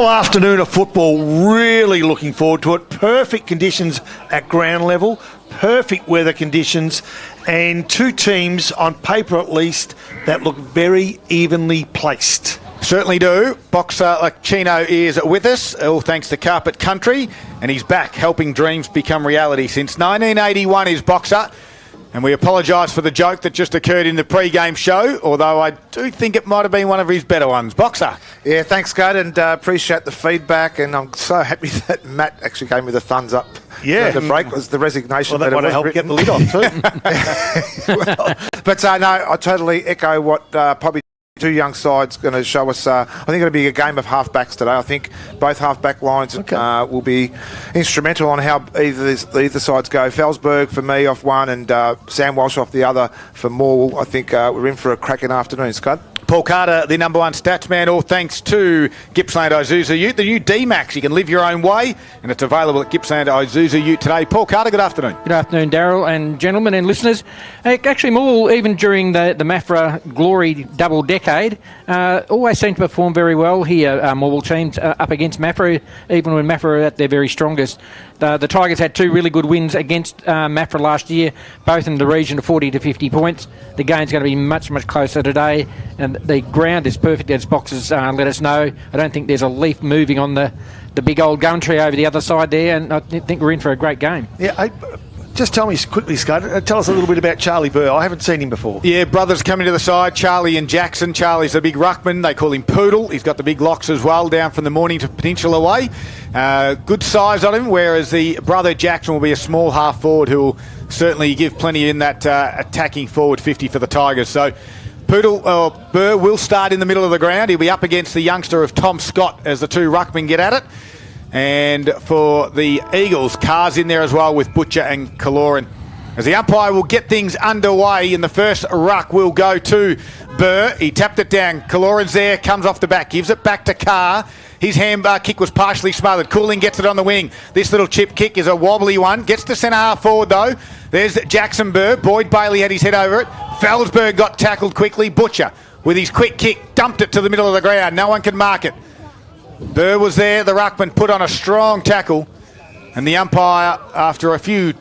Phenomenal afternoon of football, really looking forward to it. Perfect conditions at ground level, perfect weather conditions, and two teams, on paper at least, that look very evenly placed. Certainly do. Boxer Chino is with us, all thanks to Carpet Country, and he's back helping dreams become reality. Since 1981 is Boxer, and we apologise for the joke that just occurred in the pre-game show, although I do think it might have been one of his better ones. Boxer. Yeah, thanks, Scott, and appreciate the feedback, and I'm so happy that Matt actually gave me the thumbs up. Yeah. The break was the resignation. Well, that might have helped get the lid off too. But no, I totally echo what probably two young sides going to show us. I think it'll be a game of half-backs today. I think both half-back lines will be instrumental on how either sides go. Felsberg for me off one and Sam Walsh off the other for Morwell. I think we're in for a cracking afternoon, Scott. Paul Carter, the number one stats man, all thanks to Gippsland Isuzu Ute, the new D-Max. You can live your own way, and it's available at Gippsland Isuzu Ute today. Paul Carter, good afternoon. Good afternoon, Daryl and gentlemen and listeners. Actually, Morwell, even during the Maffra glory double decade, always seem to perform very well here, Morwell teams, up against Maffra, even when Maffra are at their very strongest. The Tigers had two really good wins against Maffra last year, both in the region of 40 to 50 points. The game's going to be much, much closer today, and the ground is perfect, as Boxers let us know. I don't think there's a leaf moving on the big old gum tree over the other side there, and I think we're in for a great game. Yeah, just tell me quickly, Scott, tell us a little bit about Charlie Burr. I haven't seen him before. Yeah, brothers coming to the side, Charlie and Jackson. Charlie's a big ruckman. They call him Poodle. He's got the big locks as well, down from the Mornington Peninsula way. Good size on him, whereas the brother Jackson will be a small half forward who will certainly give plenty in that attacking forward 50 for the Tigers. So Burr will start in the middle of the ground. He'll be up against the youngster of Tom Scott as the two ruckmen get at it. And for the Eagles, Carr's in there as well with Butcher and Kaloran. As the umpire will get things underway, in the first ruck will go to Burr. He tapped it down. Kaloran's there, comes off the back, gives it back to Carr. His handbar kick was partially smothered. Cooling gets it on the wing. This little chip kick is a wobbly one. Gets to centre half forward though. There's Jackson Burr. Boyd Bailey had his head over it. Felsberg got tackled quickly. Butcher, with his quick kick, dumped it to the middle of the ground. No one could mark it. Burr was there. The ruckman put on a strong tackle. And the umpire, after a few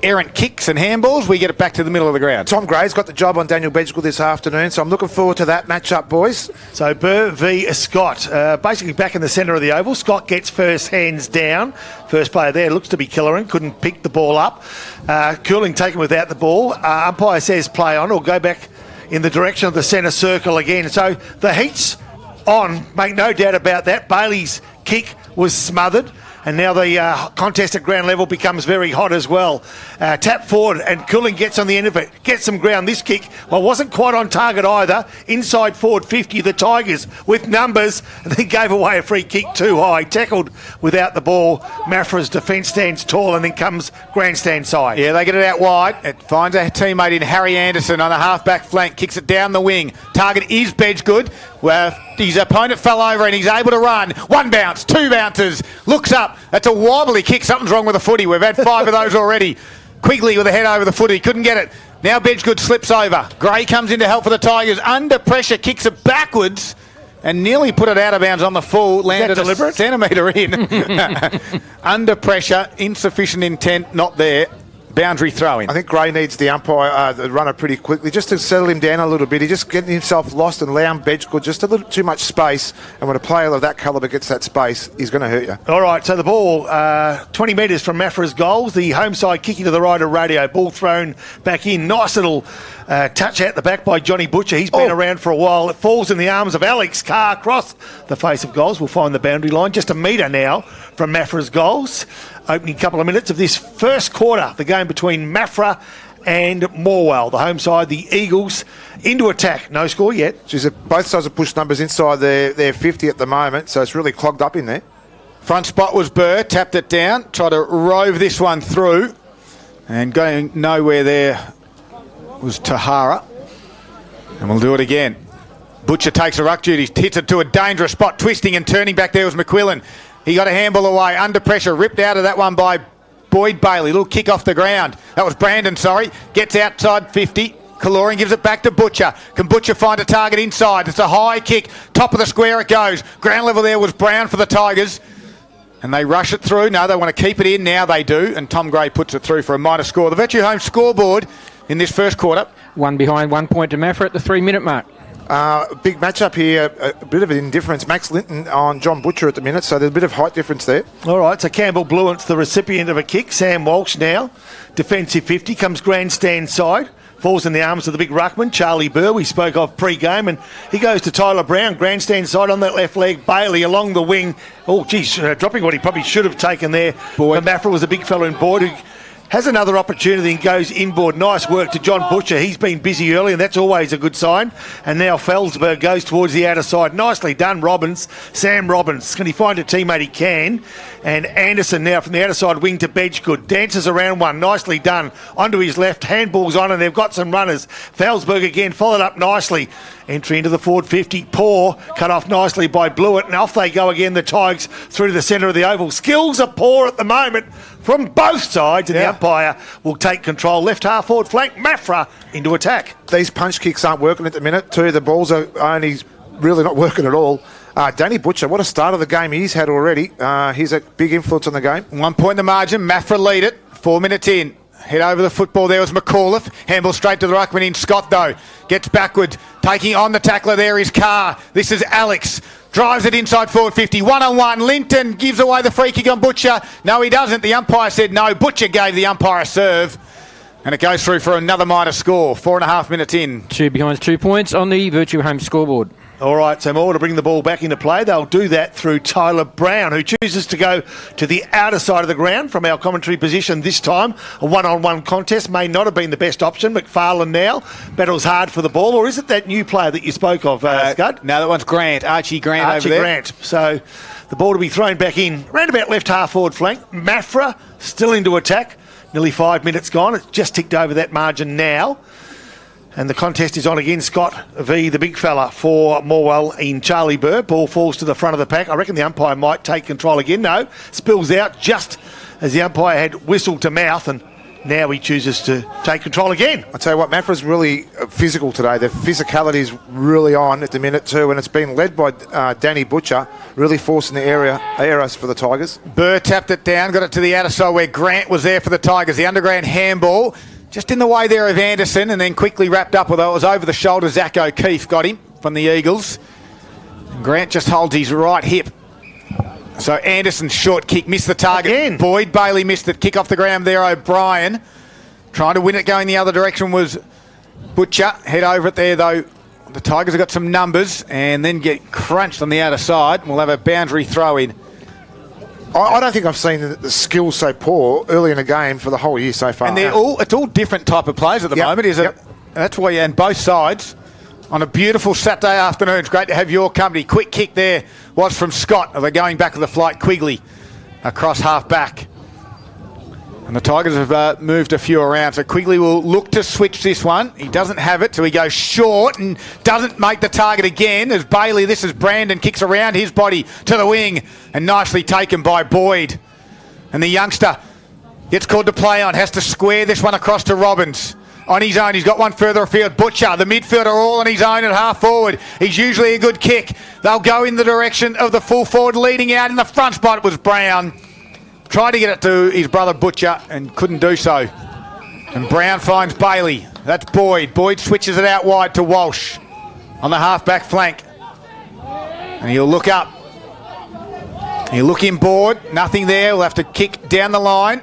errant kicks and handballs, we get it back to the middle of the ground. Tom Gray's got the job on Daniel Bedggood this afternoon, so I'm looking forward to that matchup, boys. So Burr v Scott, basically back in the centre of the oval. Scott gets first, hands down. First player there looks to be Killeran, couldn't pick the ball up. Cooling taken without the ball. Umpire says play on, or go back in the direction of the centre circle again. So the heat's on, make no doubt about that. Bailey's kick was smothered. And now the contest at ground level becomes very hot as well. Tap forward and Cooling gets on the end of it. Gets some ground. This kick, well, wasn't quite on target either. Inside forward 50, the Tigers with numbers. And then gave away a free kick too high. Tackled without the ball. Maffra's defence stands tall and then comes grandstand side. Yeah, they get it out wide. It finds a teammate in Harry Anderson on the half-back flank. Kicks it down the wing. Target is Bedggood. Well, his opponent fell over and he's able to run. One bounce, two bounces. Looks up. That's a wobbly kick. Something's wrong with the footy. We've had 5 of those already. Quigley with a head over the footy. Couldn't get it. Now Bedggood slips over. Gray comes in to help for the Tigers. Under pressure, kicks it backwards and nearly put it out of bounds on the full. Landed a centimetre in. Under pressure, insufficient intent, not there. Boundary throw-in. I think Gray needs the umpire, the runner, pretty quickly, just to settle him down a little bit. He's just getting himself lost and allowing Bedggood just a little too much space. And when a player of that calibre gets that space, he's going to hurt you. All right, so the ball, 20 metres from Maffra's goals. The home side kicking to the right of Radio. Ball thrown back in. Nice little touch out the back by Johnny Butcher. He's been around for a while. It falls in the arms of Alex Carr across the face of goals. We'll find the boundary line. Just a metre now from Maffra's goals. Opening couple of minutes of this first quarter, the game between Maffra and Morwell. The home side, the Eagles, into attack. No score yet. Both sides have pushed numbers inside their 50 at the moment, so it's really clogged up in there. Front spot was Burr, tapped it down, tried to rove this one through, and going nowhere there was Tahara. And we'll do it again. Butcher takes a ruck duty, hits it to a dangerous spot, twisting and turning back there was McQuillan. He got a handball away, under pressure, ripped out of that one by Boyd Bailey. Little kick off the ground. That was Brandon, sorry. Gets outside 50. Kaloran gives it back to Butcher. Can Butcher find a target inside? It's a high kick. Top of the square it goes. Ground level there was Brown for the Tigers. And they rush it through. No, they want to keep it in. Now they do. And Tom Gray puts it through for a minor score. The Virtue Home scoreboard in this first quarter. 1 behind, 1 point to Maffra at the 3-minute mark. Big matchup here, a bit of an indifference. Max Linton on John Butcher at the minute, so there's a bit of height difference there. All right, so Campbell Bluent's the recipient of a kick. Sam Walsh now, defensive 50, comes grandstand side, falls in the arms of the big ruckman, Charlie Burr, we spoke of pre-game, and he goes to Tyler Brown, grandstand side on that left leg. Bailey along the wing. Oh, geez, dropping what he probably should have taken there. Boyd. But Maffra was a big fellow in Boyd who has another opportunity and goes inboard. Nice work to John Butcher. He's been busy early, and that's always a good sign. And now Felsberg goes towards the outer side. Nicely done, Robbins. Sam Robbins. Can he find a teammate? He can. And Anderson now from the outer side wing to Bedgegood. Dances around one. Nicely done. Onto his left. Handball's on, and they've got some runners. Felsberg again, followed up nicely. Entry into the forward 50. Poor. Cut off nicely by Blewett. And off they go again, the Tigers, through to the centre of the oval. Skills are poor at the moment from both sides, and the umpire will take control. Left half forward flank, Maffra into attack. These punch kicks aren't working at the minute. Two, the balls are only really not working at all. Danny Butcher, what a start of the game he's had already. He's a big influence on the game. 1 point in the margin. Maffra lead it. 4 minutes in. Head over the football there was McAuliffe. Handball straight to the ruckman in. Scott, though, gets backward. Taking on the tackler there is Carr. This is Alex. Drives it inside forward 50. 1-on-1. Linton gives away the free kick on Butcher. No, he doesn't. The umpire said no. Butcher gave the umpire a serve. And it goes through for another minor score. 4.5 minutes in. 2 behind, 2 points on the Virtue Home scoreboard. All right, so more to bring the ball back into play. They'll do that through Tyler Brown, who chooses to go to the outer side of the ground from our commentary position this time. A one-on-one contest may not have been the best option. McFarlane now battles hard for the ball, or is it that new player that you spoke of, Scud? No, that one's Grant. Archie Grant over there. Grant. So the ball to be thrown back in. Round about left half forward flank. Maffra still into attack. Nearly 5 minutes gone. It's just ticked over that margin now. And the contest is on again. Scott v. the big fella for Morwell in Charlie Burr. Ball falls to the front of the pack. I reckon the umpire might take control again. No, spills out just as the umpire had whistled to mouth, and now he chooses to take control again. I tell you what, Maffra's really physical today. The physicality is really on at the minute too, and it's been led by Danny Butcher, really forcing the errors for the Tigers. Burr tapped it down, got it to the outer side where Grant was there for the Tigers. The underground handball. Just in the way there of Anderson, and then quickly wrapped up, although it was over the shoulder. Zach O'Keefe got him from the Eagles. And Grant just holds his right hip. So Anderson's short kick missed the target. Again. Boyd Bailey missed it. Kick off the ground there, O'Brien. Trying to win it going the other direction was Butcher. Head over it there, though. The Tigers have got some numbers and then get crunched on the outer side. We'll have a boundary throw in. I don't think I've seen the skills so poor early in the game for the whole year so far. And it's all different type of players at the moment, isn't it? That's why, and both sides on a beautiful Saturday afternoon. It's great to have your company. Quick kick there was from Scott. They're going back with the flight. Quigley across half back. And the Tigers have moved a few around. So Quigley will look to switch this one. He doesn't have it, so he goes short and doesn't make the target again. As Bailey, this is Brandon, kicks around his body to the wing. And nicely taken by Boyd. And the youngster gets called to play on. Has to square this one across to Robbins. On his own, he's got one further afield. Butcher, the midfielder, all on his own at half forward. He's usually a good kick. They'll go in the direction of the full forward. Leading out in the front spot was Brown. Tried to get it to his brother Butcher and couldn't do so. And Brown finds Bailey. That's Boyd. Boyd switches it out wide to Walsh on the half-back flank. And he'll look up. He'll look inboard. Nothing there. We'll have to kick down the line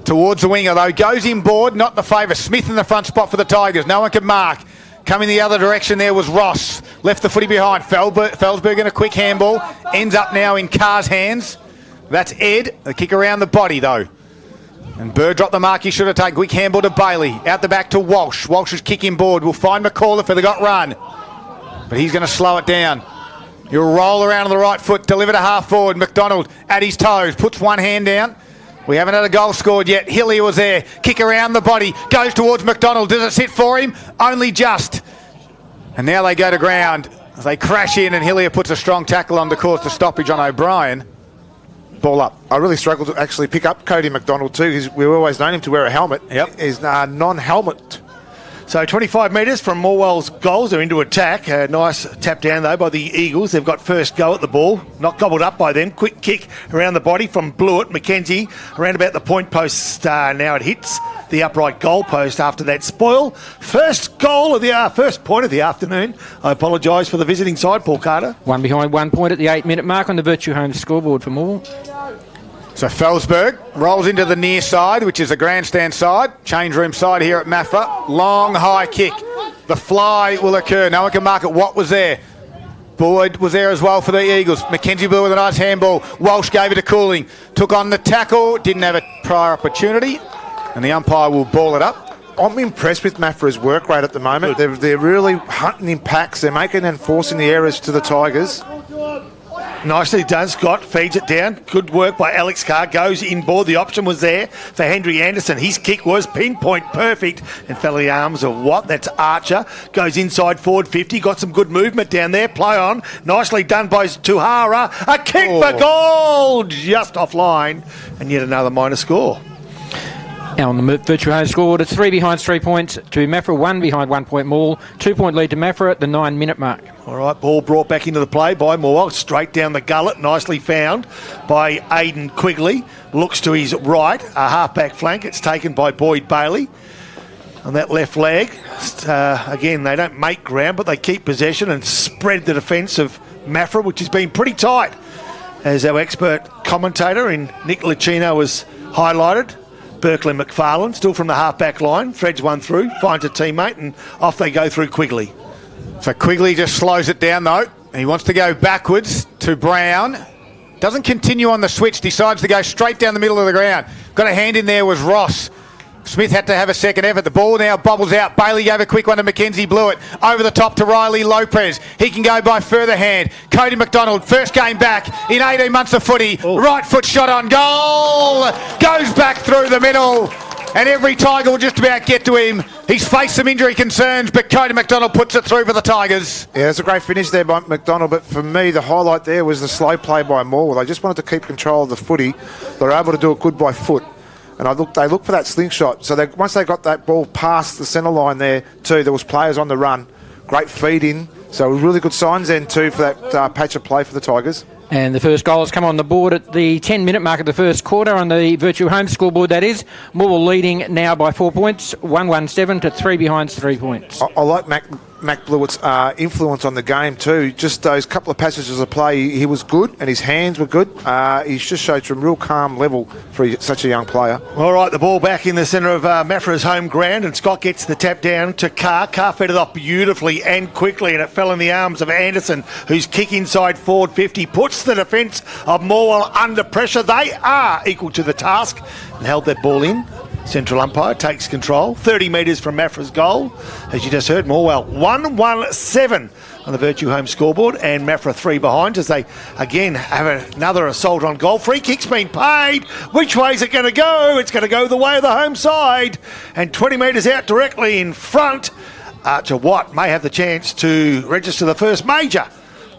towards the winger, though. Goes inboard, not the favour. Smith in the front spot for the Tigers. No one can mark. Coming the other direction there was Ross. Left the footy behind. Felsberg in a quick handball. Ends up now in Carr's hands. That's Ed. The kick around the body, though. And Burr dropped the mark he should have taken. Quick handball to Bailey. Out the back to Walsh. Walsh's kicking board. We'll find McAuliffe if they got run. But he's going to slow it down. He'll roll around on the right foot. Deliver to half forward. McDonald at his toes. Puts one hand down. We haven't had a goal scored yet. Hillier was there. Kick around the body. Goes towards McDonald. Does it sit for him? Only just. And now they go to ground. As they crash in and Hillier puts a strong tackle on to cause the stoppage on O'Brien. Ball up. I really struggled to actually pick up Cody McDonald too, because we've always known him to wear a helmet. Yep. He's non-helmet So 25 metres from Morwell's goals. They're into attack. A nice tap down, though, by the Eagles. They've got first go at the ball. Not gobbled up by them. Quick kick around the body from Blewett. Mackenzie around about the point post. Now it hits the upright goal post after that spoil. First goal of the first point of the afternoon. I apologise for the visiting side, Paul Carter. One behind 1 point at the 8-minute mark on the Virtue Homes scoreboard for Morwell. So Felsberg rolls into the near side, which is the grandstand side, change room side here at Maffra. Long, high kick. The fly will occur. No one can mark it. What was there? Boyd was there as well for the Eagles. Mackenzie Blue with a nice handball. Walsh gave it to Cooling. Took on the tackle. Didn't have a prior opportunity. And the umpire will ball it up. I'm impressed with Maffra's work rate at the moment. They're really hunting in packs. They're making and forcing the errors to the Tigers. Nicely done, Scott. Feeds it down. Good work by Alex Carr. Goes inboard. The option was there for Henry Anderson. His kick was pinpoint perfect and fell in the arms of Watt. That's Archer. Goes inside forward 50. Got some good movement down there. Play on. Nicely done by Tuhara. A kick for goal. Just offline. And yet another minor score. Now on the Virtue Homes scoreboard, it's 3 behind 3 points to Maffra, 1 behind 1 point Morwell, 2 point lead to Maffra at the 9-minute mark. All right, ball brought back into the play by Morwell, straight down the gullet, nicely found by Aidan Quigley. Looks to his right, a half-back flank. It's taken by Boyd Bailey on that left leg. Again, they don't make ground, but they keep possession and spread the defence of Maffra, which has been pretty tight, as our expert commentator in Nick Licino has highlighted. Berkeley McFarlane, still from the half-back line, threads one through, finds a teammate, and off they go through Quigley. So Quigley just slows it down, though. He wants to go backwards to Brown. Doesn't continue on the switch, decides to go straight down the middle of the ground. Got a hand in there was Ross. Smith had to have a second effort. The ball now bobbles out. Bailey gave a quick one to Mackenzie Blewett. Over the top to Riley Lopez. He can go by further hand. Cody McDonald, first game back in 18 months of footy. Right foot shot on goal. Goes back through the middle. And every Tiger will just about get to him. He's faced some injury concerns, but Cody McDonald puts it through for the Tigers. Yeah, it's a great finish there by McDonald, but for me, the highlight there was the slow play by Morwell. They just wanted to keep control of the footy. They were able to do it good by foot. And they looked for that slingshot. So once they got that ball past the centre line there too, there was players on the run. Great feed in. So really good signs then too for that patch of play for the Tigers. And the first goal has come on the board at the 10-minute mark of the first quarter on the Virtue Homes scoreboard, that is. Morwell leading now by 4 points, 1-1-7 to 3 behind 3 points. I like Mac Blewett's influence on the game too. Just those couple of passages of play, he was good and his hands were good. He's just showed some real calm level for such a young player. All right, the ball back in the centre of Maffra's home ground, and Scott gets the tap down to Carr. Carr fed it off beautifully and quickly, and it fell in the arms of Anderson, whose kick inside forward 50 puts the defence of Morwell under pressure. They are equal to the task and held that ball in. Central umpire takes control. 30 metres from Maffra's goal. As you just heard, Morwell 1-1-7 on the Virtue Home scoreboard, and Maffra 3 behind as they again have another assault on goal. Free kick's been paid. Which way is it going to go? It's going to go the way of the home side. And 20 metres out directly in front, Archer Watt may have the chance to register the first major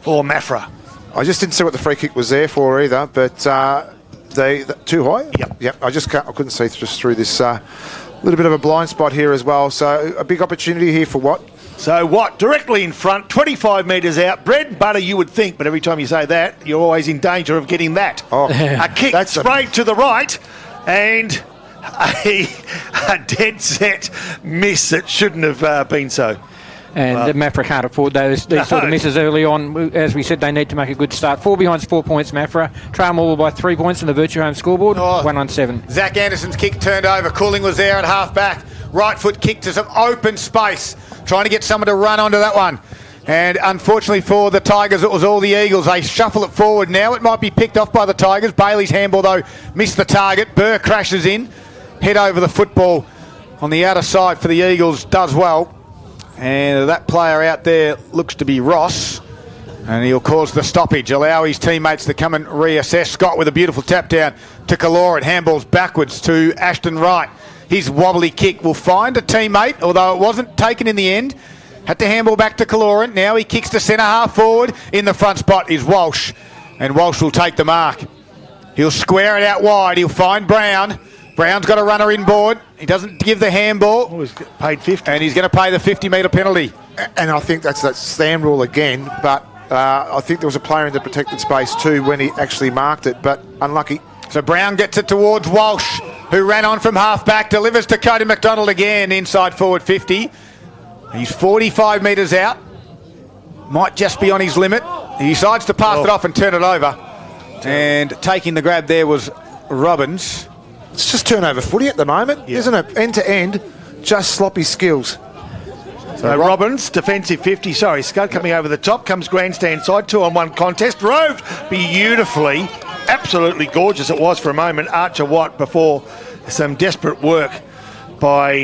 for Maffra. I just didn't see what the free kick was there for either, but too high? Yep. I couldn't see just through this little bit of a blind spot here as well. So a big opportunity here for Watt. So Watt directly in front, 25 metres out. Bread and butter, you would think, but every time you say that, you're always in danger of getting that. Oh, a kick straight to the right, and a dead set miss that shouldn't have been so. And Maffra can't afford these sort of misses early on. As we said, they need to make a good start. 4 behind 4 points, Maffra. Trail Morwell by 3 points on the Virtue Home scoreboard, 1-7. Zach Anderson's kick turned over. Cooling was there at half-back. Right foot kick to some open space. Trying to get someone to run onto that one. And unfortunately for the Tigers, it was all the Eagles. They shuffle it forward. Now it might be picked off by the Tigers. Bailey's handball, though, missed the target. Burr crashes in. Head over the football on the outer side for the Eagles. Does well. And that player out there looks to be Ross, and he'll cause the stoppage, allow his teammates to come and reassess. Scott with a beautiful tap down to Kaloran, handballs backwards to Ashton Wright. His wobbly kick will find a teammate, although it wasn't taken in the end. Had to handball back to Kaloran. Now he kicks to centre half forward. In the front spot is Walsh, and Walsh will take the mark. He'll square it out wide. He'll find Brown. Brown's got a runner inboard. He doesn't give the handball. He's paid 50. And he's going to pay the 50-metre penalty. And I think that's that stand rule again, but I think there was a player in the protected space too when he actually marked it, but unlucky. So Brown gets it towards Walsh, who ran on from half-back, delivers to Cody McDonald again, inside forward 50. He's 45 metres out. Might just be on his limit. He decides to pass it off and turn it over. And taking the grab there was Robbins. It's just turnover footy at the moment, isn't it? End to end, just sloppy skills. So Robbins, defensive 50. Sorry, Scud coming over the top. Comes grandstand side, 2-on-1 contest. Roved beautifully. Absolutely gorgeous it was for a moment. Archer Watt before some desperate work by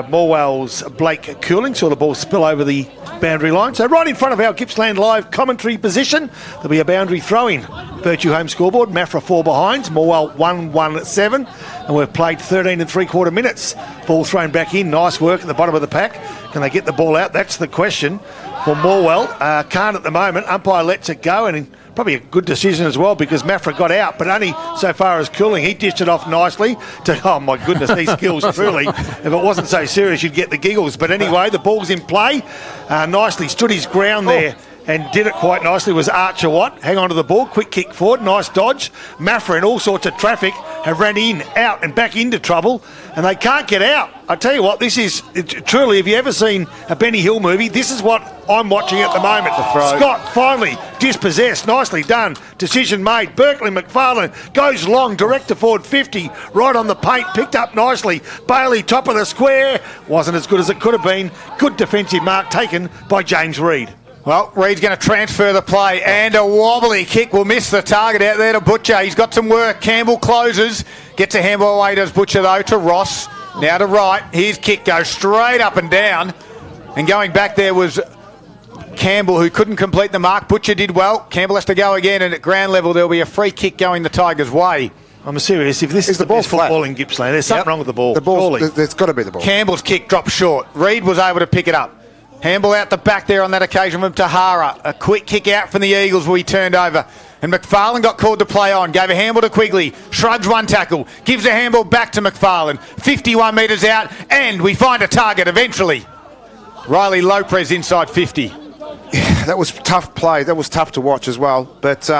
Morwell's Blake Cooling. Saw the ball spill over the boundary line. So right in front of our Gippsland live commentary position, there'll be a boundary throw-in. Virtue home scoreboard, Maffra 4 behind, Morwell 1-1-7, and we've played 13 3/4 minutes. Ball thrown back in, nice work at the bottom of the pack. Can they get the ball out? That's the question for Morwell. Can't at the moment. Umpire lets it go, and probably a good decision as well because Maffra got out, but only so far as Cooling. He dished it off nicely to, oh my goodness, these skills truly. If it wasn't so serious, you'd get the giggles. But anyway, the ball's in play. Nicely stood his ground there and did it quite nicely was Archer Watt. Hang on to the ball, quick kick forward, nice dodge. Maffra in all sorts of traffic have ran in, out and back into trouble, and they can't get out. I tell you what, this is truly, have you ever seen a Benny Hill movie? This is what I'm watching at the moment. Scott finally dispossessed, nicely done, decision made. Berkeley McFarlane goes long, direct to forward 50, right on the paint, picked up nicely. Bailey top of the square, wasn't as good as it could have been. Good defensive mark taken by James Reid. Well, Reid's going to transfer the play, and a wobbly kick will miss the target out there to Butcher. He's got some work. Campbell closes, gets a handball away, does Butcher though, to Ross. Now to right. His kick goes straight up and down, and going back there was Campbell, who couldn't complete the mark. Butcher did well. Campbell has to go again, and at ground level there'll be a free kick going the Tigers' way. I'm serious. If this is the best football in Gippsland, there's something wrong with the ball. The ball, there's got to be the ball. Campbell's kick dropped short. Reid was able to pick it up. Handball out the back there on that occasion from Tahara. A quick kick out from the Eagles where he turned over. And McFarlane got called to play on. Gave a handball to Quigley. Shrugs one tackle. Gives a handball back to McFarlane. 51 metres out. And we find a target eventually. Riley Lopez inside 50. Yeah, that was tough play. That was tough to watch as well. But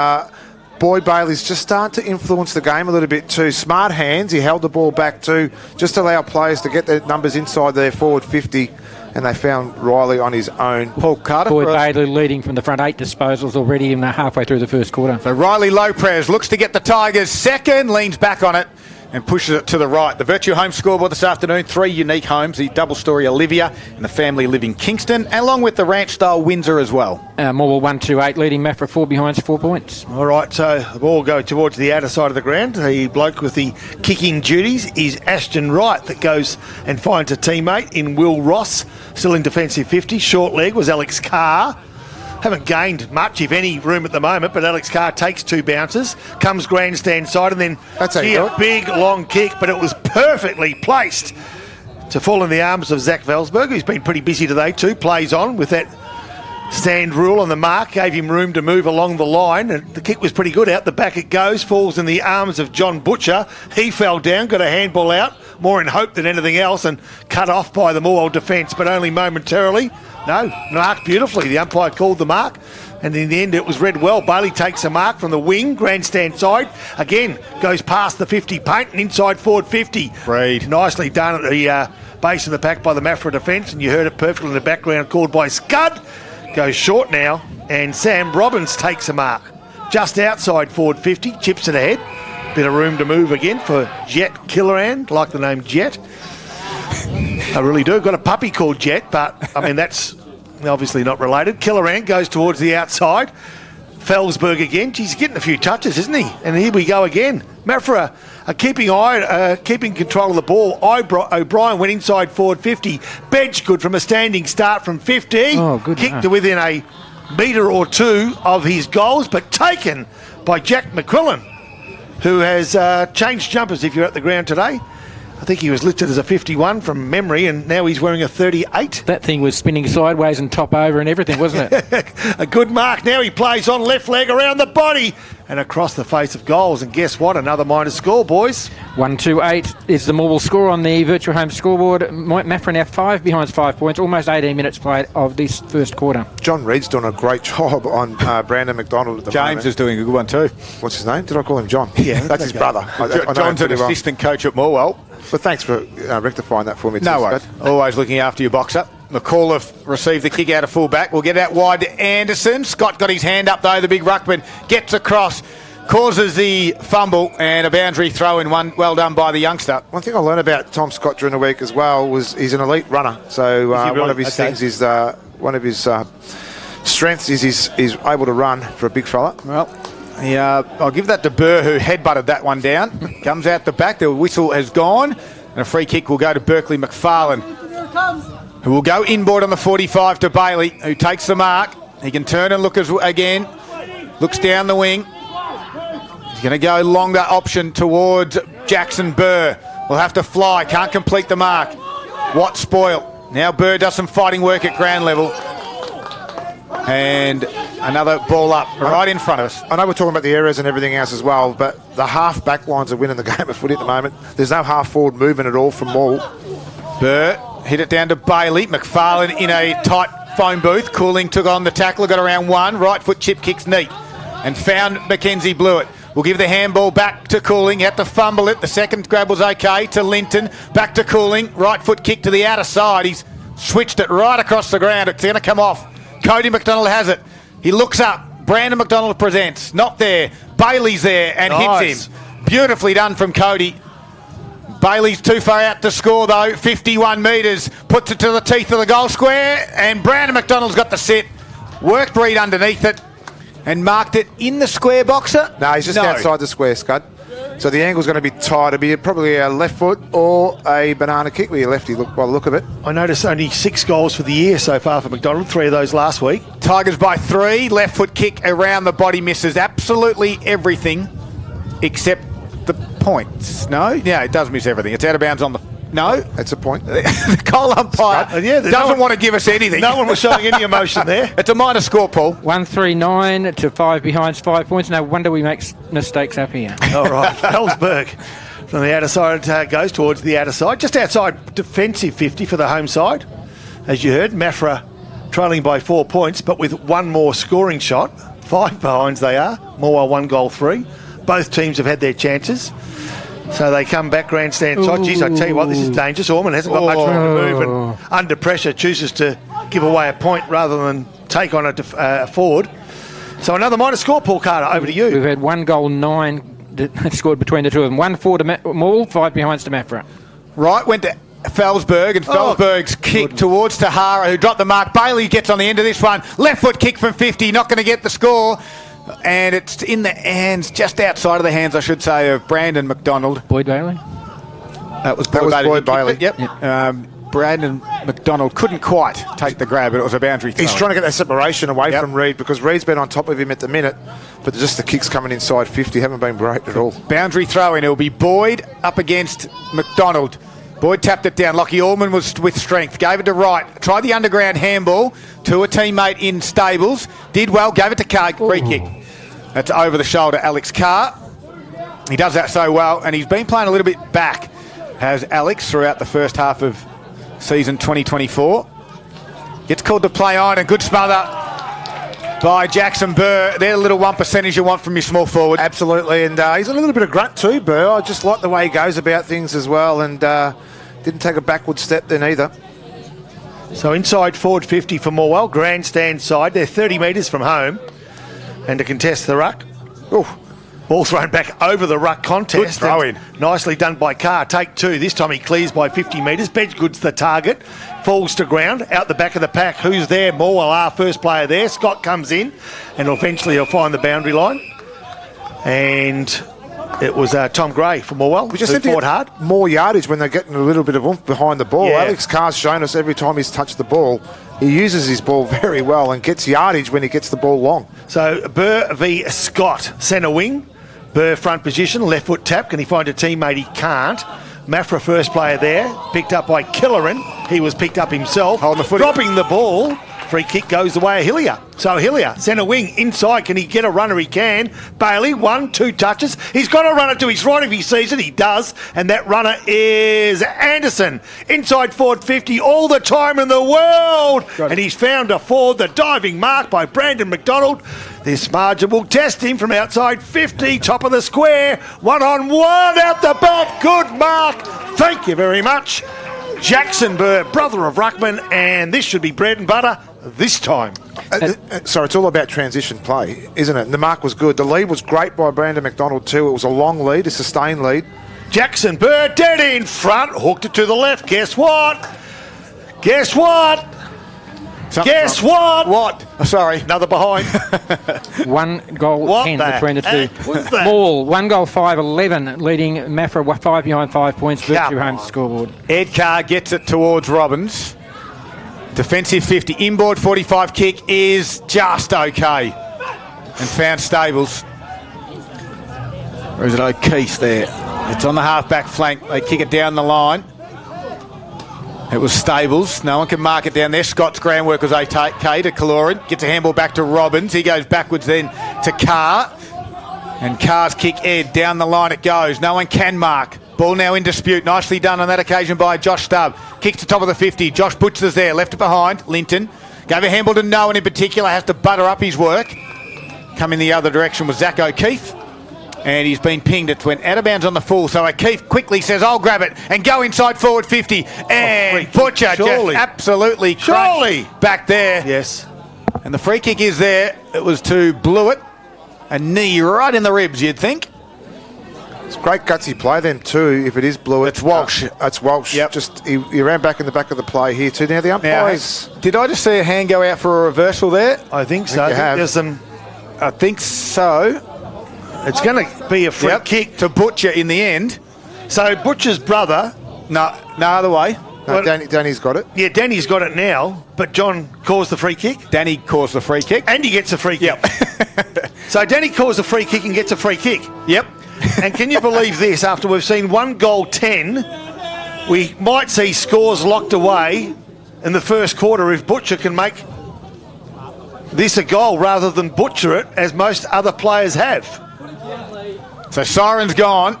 Boy Bailey's just starting to influence the game a little bit too. Smart hands. He held the ball back too. Just allow players to get their numbers inside their forward 50. And they found Riley on his own. Paul Carter. Boy Bailey leading from the front 8 disposals already in halfway through the first quarter. So Riley Lopez looks to get the Tigers second, leans back on it and pushes it to the right. The Virtue home scoreboard this afternoon, 3 unique homes, the double-storey Olivia and the family live in Kingston, along with the ranch-style Windsor as well. Morwell 1-2-8 leading Maffra 4 behind 4 points. All right, so the ball will go towards the outer side of the ground. The bloke with the kicking duties is Ashton Wright that goes and finds a teammate in Will Ross, still in defensive 50. Short leg was Alex Carr. Haven't gained much, if any, room at the moment, but Alex Carr takes 2 bounces, comes grandstand side, and then a big, long kick, but it was perfectly placed to fall in the arms of Zach Velsberg, who's been pretty busy today too. Plays on with that stand rule on the mark, gave him room to move along the line, and the kick was pretty good. Out the back it goes, falls in the arms of John Butcher. He fell down, got a handball out, more in hope than anything else, and cut off by the Morwell defence, but only momentarily. No, marked beautifully. The umpire called the mark, and in the end it was read well. Bailey takes a mark from the wing, grandstand side. Again, goes past the 50 paint and inside forward 50. Reid. Nicely done at the base of the pack by the Maffra defence, and you heard it perfectly in the background called by Scud. Goes short now, and Sam Robbins takes a mark. Just outside forward 50, chips it ahead. Bit of room to move again for Jet Killeran, like the name Jet. I really do. Got a puppy called Jet, but I mean that's obviously not related. Killeran goes towards the outside. Felsberg again. He's getting a few touches, isn't he? And here we go again. Maffra keeping control of the ball. O'Brien went inside forward 50. Bedge from a standing start from 50. Oh, good. Kicked to within a metre or 2 of his goals, but taken by Jack McQuillan, who has changed jumpers if you're at the ground today. I think he was listed as a 51 from memory, and now he's wearing a 38. That thing was spinning sideways and top over and everything, wasn't it? A good mark. Now he plays on left leg around the body and across the face of goals. And guess what? Another minus score, boys. 128 is the Morwell score on the virtual home scoreboard. Maffra now 5 behind 5 points. Almost 18 minutes played of this first quarter. John Reed's doing a great job on Brandon McDonald at the moment. James is doing a good one too. What's his name? Did I call him John? Yeah, that's his brother. I know John's him an pretty well. assistant coach at Morwell. But thanks for rectifying that for me. No worries. Always looking after your boxer. McAuliffe received the kick out of full-back. We'll get out wide to Anderson. Scott got his hand up though, the big ruckman. Gets across, causes the fumble, and a boundary throw in one. Well done by the youngster. One thing I learned about Tom Scott during the week as well was he's an elite runner. So really? one of his things is one of his strengths is he's able to run for a big fella. Well, I'll give that to Burr, who headbutted that one down. Comes out the back. The whistle has gone. And a free kick will go to Berkeley McFarlane, who will go inboard on the 45 to Bailey, who takes the mark. He can turn and look again. Looks down the wing. He's going to go longer option towards Jackson. Burr will have to fly. Can't complete the mark. Watt spoil. Now Burr does some fighting work at ground level. And another ball up right in front of us. I know we're talking about the errors and everything else as well, but the half back lines are winning the game of footy at the moment. There's no half forward movement at all from Morwell. Burr hit it down to Bailey. McFarlane in a tight phone booth. Cooling took on the tackler, got around one. Right foot chip kicks neat and found Mackenzie Blewett. We'll give the handball back to Cooling. Had to fumble it. The second grab was okay to Linton. Back to Cooling. Right foot kick to the outer side. He's switched it right across the ground. It's going to come off. Cody McDonald has it. He looks up. Brandon McDonald presents. Not there. Bailey's there and hits him. Beautifully done from Cody. Bailey's too far out to score though. 51 metres. Puts it to the teeth of the goal square. And Brandon McDonald's got the sit. Worked Reed underneath it. And marked it in the square, boxer? No, he's just outside the square, Scud. So the angle's going to be tight. It'll be probably a left foot or a banana kick with your lefty, by the look of it. I noticed only 6 goals for the year so far for McDonald, 3 of those last week. Tigers by 3. Left foot kick around the body, misses absolutely everything except the points. No? Yeah, it does miss everything. It's out of bounds on the... No? That's a point. The goal umpire doesn't want to give us anything. No one was showing any emotion there. It's a minor score, Paul. 139 to 5 behind 5 points. No wonder we make mistakes up here. All right. Ellsberg from the outer side goes towards the outer side. Just outside defensive 50 for the home side. As you heard, Maffra trailing by 4 points, but with one more scoring shot. 5 behinds they are. Morwell 1 goal 3. Both teams have had their chances. So they come back grandstand side. Geez, I tell you what, this is dangerous. Ormond hasn't got much room to move and under pressure chooses to give away a point rather than take on a forward. So another minor score, Paul Carter. Over to you. We've had 1 goal 9 scored between the two of them. 1-4 to Morwell, 5 behinds to Maffra. Right, went to Felsberg, and Felsberg's kick towards Tahara, who dropped the mark. Bailey gets on the end of this one. Left foot kick from 50, not going to get the score. And it's in the hands, just outside of the hands, I should say, of Brandon McDonald. Boyd Bailey? That was Boyd Bailey. Yep. Brandon McDonald couldn't quite take the grab, but it was a boundary throw. He's trying to get that separation away from Reed because Reed's been on top of him at the minute, but just the kicks coming inside 50 haven't been great at all. Boundary throw in. It'll be Boyd up against McDonald. Boyd tapped it down. Lockie Allman was with strength. Gave it to Wright. Tried the underground handball to a teammate in Stables. Did well. Gave it to Carr. Free kick. That's over the shoulder. Alex Carr. He does that so well, and he's been playing a little bit back, has Alex, throughout the first half of season 2024. Gets called to play on. A good smother by Jackson Burr. They're the little 1% you want from your small forward. Absolutely, and he's a little bit of grunt too, Burr. I just like the way he goes about things as well, and didn't take a backward step then either. So inside forward 50 for Morwell, grandstand side. They're 30 metres from home, and to contest the ruck. Ooh. Ball thrown back over the ruck contest. Good throw in. Nicely done by Carr. Take 2. This time he clears by 50 metres. Bedgood's the target. Falls to ground. Out the back of the pack. Who's there? Morwell, our first player there. Scott comes in, and eventually he'll find the boundary line. And it was Tom Gray from Morwell. We just fought hard. More yardage when they're getting a little bit of oomph behind the ball. Yeah. Alex Carr's shown us every time he's touched the ball, he uses his ball very well and gets yardage when he gets the ball long. So Burr v Scott, centre wing. Burr front position, left foot tap. Can he find a teammate? He can't. Maffra first player there, picked up by Killeran. He was picked up himself. Holding the footy. Dropping the ball. Free kick goes the way of Hillier. So Hillier, centre wing, inside. Can he get a runner? He can. Bailey, 1-2 touches. He's got to run it to his right if he sees it. He does. And that runner is Anderson. Inside forward 50 all the time in the world. And he's found a forward. The diving mark by Brandon McDonald. This margin will test him from outside 50, top of the square. 1-on-1 out the back. Good mark. Thank you very much. Jackson Burr, brother of Ruckman, and this should be bread and butter this time. Sorry, it's all about transition play, isn't it? And the mark was good. The lead was great by Brandon McDonald too. It was a long lead, a sustained lead. Jackson Burr dead in front, hooked it to the left. Guess what? Guess what? Guess what? What? Oh, sorry. Another behind. 1 goal What 10 the between the two. heck was that? Morwell, 1 goal 5-11, leading Maffra 5 behind 5 points, virtue Come home on. scoreboard. Ed Carr gets it towards Robbins. Defensive 50. Inboard 45 kick is just okay. And found Stables. Or is it O'Keefe there? It's on the half-back flank. They kick it down the line. It was Stables. No one can mark it down there. Scott's ground work was okay to Kaloran. Gets a handball back to Robbins. He goes backwards then to Carr. And Carr's kick, Ed. Down the line it goes. No one can mark. Ball now in dispute. Nicely done on that occasion by Josh Stubb. Kicks to top of the 50. Josh Butcher's there. Left it behind. Linton. Gave a handball to no one in particular. Has to butter up his work. Coming the other direction was Zach O'Keefe. And he's been pinged. It went out of bounds on the full. So O'Keefe quickly says, I'll grab it and go inside forward 50. And Butcher Surely. just absolutely Surely. crushed back there. Yes. And the free kick is there. It was to Blewett. A knee right in the ribs, you'd think. It's great gutsy play then too, if it is Blewett. It's Walsh. It's Walsh. Yep. Just he ran back in the back of the play here too. Now the Now, umpires... did I just see a hand go out for a reversal there? I think so. I think you have. There's some. I think so. It's going to be a free kick. To Butcher in the end. So Butcher's brother. No, other way. No, Danny's got it. Yeah, Danny's got it now, but John calls the free kick. Danny caused the free kick. And he gets a free kick. Yep. So Danny calls a free kick and gets a free kick. Yep. And can you believe this? After we've seen 1 goal 10, we might see scores locked away in the first quarter if Butcher can make this a goal rather than butcher it as most other players have. So Siren's gone.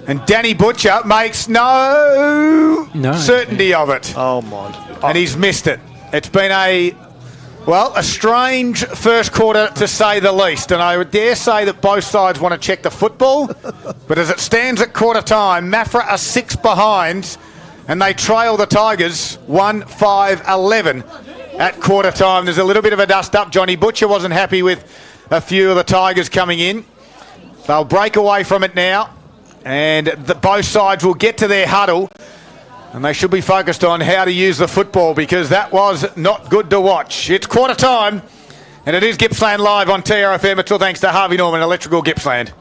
And Danny Butcher makes no certainty of it. Oh, my. And he's missed it. It's been a strange first quarter to say the least. And I would dare say that both sides want to check the football. But as it stands at quarter time, Maffra are 6 behind and they trail the Tigers 1-5-11 at quarter time. There's a little bit of a dust up. Johnny Butcher wasn't happy with a few of the Tigers coming in. They'll break away from it now. And both sides will get to their huddle and they should be focused on how to use the football because that was not good to watch. It's quarter time and it is Gippsland live on TRFM. It's all thanks to Harvey Norman Electrical Gippsland.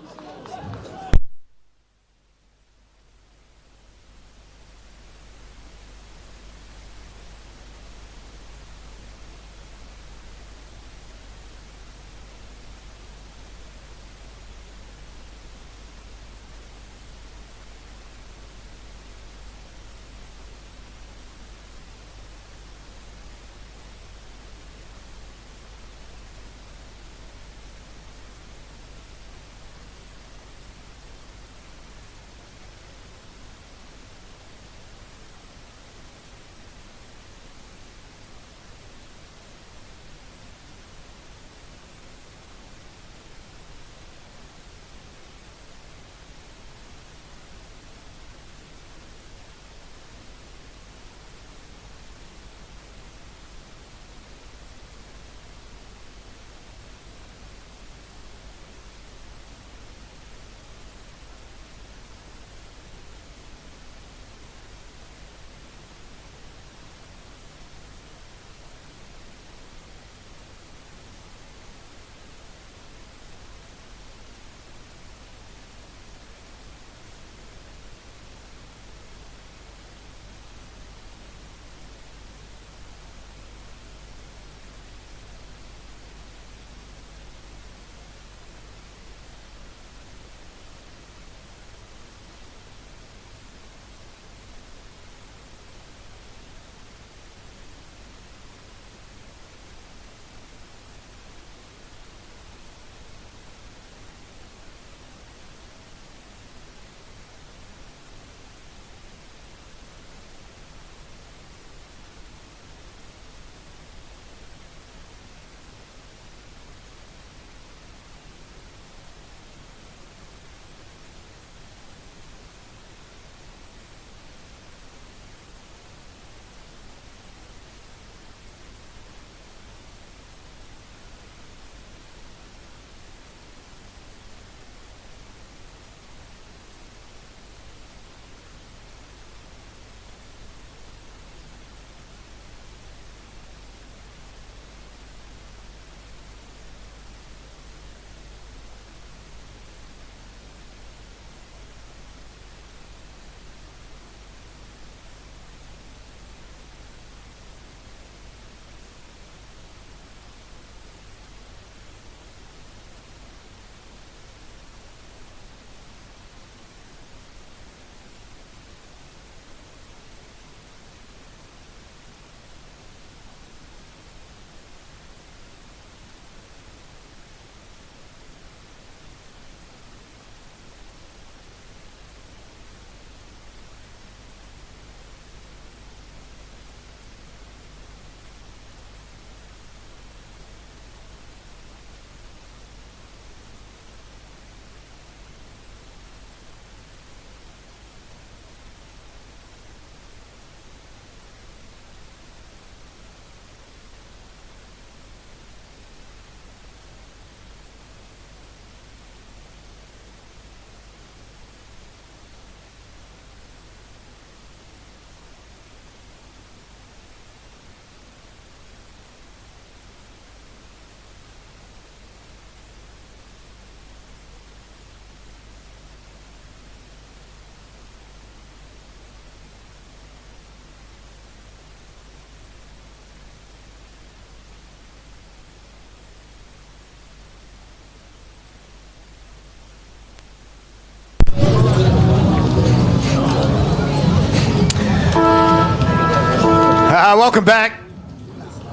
Welcome back.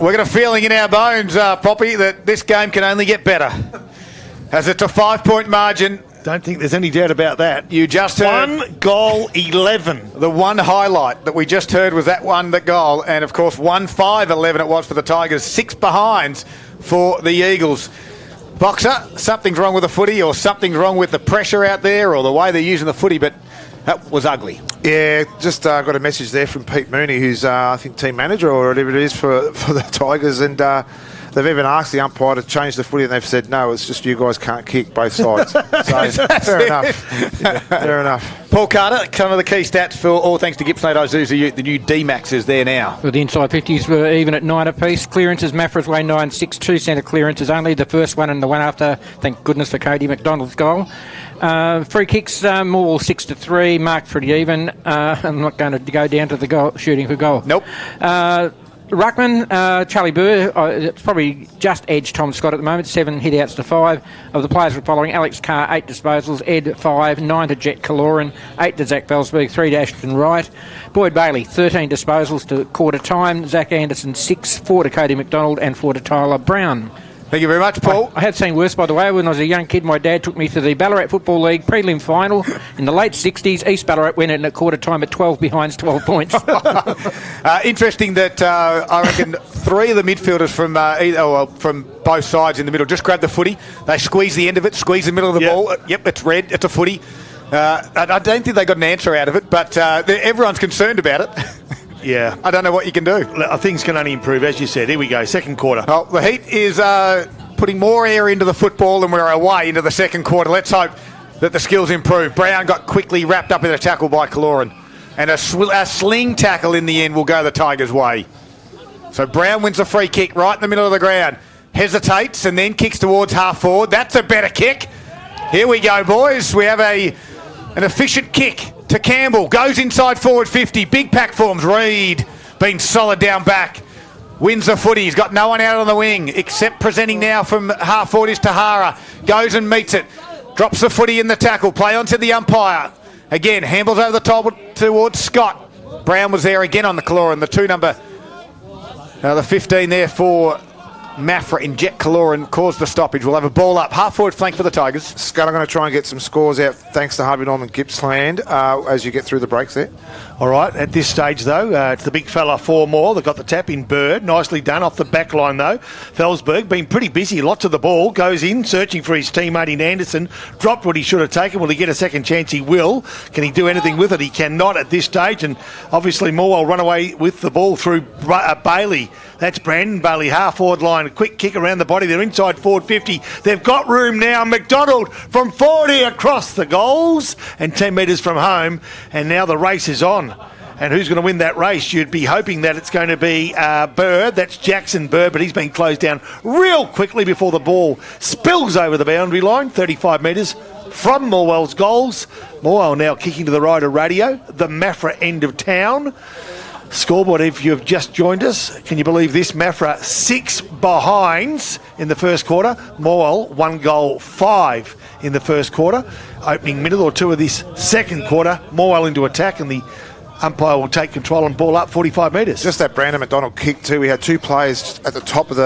We've got a feeling in our bones, Poppy, that this game can only get better. As it's a 5-point margin. Don't think there's any doubt about that. You just heard 1 goal, 11. the one highlight that we just heard was that one goal, and of course 1-5-11 it was for the Tigers. 6 behinds for the Eagles. Boxer, something's wrong with the footy, or something's wrong with the pressure out there, or the way they're using the footy, but that was ugly. Yeah, just got a message there from Pete Mooney, who's I think team manager or whatever it is for the Tigers, and they've even asked the umpire to change the footy, and they've said no, it's just you guys can't kick both sides. So fair enough. Yeah, fair enough. Paul Carter, some of the key stats for all thanks to Gippsland Isuzu, the new D-Max is there now. Well, the inside 50s were even at 9 apiece. Clearances, Maffra's way 9-6, 2 centre clearances only. The first one and the one after, thank goodness for Cody McDonald's goal. Free kicks, Morwell 6-3, marked pretty even. I'm not going to go down to the goal, shooting for goal. Nope. Ruckman, Charlie Burr, it's probably just edged Tom Scott at the moment, 7 hit-outs to 5. Of the players we're following, Alex Carr, 8 disposals, Ed 5, 9 to Jet Kaloran, 8 to Zach Belsberg, 3 to Ashton Wright. Boyd Bailey, 13 disposals to quarter time, Zach Anderson 6, 4 to Cody McDonald and 4 to Tyler Brown. Thank you very much, Paul. I had seen worse, by the way. When I was a young kid, my dad took me to the Ballarat Football League prelim final in the late 60s. East Ballarat went in at quarter time at 12 behind 12 points. Interesting that I reckon 3 of the midfielders from both sides in the middle just grab the footy. They squeeze the end of it, squeeze the middle of the ball. Yep, it's red. It's a footy. I don't think they got an answer out of it, but everyone's concerned about it. Yeah. I don't know what you can do. Things can only improve, as you said. Here we go, second quarter. Well, the Heat is putting more air into the football than we're away into the second quarter. Let's hope that the skills improve. Brown got quickly wrapped up in a tackle by Kaloran. And a sling tackle in the end will go the Tigers' way. So Brown wins a free kick right in the middle of the ground. Hesitates and then kicks towards half forward. That's a better kick. Here we go, boys. We have an efficient kick to Campbell. Goes inside forward 50. Big pack forms. Reed being solid down back. Wins the footy. He's got no one out on the wing except presenting now from half forward is Tahara. Goes and meets it. Drops the footy in the tackle. Play onto the umpire. Again, handles over the top towards Scott. Brown was there again on the Kaloran. The 2 number, the 15 there for Maffra in Jet Kaloran caused the stoppage. We'll have a ball up. Half forward flank for the Tigers. Scott, I'm going to try and get some scores out thanks to Harvey Norman Gippsland as you get through the breaks there. All right, at this stage, though, it's the big fella 4 more. They've got the tap in Bird. Nicely done off the back line, though. Felsberg been pretty busy. Lots of the ball. Goes in, searching for his teammate in Anderson. Dropped what he should have taken. Will he get a second chance? He will. Can he do anything with it? He cannot at this stage. And obviously, Morwell run away with the ball through Bailey. That's Brandon Bailey, half forward line. A quick kick around the body. They're inside forward 50. They've got room now. McDonald from 40 across the goals and 10 metres from home. And now the race is on. And who's going to win that race? You'd be hoping that it's going to be Bird. That's Jackson Bird, but he's been closed down real quickly before the ball spills over the boundary line. 35 metres from Morwell's goals. Morwell now kicking to the right of radio. The Maffra end of town. Scoreboard, if you've just joined us, can you believe this? Maffra 6 behinds in the first quarter. Morwell 1 goal, 5 in the first quarter. Opening minute or 2 of this second quarter, Morwell into attack, and the umpire will take control and ball up 45 metres. Just that Brandon McDonald kick too. We had 2 players at the top of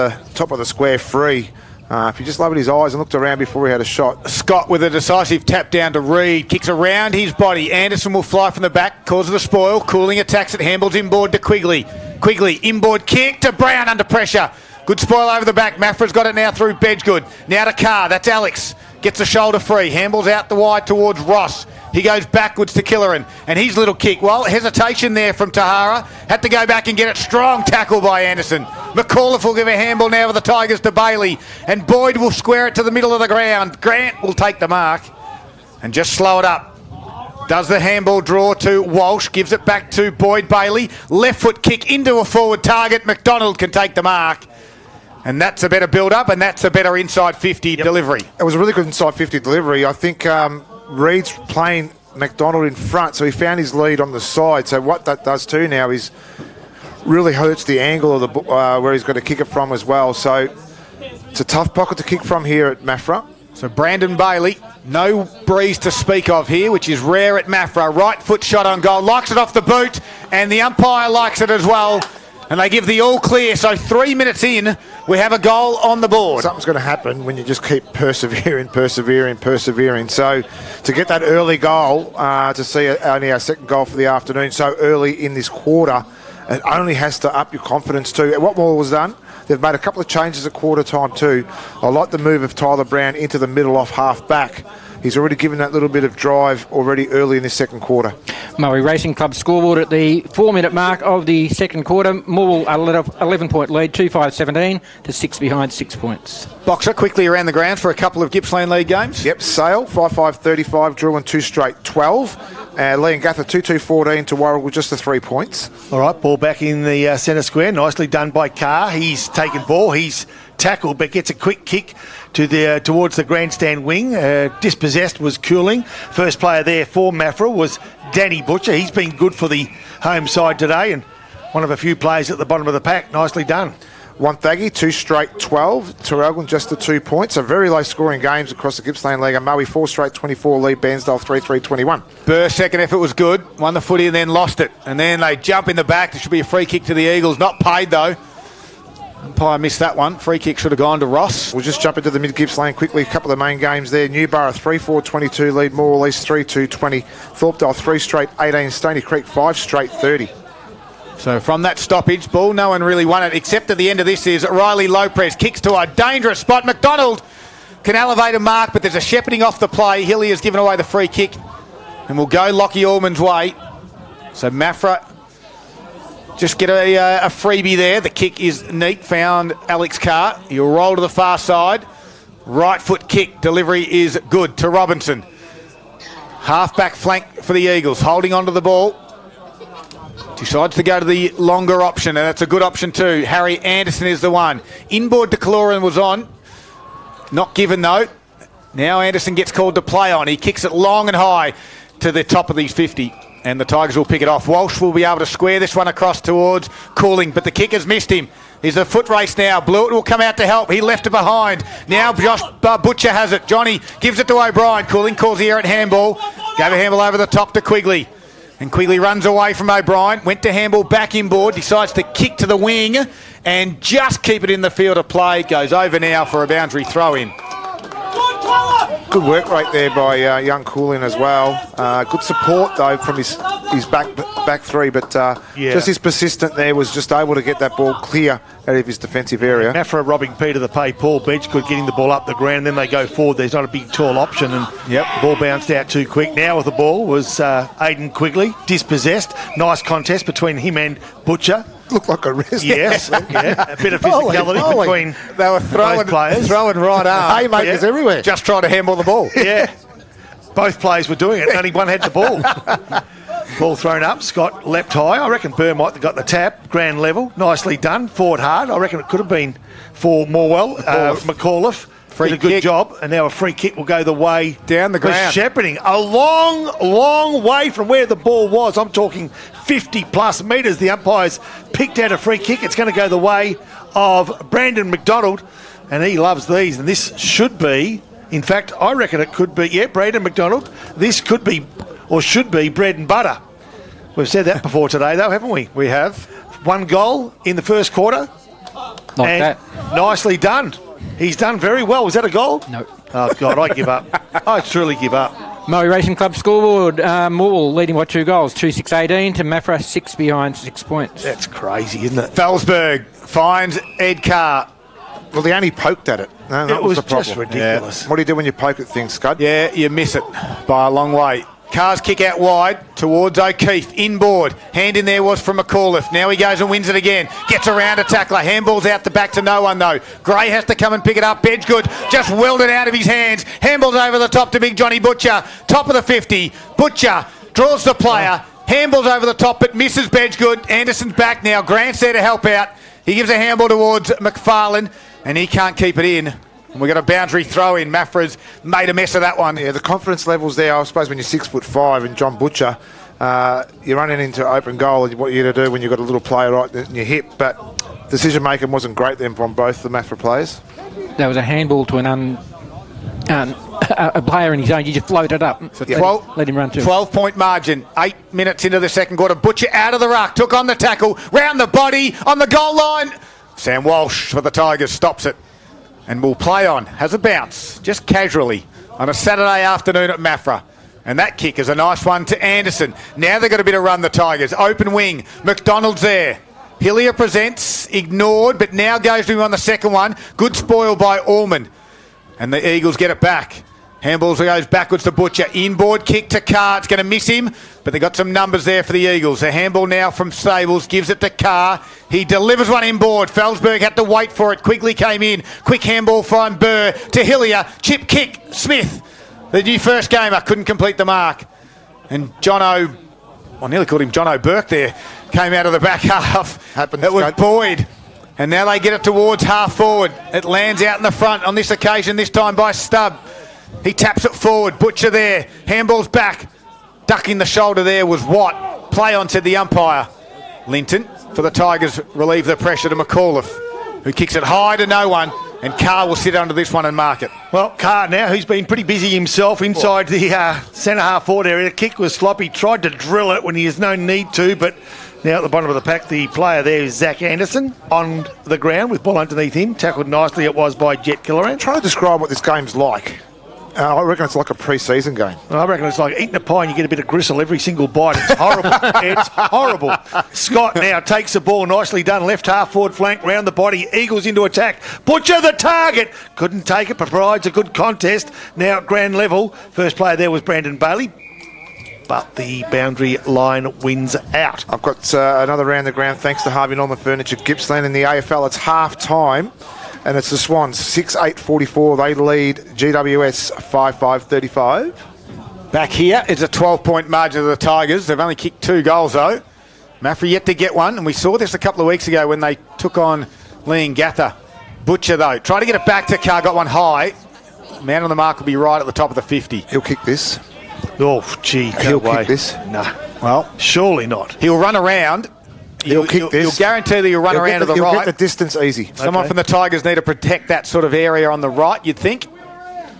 the square free. If you just lowered his eyes and looked around before we had a shot. Scott with a decisive tap down to Reed. Kicks around his body. Anderson will fly from the back. Causes the spoil. Cooling attacks it. Handballs inboard to Quigley. Quigley inboard kick to Brown under pressure. Good spoil over the back. Maffra's got it now through Bedgood. Now to Carr. That's Alex. Gets a shoulder free. Handballs out the wide towards Ross. He goes backwards to Killeran. And his little kick. Well, hesitation there from Tahara. Had to go back and get it. Strong tackle by Anderson. McAuliffe will give a handball now for the Tigers to Bailey. And Boyd will square it to the middle of the ground. Grant will take the mark and just slow it up. Does the handball draw to Walsh. Gives it back to Boyd Bailey. Left foot kick into a forward target. McDonald can take the mark. And that's a better build-up, and that's a better inside 50 delivery. It was a really good inside 50 delivery. I think Reed's playing McDonald in front, so he found his lead on the side. So what that does too now is really hurts the angle of the where he's got to kick it from as well. So it's a tough pocket to kick from here at Maffra. So Brandon Bailey, no breeze to speak of here, which is rare at Maffra. Right foot shot on goal, likes it off the boot, and the umpire likes it as well. And they give the all clear. So 3 minutes in, we have a goal on the board. Something's going to happen when you just keep persevering. So to get that early goal, to see only our second goal for the afternoon so early in this quarter, it only has to up your confidence too. What Morwell has done, they've made a couple of changes at quarter time too. I like the move of Tyler Brown into the middle off half back. He's already given that little bit of drive already early in this second quarter. Murray Racing Club scoreboard at the 4-minute mark of the second quarter. Morwell a 11-point lead, 2-5-17 to 6 behind, 6 points. Boxer quickly around the grounds for a couple of Gippsland League games. Yep, Sale, 5-5-35, Drew and 2 straight 12. Lee and Gather, 2-2-14 to Warrell with just the 3 points. All right, ball back in the centre square. Nicely done by Carr. He's taken ball. He's tackled, but gets a quick kick to towards the grandstand wing. Dispossessed was Cooling. First player there for Maffra was Danny Butcher. He's been good for the home side today and one of a few players at the bottom of the pack. Nicely done. Wonthaggi, 2 straight 12. Terrelgan just the 2 points. So very low scoring games across the Gippsland League. And Maui 4 straight 24 lead. Bairnsdale 3-3-21. Burr's second effort was good. Won the footy and then lost it. And then they jump in the back. There should be a free kick to the Eagles. Not paid though. Umpire missed that one. Free kick should have gone to Ross. We'll just jump into the mid-Gippsland quickly. A couple of the main games there. Newborough 3-4-22 lead. Morwell East 3-2-20. Thorpedale 3 straight 18. Stony Creek 5 straight 30. So from that stoppage, ball, no one really won it, except at the end of this is Riley Lopez. Kicks to a dangerous spot. McDonald can elevate a mark, but there's a shepherding off the play. Hilly has given away the free kick and will go Lockie Allman's way. So Maffra just get a freebie there. The kick is neat. Found Alex Carr. He'll roll to the far side. Right foot kick. Delivery is good to Robinson. Half-back flank for the Eagles. Holding onto the ball. Decides to go to the longer option, and that's a good option too. Harry Anderson is the one. Inboard to Caloran was on. Not given though. Now Anderson gets called to play on. He kicks it long and high to the top of these 50. And the Tigers will pick it off. Walsh will be able to square this one across towards Cooling, but the kick has missed him. He's a foot race now. Blewett will come out to help. He left it behind. Now Josh Butcher has it. Johnny gives it to O'Brien. Cooling calls the errant handball. Gave a handball over the top to Quigley. And Quigley runs away from O'Brien. Went to handball back inboard. Decides to kick to the wing and just keep it in the field of play. Goes over now for a boundary throw in. Good work right there by young Cooling as well. Good support though from his back three, but just his persistent there was just able to get that ball clear out of his defensive area. Maffra robbing Peter the pay. Paul Bedgegood getting the ball up the ground. Then they go forward. There's not a big tall option, and the ball bounced out too quick. Now with the ball was Aiden Quigley, dispossessed. Nice contest between him and Butcher. Looked like a wrist. Yes, a bit of physicality between they were both players. Throwing right arm. Haymakers everywhere. Just trying to handball the ball. Yeah, both players were doing it. Only one had the ball. Ball thrown up. Scott leapt high. I reckon Burr might have got the tap. Grand level. Nicely done. Forward hard. I reckon it could have been for Morwell. McAuliffe did a good job. And now a free kick will go the way down the ground. Shepherding. A long way from where the ball was. I'm talking 50 plus metres. The umpires picked out a free kick. It's going to go the way of Brandon McDonald. And he loves these. And this should be, in fact, I reckon it could be, Brandon McDonald. This could be, or should be, bread and butter. We've said that before today, though, haven't we? We have. 1 goal in the first quarter. Like that. Nicely done. He's done very well. Was that a goal? No. Oh, God, I give up. I truly give up. Murray Racing Club scoreboard. Morwell leading by 2 goals. 2-6-18 to Maffra, 6 behind, 6 points. That's crazy, isn't it? Felsberg finds Ed Carr. Well, he only poked at it. No, that was the problem. Just ridiculous. Yeah. What do you do when you poke at things, Scud? Yeah, you miss it by a long way. Carr's kick out wide towards O'Keefe. Inboard. Hand in there was from McAuliffe. Now he goes and wins it again. Gets around a tackler. Handball's out the back to no one, though. Gray has to come and pick it up. Bedgegood just welded out of his hands. Handball's over the top to Big Johnny Butcher. Top of the 50. Butcher draws the player. Handball's over the top, but misses Bedgegood. Anderson's back now. Grant's there to help out. He gives a handball towards McFarlane, and he can't keep it in. And we've got a boundary throw in. Maffra's made a mess of that one. Yeah, the confidence levels there, I suppose when you're 6'5" and John Butcher, you're running into open goal, and what you're going to do when you've got a little player right in your hip. But decision making wasn't great then from both the Maffra players. There was a handball to an a player in his own, you just float it up. So let him run too. 12-point margin. 8 minutes into the second quarter. Butcher out of the ruck. Took on the tackle. Round the body. On the goal line. Sam Walsh for the Tigers stops it. And will play on. Has a bounce. Just casually. On a Saturday afternoon at Maffra. And that kick is a nice one to Anderson. Now they've got a bit of run, the Tigers. Open wing. McDonald's there. Hillier presents. Ignored. But now goes to him on the second one. Good spoil by Allman. And the Eagles get it back. Handballs goes backwards to Butcher. Inboard kick to Carr. It's going to miss him, but they got some numbers there for the Eagles. A handball now from Stables. Gives it to Carr. He delivers one inboard. Felsberg had to wait for it. Quickly came in. Quick handball from Burr to Hillier. Chip kick. Smith, the new first gamer, couldn't complete the mark. And I nearly called him John O'Burke there. Came out of the back half. That was Boyd. And now they get it towards half forward. It lands out in the front on this occasion, this time by Stubb. He taps it forward. Butcher there. Handball's back. Ducking the shoulder there was Watt. Play on, said the umpire. Linton for the Tigers relieve the pressure to McAuliffe, who kicks it high to no one. And Carr will sit under this one and mark it. Well, Carr now, who's been pretty busy himself inside the centre half forward area. The kick was sloppy. Tried to drill it when he has no need to, but now at the bottom of the pack, the player there is Zach Anderson on the ground with ball underneath him. Tackled nicely it was by Jet Killeran. Try to describe what this game's like. I reckon it's like a pre-season game. I reckon it's like eating a pie and you get a bit of gristle every single bite. It's horrible. It's horrible. Scott now takes the ball, nicely done. Left half forward flank, round the body. Eagles into attack. Butcher the target. Couldn't take it, but provides a good contest. Now at ground level. First player there was Brandon Bailey, but the boundary line wins out. I've got another round the ground thanks to Harvey Norman Furniture, Gippsland in the AFL. It's half-time. And it's the Swans, 6-8-44. They lead GWS 5-5-35. Back here, it's a 12-point margin of the Tigers. They've only kicked 2 goals, though. Maffra yet to get one. And we saw this a couple of weeks ago when they took on Leon Gatha. Butcher, though, tried to get it back to Carr, got one high. Man on the mark will be right at the top of the 50. He'll kick this. Oh, gee, He'll kick this. Nah. Well, surely not. He'll run around. He'll kick this. You'll guarantee that he'll run around to the right. He'll get the distance easy. Someone from the Tigers need to protect that sort of area on the right, you'd think.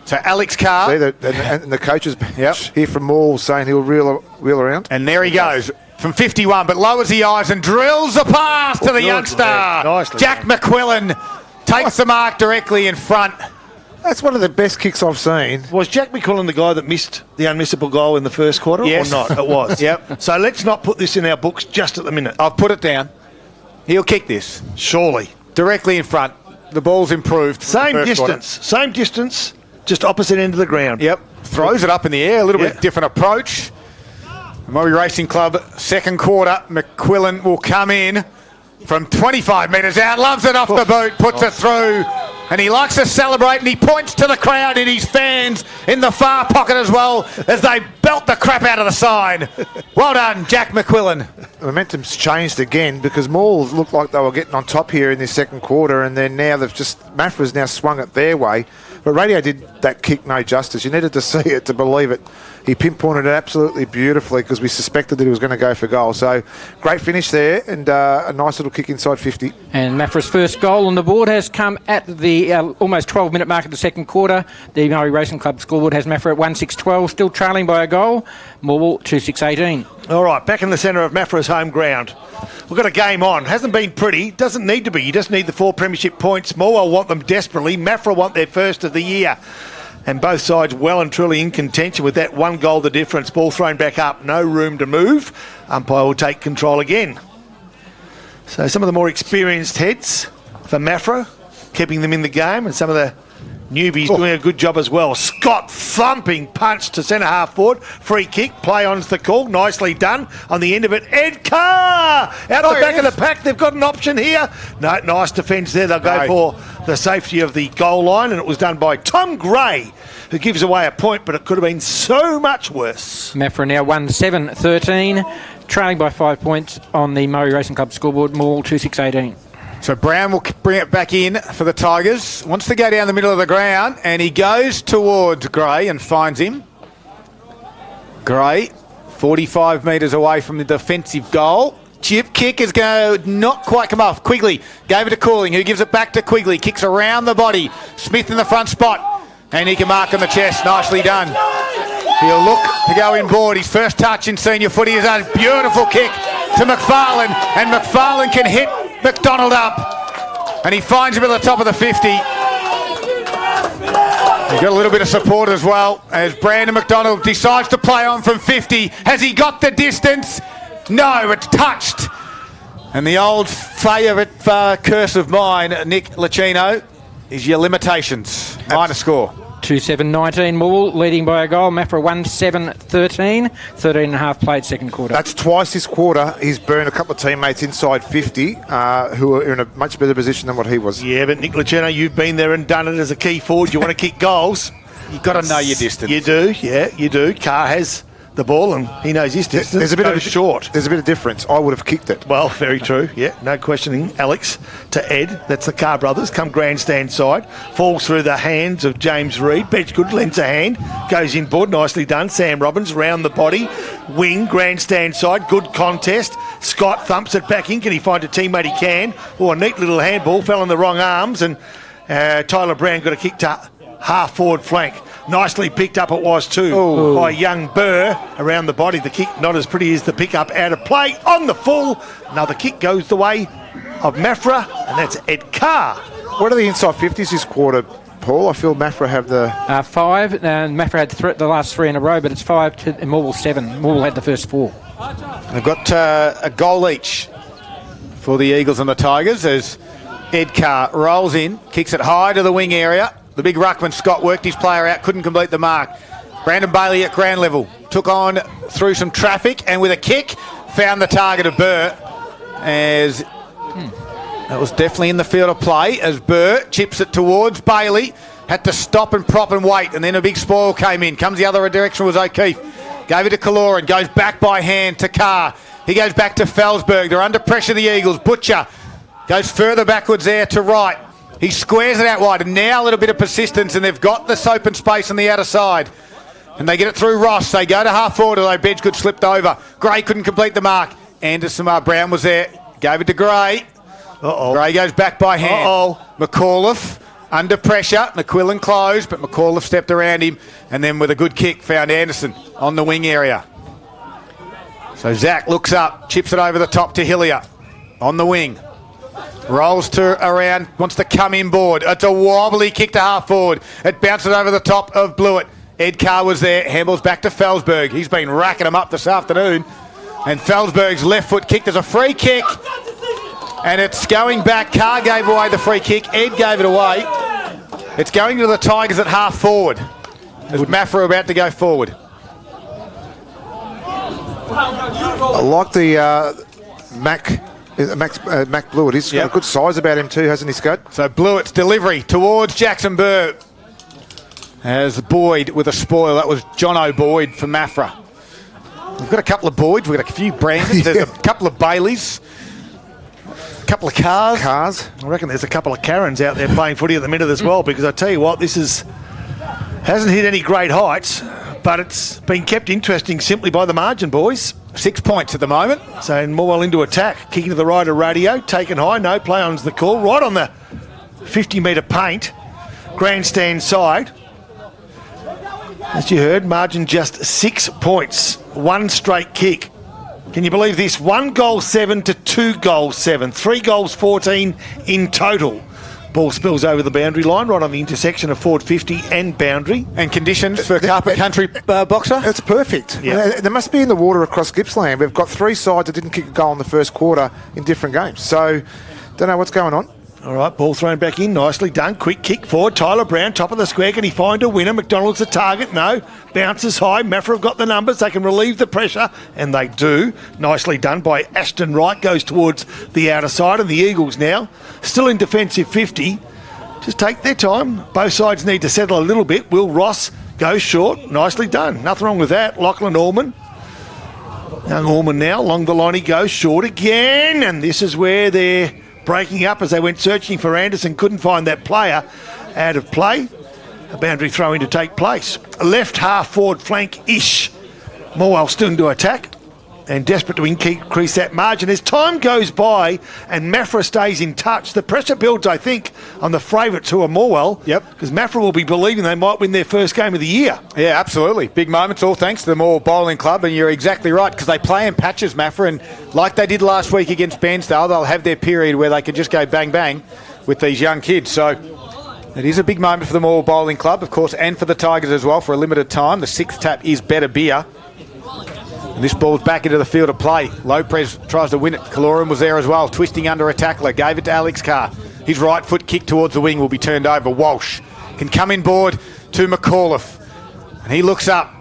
So Alex Carr. See, and the coaches here from Morwell saying he'll wheel around. And there he goes from 51, but lowers the eyes and drills the pass to the youngster. Jack McQuillan takes the mark directly in front. That's one of the best kicks I've seen. Was Jack McQuillan the guy that missed the unmissable goal in the first quarter yes. or not? It was. Yep. So let's not put this in our books just at the minute. I've put it down. He'll kick this. Surely. Directly in front. The ball's improved. Same distance, just opposite end of the ground. Yep. Throws it up in the air, a little bit different approach. Murray Racing Club, second quarter. McQuillan will come in from 25 metres out, loves it off the boot, puts it through. And he likes to celebrate, and he points to the crowd and his fans in the far pocket as well as they belt the crap out of the sign. Well done, Jack McQuillan. The momentum's changed again because Morwell looked like they were getting on top here in this second quarter, and then now Maffra's now swung it their way. But Radio did that kick no justice. You needed to see it to believe it. He pinpointed it absolutely beautifully because we suspected that he was going to go for goal. So great finish there and a nice little kick inside 50. And Maffra's first goal on the board has come at the almost 12-minute mark of the second quarter. The Murray Racing Club scoreboard has Maffra at 1-6-12, still trailing by a goal. Morwell 2-6-18. All right, back in the centre of Maffra's home ground. We've got a game on. Hasn't been pretty. Doesn't need to be. You just need the 4 premiership points. Morwell want them desperately. Maffra want their first of the year. And both sides well and truly in contention with that 1 goal the difference. Ball thrown back up. No room to move. Umpire will take control again. So some of the more experienced heads for Maffra, keeping them in the game, and some of the newbies doing a good job as well. Scott thumping punch to centre half forward. Free kick. Play on's the call. Nicely done. On the end of it, Ed Carr out the back of the pack. They've got an option here. No, nice defence there. They'll go for the safety of the goal line, and it was done by Tom Gray, who gives away a point, but it could have been so much worse. Maffra now 1-7-13, trailing by 5 points on the Murray Racing Club scoreboard. Morwell 2-6-18. So Brown will bring it back in for the Tigers. Wants to go down the middle of the ground, and he goes towards Gray and finds him. Gray, 45 metres away from the defensive goal. Chip kick is going to not quite come off. Quigley gave it to Cooling, who gives it back to Quigley. Kicks around the body. Smith in the front spot. And he can mark on the chest. Nicely done. He'll look to go inboard. His first touch in senior footy is a beautiful kick to McFarlane. And McFarlane can hit McDonald up. And he finds him at the top of the 50. He's got a little bit of support as well as Brandon McDonald decides to play on from 50. Has he got the distance? No, it's touched. And the old favourite curse of mine, Nick Licino, is your limitations. Minor score. 2-7-19 Morwell leading by a goal. Maffra 1-7-13. 13 and a half played second quarter. That's twice this quarter. He's burned a couple of teammates inside 50 who are in a much better position than what he was. Yeah, but Nick Licino, you've been there and done it as a key forward. You want to kick goals. You've got to know your distance. You do, yeah, you do. Carr has the ball and he knows his distance. There's a bit of short. There's a bit of difference. I would have kicked it. Well, very true. Yeah, no questioning. Alex to Ed. That's the Carr brothers. Come grandstand side. Falls through the hands of James Reid. Bedgegood lends a hand. Goes inboard. Nicely done. Sam Robbins round the body. Wing. Grandstand side. Good contest. Scott thumps it back in. Can he find a teammate? He can. Oh, a neat little handball. Fell in the wrong arms. And Tyler Brown got a kick to half forward flank. Nicely picked up it was too by young Burr around the body. The kick not as pretty as the pickup out of play on the full. Another kick goes the way of Maffra, and that's Ed Carr. What are the inside 50s this quarter, Paul? I feel Maffra have the... 5, and Maffra had the last 3 in a row, but it's 5 to Morwell 7. Morwell had the first 4. They've got a goal each for the Eagles and the Tigers as Ed Carr rolls in, kicks it high to the wing area. The big ruckman, Scott, worked his player out, couldn't complete the mark. Brandon Bailey at ground level, took on through some traffic and with a kick, found the target of Burr as that was definitely in the field of play as Burr chips it towards Bailey, had to stop and prop and wait, and then a big spoil came in. Comes the other direction was O'Keefe. Gave it to Kaloran, goes back by hand to Carr. He goes back to Felsberg. They're under pressure, the Eagles. Butcher goes further backwards there to right. He squares it out wide, and now a little bit of persistence, and they've got this open space on the outer side. And they get it through Ross. They go to half forward, although Bedgegood slipped over. Gray couldn't complete the mark. Anderson Brown was there. Gave it to Gray. Gray goes back by hand. McAuliffe under pressure. McQuillan closed, but McAuliffe stepped around him, and then with a good kick found Anderson on the wing area. So Zach looks up, chips it over the top to Hillier on the wing. Rolls to around, wants to come inboard. It's a wobbly kick to half forward. It bounces over the top of Blewett. Ed Carr was there. Handballs back to Felsberg. He's been racking them up this afternoon. And Felsberg's left foot kick. There's a free kick. And it's going back. Carr gave away the free kick. Ed gave it away. It's going to the Tigers at half forward. As Maffra about to go forward. I like the Mac Blewett. He's got a good size about him too, hasn't he, Scott? So Blewett's delivery towards Jackson Burr. As Boyd with a spoil. That was Jono Boyd for Maffra. We've got a couple of Boyds. We've got a few Brandons. There's a couple of Baileys. A couple of Cars. I reckon there's a couple of Karens out there playing footy at the minute as well, because I tell you what, this hasn't hit any great heights, but it's been kept interesting simply by the margin, boys. 6 points at the moment. So Morwell into attack. Kicking to the right of Radio. Taken high. No play on's the call. Right on the 50-metre paint. Grandstand side. As you heard, margin just 6 points. One straight kick. Can you believe this? 1 goal 7 to 2 goals 7. 3 goals 14 in total. Ball spills over the boundary line, right on the intersection of forward 50 and boundary. And conditions for Carpet Country boxer? It's perfect. Yeah. There must be in the water across Gippsland. We've got 3 sides that didn't kick a goal in the first quarter in different games. So, don't know what's going on. All right, ball thrown back in. Nicely done. Quick kick forward. Tyler Brown, top of the square. Can he find a winner? McDonald's the target. No. Bounces high. Maffra have got the numbers. They can relieve the pressure, and they do. Nicely done by Ashton Wright. Goes towards the outer side, and the Eagles now still in defensive 50. Just take their time. Both sides need to settle a little bit. Will Ross goes short. Nicely done. Nothing wrong with that. Lachlan Orman. Young Orman now. Along the line he goes. Short again. And this is where they're breaking up as they went searching for Anderson. Couldn't find that player. Out of play. A boundary throw-in to take place. Left half forward flank-ish. Morwell still into attack. and desperate to increase that margin. As time goes by and Maffra stays in touch, the pressure builds, I think, on the favourites who are Morwell. Yep. Because Maffra will be believing they might win their first game of the year. Yeah, absolutely. Big moments, all thanks to the Morwell Bowling Club, and you're exactly right, because they play in patches, Maffra, and like they did last week against Bairnsdale, they'll have their period where they can just go bang, bang with these young kids. So it is a big moment for the Morwell Bowling Club, of course, and for the Tigers as well for a limited time. The 6th tap is Better Beer. And this ball's back into the field of play. Lopez tries to win it. Kaloran was there as well, twisting under a tackler. Gave it to Alex Carr. His right foot kick towards the wing will be turned over. Walsh can come in board to McAuliffe. And he looks up.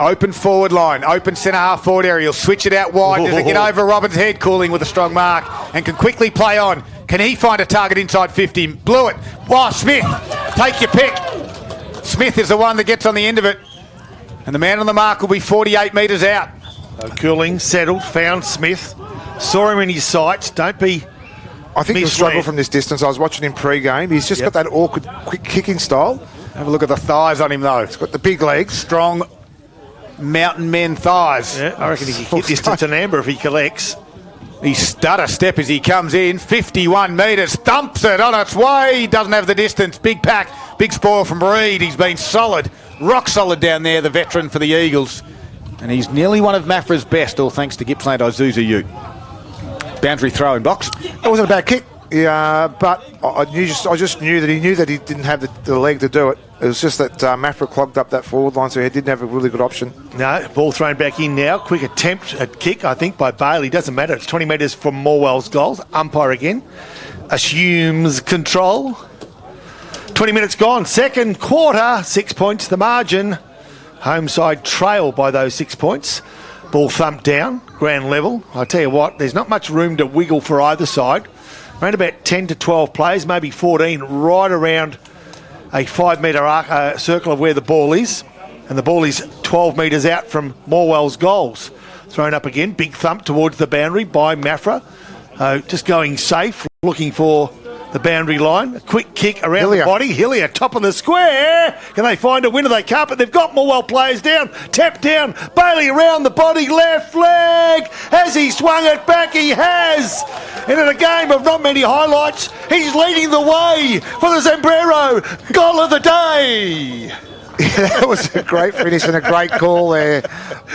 Open forward line. Open centre half forward area. He'll switch it out wide. Does it get over Robbins' head? Cooling with a strong mark. And can quickly play on. Can he find a target inside 50? Blew it. Wow, Smith. Take your pick. Smith is the one that gets on the end of it. And the man on the mark will be 48 metres out. Cooling, settled, found Smith, saw him in his sights. Don't be I think he'll struggle from this distance. I was watching him pre-game. He's just got that awkward, quick kicking style. Have a look at the thighs on him, though. He's got the big legs. Strong mountain men thighs. Yeah, I reckon he can hit this to Tanamba if he collects. He stutter step as he comes in. 51 metres. Thumps it on its way. He doesn't have the distance. Big pack. Big spoil from Reed. He's been solid. Rock solid down there, the veteran for the Eagles. And he's nearly one of Maffra's best, all thanks to Gippsland Isuzu Ute. Boundary throw in box. It wasn't a bad kick, but I just knew that he didn't have the leg to do it. It was just that Maffra clogged up that forward line, so he didn't have a really good option. No, ball thrown back in now. Quick attempt at kick, I think, by Bailey. Doesn't matter. It's 20 metres from Morwell's goals. Umpire again. Assumes control. 20 minutes gone. Second quarter. 6 points the margin. Home side trail by those 6 points. Ball thumped down, ground level. I tell you what, there's not much room to wiggle for either side. Around about 10 to 12 players, maybe 14, right around a 5 metre arc, circle of where the ball is. And the ball is 12 metres out from Morwell's goals. Thrown up again, big thump towards the boundary by Maffra. Just going safe, looking for the boundary line. A quick kick around Hillier. the body. Hillier, top of the square. Can they find a winner? They can't, but they've got Morwell players down. Tap down. Bailey around the body. Left flag. Has he swung it back? He has. And in a game of not many highlights, he's leading the way for the Zambrero goal of the day. Yeah, that was a great finish and a great call there,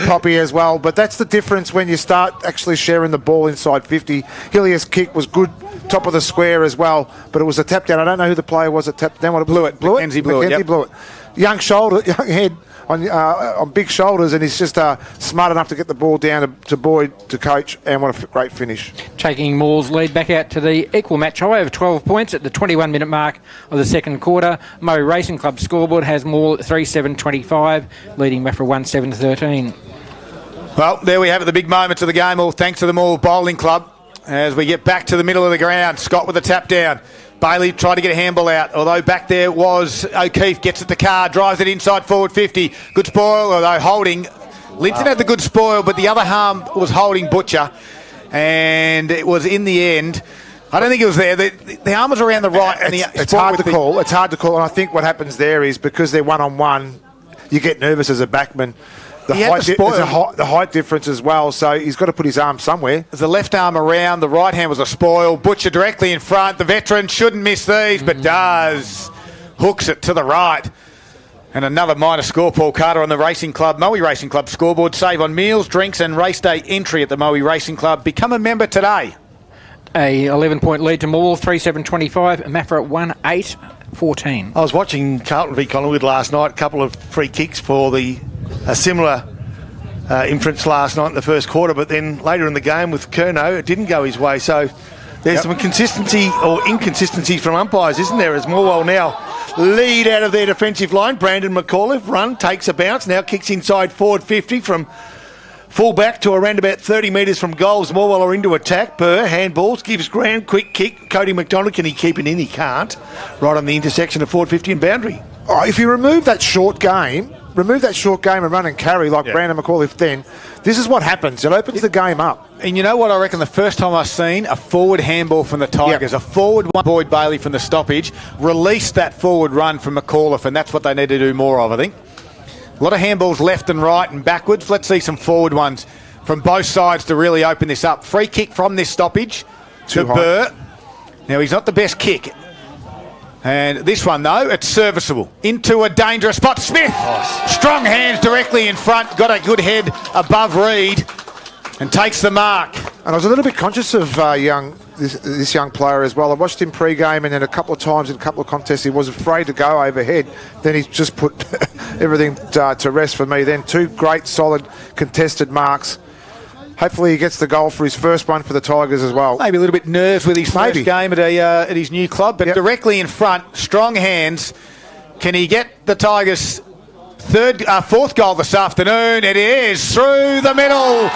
Poppy, as well. But that's the difference when you start actually sharing the ball inside 50. Hillier's kick was good, top of the square as well, but it was a tap down. I don't know who the player was that tapped down. What blew it? Mackenzie blew it. Mackenzie blew it. Young head on big shoulders, and he's just smart enough to get the ball down to Boyd to coach, and what a great finish. Taking Moore's lead back out to the equal match high of 12 points at the 21-minute mark of the second quarter. Moe Racing Club scoreboard has Moore at 3-7-25, leading Maffra 1-7-13. Well, there we have it, the big moments of the game, all thanks to the Morwell Bowling Club. As we get back to the middle of the ground, Scott with a tap down. Bailey tried to get a handball out, although back there was O'Keefe, gets it to Carr, drives it inside forward 50. Good spoil, although holding. Linton had the good spoil, but the other arm was holding Butcher. And it was in the end, I don't think it was there. The arm was around the right. It's hard to call. It's hard to call. And I think what happens there is because they're one-on-one, you get nervous as a backman. There's a height difference as well, so he's got to put his arm somewhere. There's the left arm around, the right hand was a spoil. Butcher directly in front. The veteran shouldn't miss these, but does. Hooks it to the right. And another minor score, Paul Carter, on the Racing Club, Moe Racing Club scoreboard. Save on meals, drinks and race day entry at the Moe Racing Club. Become a member today. A 11-point lead to Morwell, 3-7-25, Maffra 1-8-14. I was watching Carlton v Collingwood last night. A couple of free kicks for a similar inference last night in the first quarter, but then later in the game with Curnow, it didn't go his way. So there's some consistency or inconsistencies from umpires, isn't there? As Morwell now lead out of their defensive line. Brandon McAuliffe run, takes a bounce, now kicks inside forward 50 from full back to around about 30 metres from goals. Morwell are into attack. Burr, handballs, gives ground, quick kick. Cody McDonald, can he keep it in? He can't. Right on the intersection of forward 50 and boundary. Oh, if you remove that short game and run and carry like Brandon McAuliffe, then this is what happens. It opens the game up. And you know what I reckon the first time I've seen a forward handball from the Tigers, a forward one, Boyd Bailey from the stoppage, released that forward run from McAuliffe, and that's what they need to do more of, I think. A lot of handballs left and right and backwards. Let's see some forward ones from both sides to really open this up. Free kick from this stoppage to high. Burr. Now, he's not the best kick. And this one, though, it's serviceable. Into a dangerous spot. Smith, strong hands directly in front. Got a good head above Reed and takes the mark. And I was a little bit conscious of this young player as well. I watched him pre-game, and then a couple of times in a couple of contests he was afraid to go overhead. Then he just put everything to rest for me. Then 2 great, solid, contested marks. Hopefully he gets the goal for his first one for the Tigers as well. Maybe a little bit nerves with his first game at his new club, but directly in front, strong hands. Can he get the Tigers' fourth goal this afternoon? It is through the middle.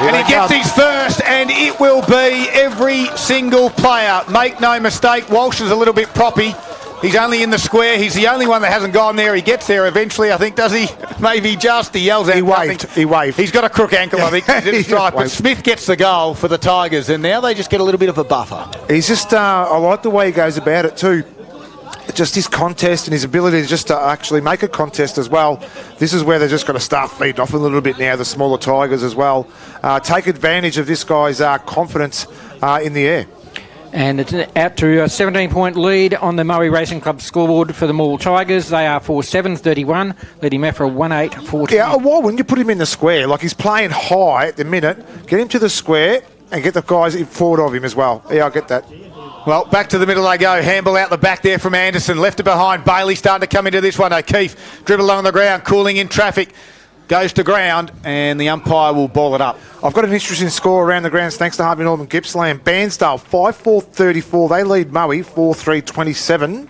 And he gets his first, and it will be every single player. Make no mistake, Walsh is a little bit proppy. He's only in the square. He's the only one that hasn't gone there. He gets there eventually, I think, does he? Maybe just. He yells out. He waved. He's got a crook ankle, I think. He's in his stride. But Smith gets the goal for the Tigers, and now they just get a little bit of a buffer. He's just, I like the way he goes about it too. Just his contest and his ability just to actually make a contest as well. This is where they're just going to start feeding off a little bit now, the smaller Tigers as well. Take advantage of this guy's confidence in the air. And it's out to a 17-point lead on the Murray Racing Club scoreboard for the Morwell Tigers. They are 4-7-31, leading Maffra 1-8-14. Yeah, why wouldn't you put him in the square? Like, he's playing high at the minute. Get him to the square and get the guys in forward of him as well. Yeah, I get that. Well, back to the middle they go. Handball out the back there from Anderson. Left it behind. Bailey starting to come into this one. O'Keefe dribble along the ground, cooling in traffic. Goes to ground, and the umpire will ball it up. I've got an interesting score around the grounds thanks to Harvey Norman Gippsland. Bairnsdale 5-4-34. They lead Moe 4-3-27.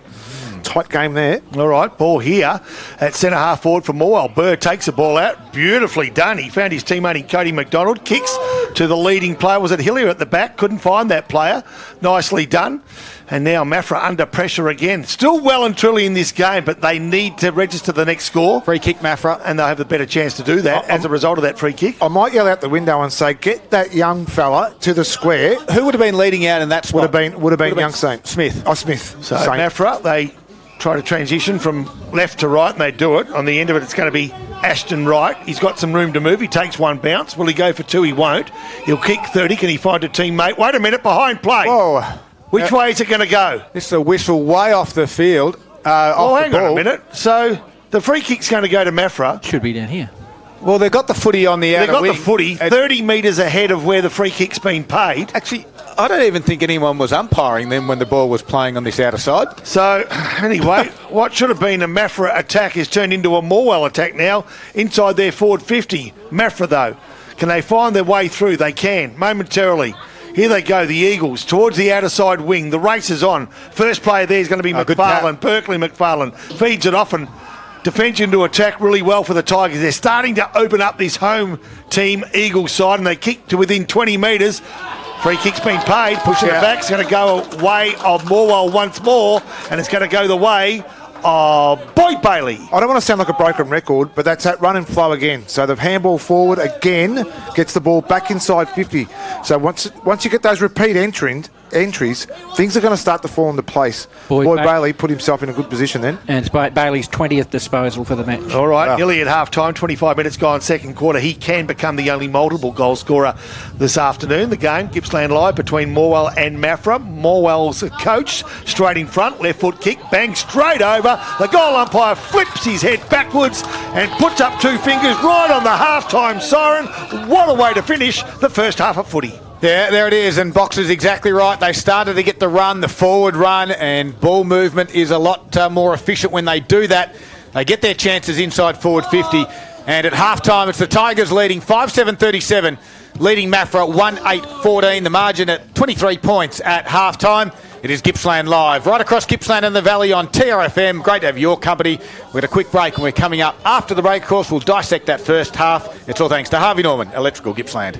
Tight game there. All right, ball here at centre half forward for Morwell. Burr takes the ball out. Beautifully done. He found his teammate in Cody McDonald. Kicks to the leading player. Was it Hillier at the back? Couldn't find that player. Nicely done. And now Maffra under pressure again. Still well and truly in this game, but they need to register the next score. Free kick, Maffra. And they'll have a better chance to do that as a result of that free kick. I might yell out the window and say, get that young fella to the square. Who would have been leading out in that spot? Would have been young Saint. Smith. Oh, Smith. So Saint. Maffra, they try to transition from left to right, and they do it. On the end of it, it's going to be Ashton Wright. He's got some room to move. He takes one bounce. Will he go for 2? He won't. He'll kick 30. Can he find a teammate? Wait a minute, behind play. Whoa. Which way is it going to go? This is a whistle way off the field. Hang on a minute. So the free kick's going to go to Maffra. Should be down here. Well, they've got the footy on the outer wing. They've got the footy 30 metres ahead of where the free kick's been paid. Actually, I don't even think anyone was umpiring them when the ball was playing on this outer side. So, anyway, what should have been a Maffra attack is turned into a Morwell attack now inside their forward 50. Maffra, though, can they find their way through? They can, momentarily. Here they go, the Eagles, towards the outer side wing. The race is on. First player there is going to be McFarlane. Berkeley McFarlane feeds it off and defends into attack really well for the Tigers. They're starting to open up this home team Eagles side, and they kick to within 20 metres. Free kick's been paid. Pushing it back. It's going to go away of Morwell once more, and it's going to go the way of Boyd Bailey. I don't want to sound like a broken record, but that's that run and flow again. So the handball forward again gets the ball back inside 50. So once you get those repeat entries, things are going to start to fall into place. Boyd Bailey put himself in a good position then. And it's Bailey's 20th disposal for the match. All right, nearly at half-time, 25 minutes gone, second quarter. He can become the only multiple goal scorer this afternoon. The game, Gippsland Live, between Morwell and Maffra. Morwell's coach, straight in front, left foot kick, bang, straight over. The goal umpire flips his head backwards and puts up 2 fingers right on the half-time siren. What a way to finish the first half of footy. Yeah, there it is, and Box is exactly right. They started to get the run, the forward run, and ball movement is a lot more efficient when they do that. They get their chances inside forward 50, and at halftime it's the Tigers leading 5-7-37, leading Maffra 1-8-14, the margin at 23 points at halftime. It is Gippsland Live, right across Gippsland and the Valley on TRFM. Great to have your company. We've got a quick break, and we're coming up after the break. Of course, we'll dissect that first half. It's all thanks to Harvey Norman, Electrical Gippsland.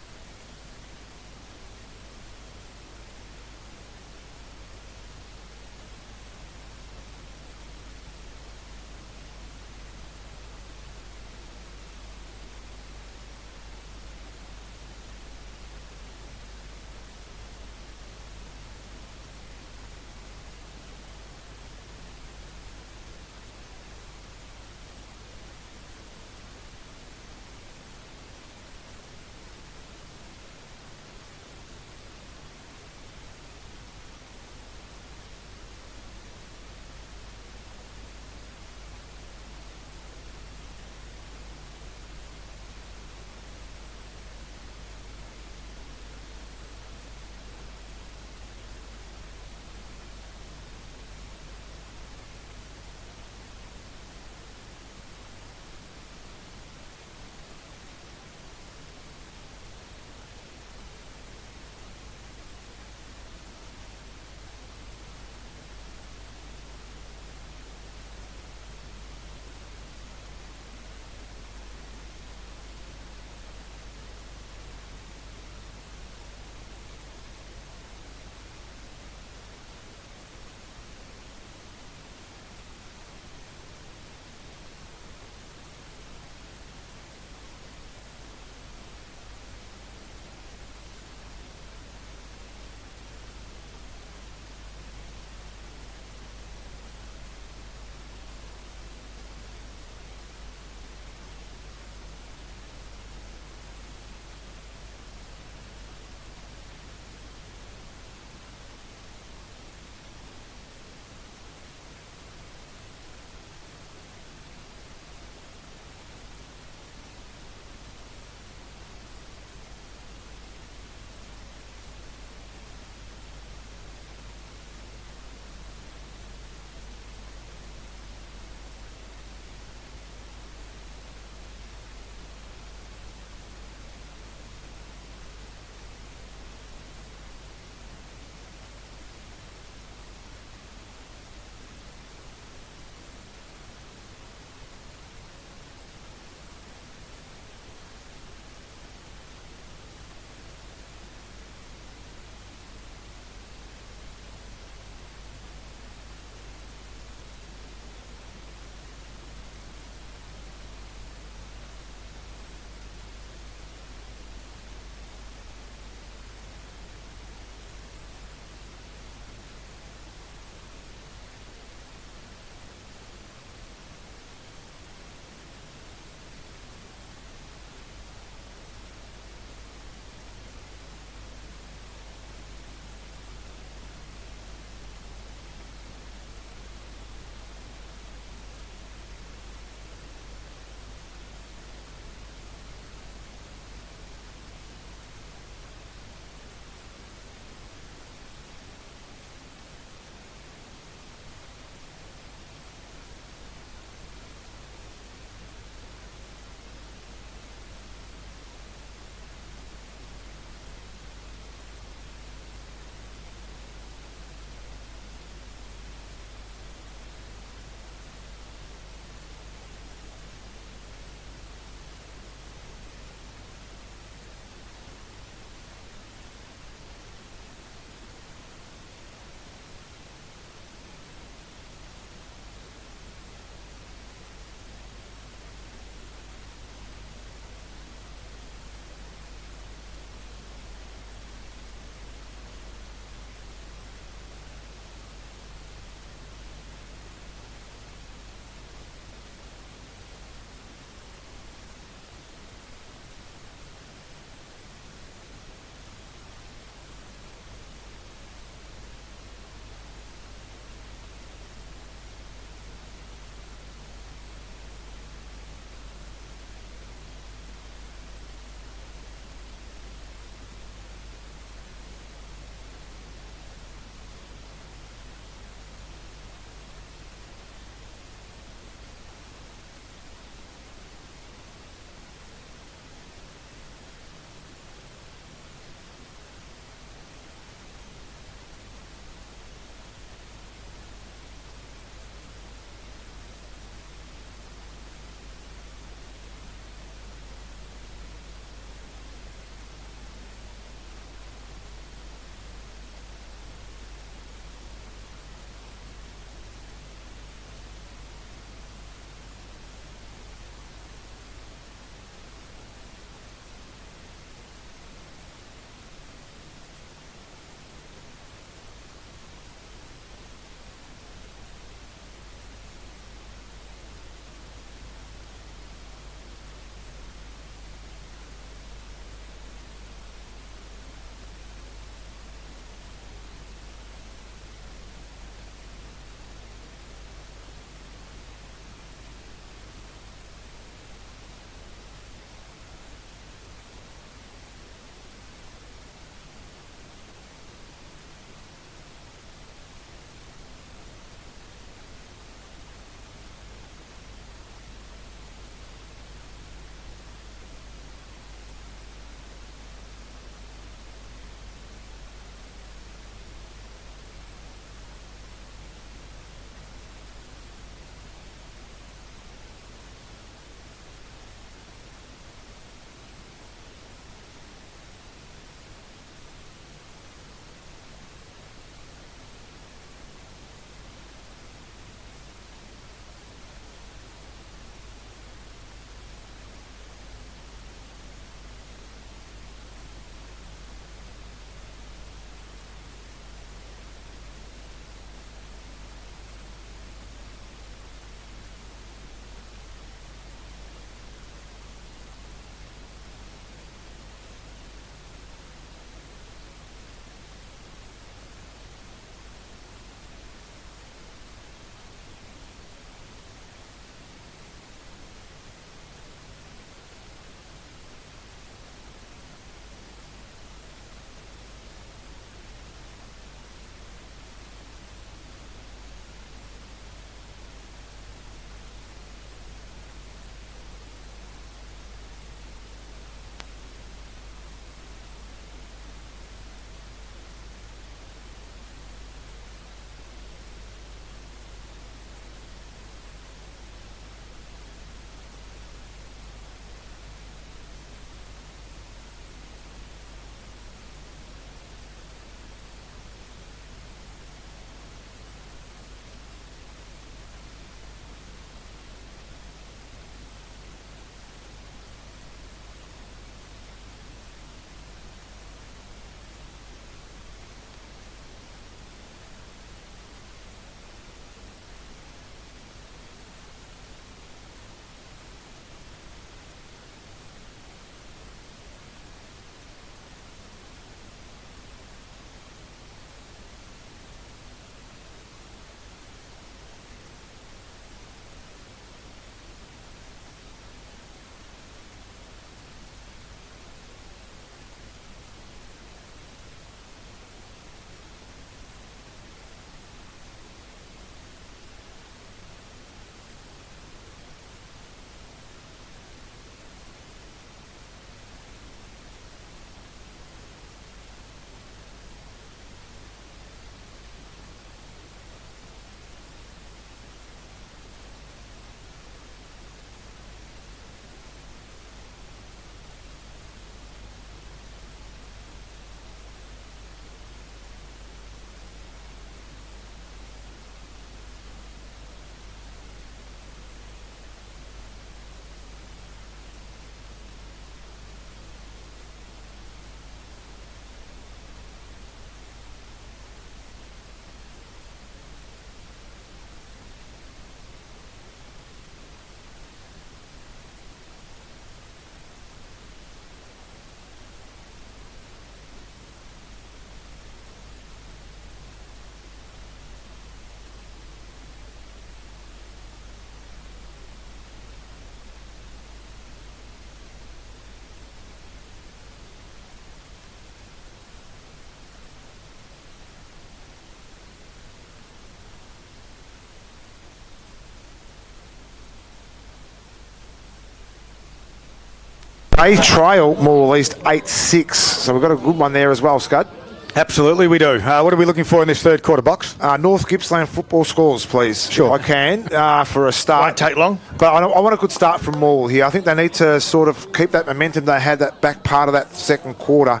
They trail Morwell East 8-6. So we've got a good one there as well, Scud. Absolutely, we do. What are we looking for in this third quarter box? North Gippsland football scores, please. Sure. If I can, for a start. Won't take long. But I want a good start from Morwell here. I think they need to sort of keep that momentum they had that back part of that second quarter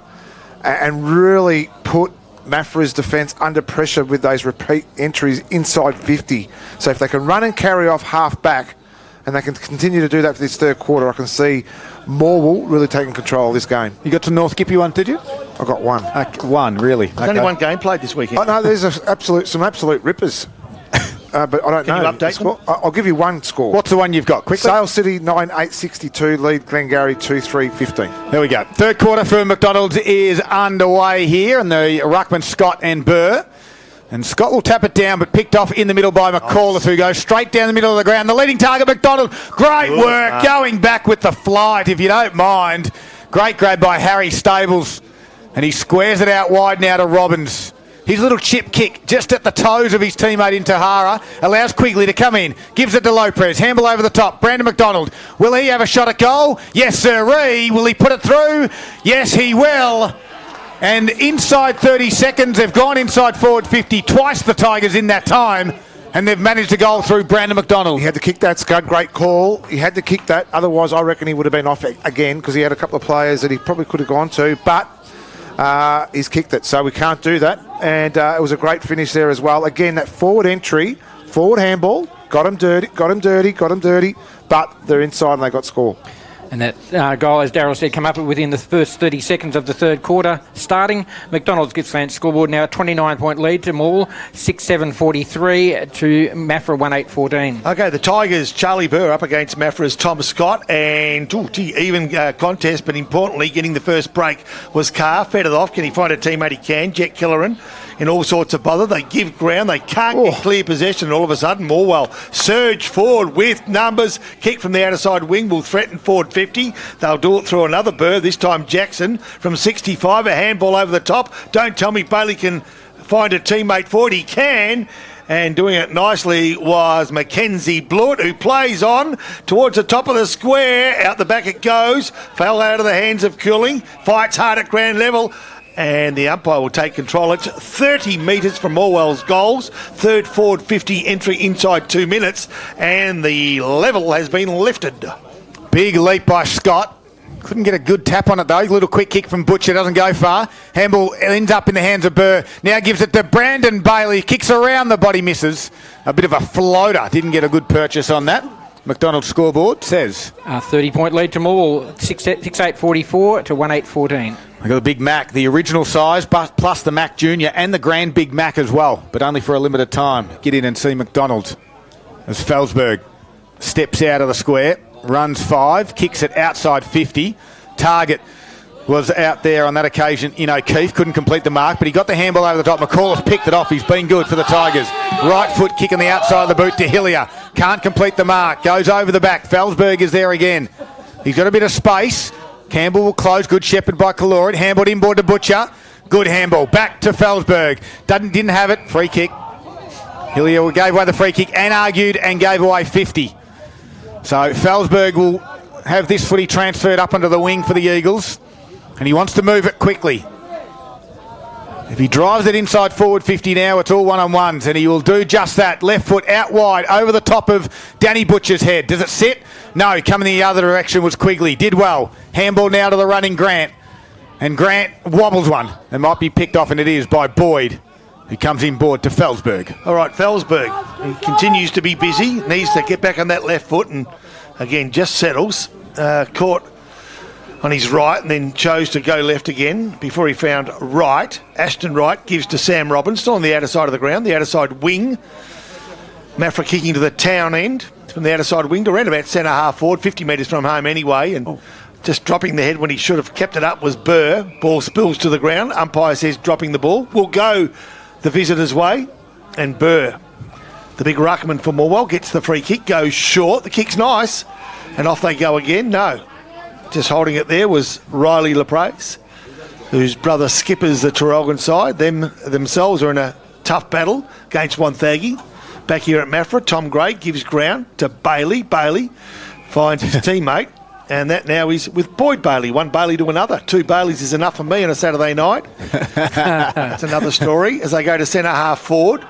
and really put Maffra's defence under pressure with those repeat entries inside 50. So if they can run and carry off half back and they can continue to do that for this third quarter, I can see Morwell really taking control of this game. You got to North Gippy one, did you? I got one. One, really? There's only one game played this weekend. Oh, no, there's some absolute rippers. But I don't know. Can you update them? I'll give you one score. What's the one you've got? Quickly. Sale City 9-8-62, lead Glengarry 2-3-15. There we go. Third quarter for McDonald's is underway here, and the ruckman Scott and Burr. And Scott will tap it down, but picked off in the middle by McAuliffe, who goes straight down the middle of the ground. The leading target, McDonald. Great work, going back with the flight, if you don't mind. Great grab by Harry Stables. And he squares it out wide now to Robbins. His little chip kick just at the toes of his teammate in Tahara allows Quigley to come in. Gives it to Lopez. Handball over the top. Brandon McDonald. Will he have a shot at goal? Yes, sirree. Will he put it through? Yes, he will. And inside 30 seconds, they've gone inside forward 50. Twice the Tigers in that time. And they've managed to goal through Brandon McDonald. He had to kick that, Scud. Great call. He had to kick that. Otherwise, I reckon he would have been off again because he had a couple of players that he probably could have gone to. But he's kicked it, so we can't do that. And it was a great finish there as well. Again, that forward entry, forward handball, got him dirty, but they're inside and they got score. And that goal, as Darryl said, come up within the first 30 seconds of the third quarter starting. McDonald's Gippsland scoreboard now a 29-point lead to Morwell, 6-7-43 to Maffra 1-8-14. Okay, the Tigers, Charlie Burr up against Maffra's Tom Scott, and even contest, but importantly, getting the first break was Carr. Fed it off. Can he find a teammate? He can. Jet Killeran in all sorts of bother. They give ground. They can't get clear possession. And all of a sudden, Morwell surge forward with numbers. Kick from the outer side wing will threaten forward 50. They'll do it through another Burr, this time Jackson from 65. A handball over the top. Don't tell me Bailey can find a teammate for it. He can. And doing it nicely was Mackenzie Blewett, who plays on towards the top of the square. Out the back it goes. Fell out of the hands of Cooling. Fights hard at ground level. And the umpire will take control. It's 30 metres from Morwell's goals. Third forward 50 entry inside 2 minutes. And the level has been lifted. Big leap by Scott. Couldn't get a good tap on it though. Little quick kick from Butcher, doesn't go far. Handball ends up in the hands of Burr. Now gives it to Brandon Bailey. Kicks around the body, misses. A bit of a floater. Didn't get a good purchase on that. McDonald's scoreboard says 30-point lead to Morwell, 6-8-44 to 1-8-14. I got the Big Mac, the original size, plus the Mac Junior and the Grand Big Mac as well, but only for a limited time. Get in and see McDonald's as Felsberg steps out of the square, runs 5, kicks it outside 50. Target was out there on that occasion in O'Keefe, couldn't complete the mark, but he got the handball over the top. McAuliffe picked it off. He's been good for the Tigers. Right foot kick on the outside of the boot to Hillier. Can't complete the mark. Goes over the back. Felsberg is there again. He's got a bit of space. Campbell will close. Good shepherd by Caloric. Handball inboard to Butcher. Good handball. Back to Felsberg. Didn't have it. Free kick. Hillier gave away the free kick and argued and gave away 50. So Felsberg will have this footy transferred up onto the wing for the Eagles. And he wants to move it quickly. If he drives it inside forward 50 now, it's all one-on-ones, and he will do just that. Left foot out wide, over the top of Danny Butcher's head. Does it sit? No, coming the other direction was Quigley. Did well. Handball now to the running Grant. And Grant wobbles one. It might be picked off, and it is, by Boyd, who comes inboard to Felsberg. All right, Felsberg. He continues to be busy. Needs to get back on that left foot, and again, just settles. Caught on his right and then chose to go left again before he found Wright. Ashton Wright gives to Sam Robbins, still on the outer side of the ground, the outer side wing. Maffra kicking to the town end from the outer side wing to around about centre half forward, 50 metres from home anyway, and just dropping the head when he should have kept it up was Burr. Ball spills to the ground. Umpire says dropping the ball. Will go the visitor's way, and Burr, the big ruckman for Morwell, gets the free kick, goes short. The kick's nice, and off they go again. No. Just holding it there was Riley LaPrace, whose brother skippers the Traralgon side. Themselves are in a tough battle against Wonthaggi. Back here at Maffra, Tom Gray gives ground to Bailey. Bailey finds his teammate And that now is with Boyd Bailey, one Bailey to another. 2 Baileys is enough for me on a Saturday night. That's another story as they go to centre half forward.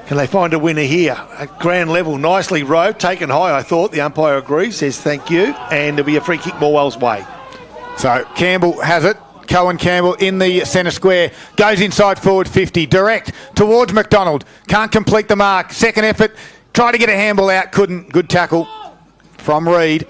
Can they find a winner here? At ground level, nicely rowed, taken high, I thought. The umpire agrees, says thank you. And there'll be a free kick Morwell's way. So Campbell has it. Cohen Campbell in the centre square. Goes inside forward 50. Direct towards McDonald. Can't complete the mark. Second effort. Tried to get a handball out. Couldn't. Good tackle from Reid.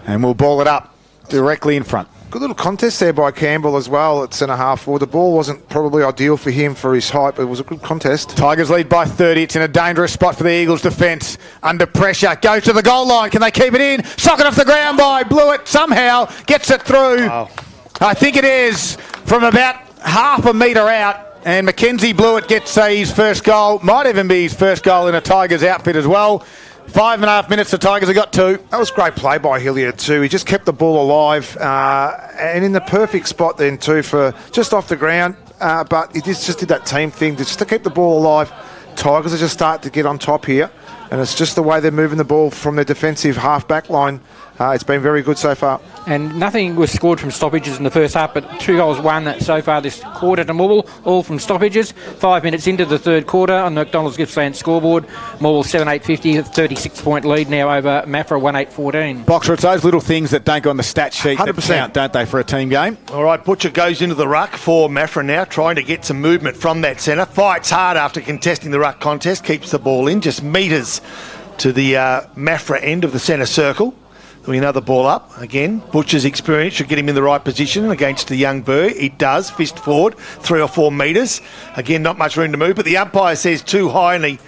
And we'll ball it up directly in front. Good little contest there by Campbell as well at centre half forward. The ball wasn't probably ideal for him for his height, but it was a good contest. Tigers lead by 30. It's in a dangerous spot for the Eagles' defence. Under pressure. Goes to the goal line. Can they keep it in? Sock it off the ground by Blewett. Somehow gets it through. Oh. I think it is from about half a metre out. And Mackenzie Blewett gets his first goal. Might even be his first goal in a Tigers outfit as well. 5.5 minutes, the Tigers have got 2. That was great play by Hillier too. He just kept the ball alive and in the perfect spot then too for just off the ground. But he just did that team thing just to keep the ball alive. Tigers are just starting to get on top here. And it's just the way they're moving the ball from their defensive half-back line. It's been very good so far. And nothing was scored from stoppages in the first half, but 2 goals won so far this quarter to Morwell, all from stoppages. 5 minutes into the third quarter on the McDonald's Gippsland scoreboard. Morwell 7-8-50, 36-point lead now over Maffra 1-8-14. Boxer, it's those little things that don't go on the stat sheet 100%. that count, don't they, for a team game? All right, Butcher goes into the ruck for Maffra now, trying to get some movement from that centre. Fights hard after contesting the ruck contest, keeps the ball in, just metres to the Maffra end of the centre circle. Another ball up. Again, Butcher's experience should get him in the right position against the young Burr. It does. Fist forward, 3 or 4 metres. Again, not much room to move, but the umpire says too high on the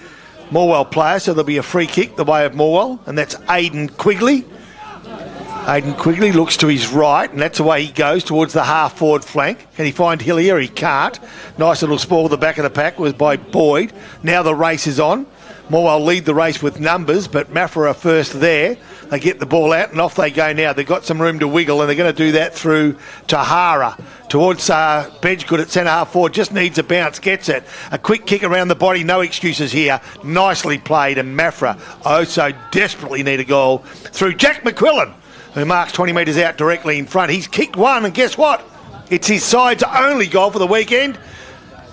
Morwell player, so there'll be a free kick the way of Morwell, and that's Aidan Quigley. Aidan Quigley looks to his right, and that's the way he goes towards the half-forward flank. Can he find Hillier? He can't. Nice little spoil at the back of the pack was by Boyd. Now the race is on. Morwell lead the race with numbers, but Maffra are first there. They get the ball out and off they go now. They've got some room to wiggle, and they're going to do that through Tahara towards Bedgegood at centre half forward. Just needs a bounce, gets it. A quick kick around the body, no excuses here. Nicely played, and Maffra so desperately need a goal through Jack McQuillan, who marks 20 metres out directly in front. He's kicked one, and guess what? It's his side's only goal for the weekend,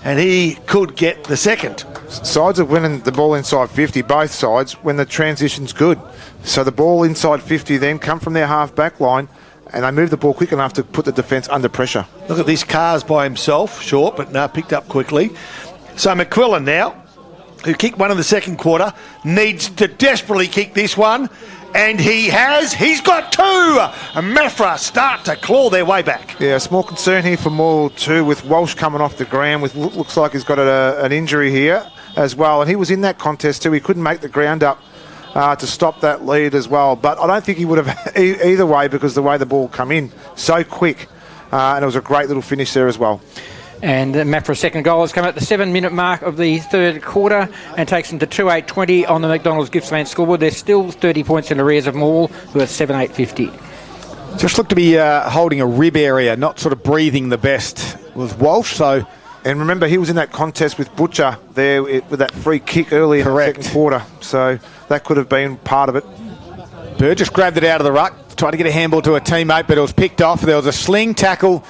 and he could get the second. Sides are winning the ball inside 50, both sides, when the transition's good. So the ball inside 50 then come from their half-back line, and they move the ball quick enough to put the defence under pressure. Look at this, Cars by himself, short, but no, picked up quickly. So McQuillan now, who kicked one in the second quarter, needs to desperately kick this one, and he has. He's got 2. And Maffra start to claw their way back. Yeah, a small concern here for Morwell too, with Walsh coming off the ground. With looks like he's got an injury here as well, and he was in that contest too. He couldn't make the ground up to stop that lead as well. But I don't think he would have either way, because the way the ball come in so quick, and it was a great little finish there as well. And Maffra's second goal has come at the 7-minute mark of the third quarter and takes them to 2-8-20 on the McDonald's Gippsland scoreboard. They're still 30 points in arrears of Morwell, who are 7-8-50. Just looked to be holding a rib area, not sort of breathing the best was Walsh. So, and remember, he was in that contest with Butcher there with that free kick early in the second quarter. So that could have been part of it. Burr just grabbed it out of the ruck, tried to get a handball to a teammate, but it was picked off. There was a sling tackle,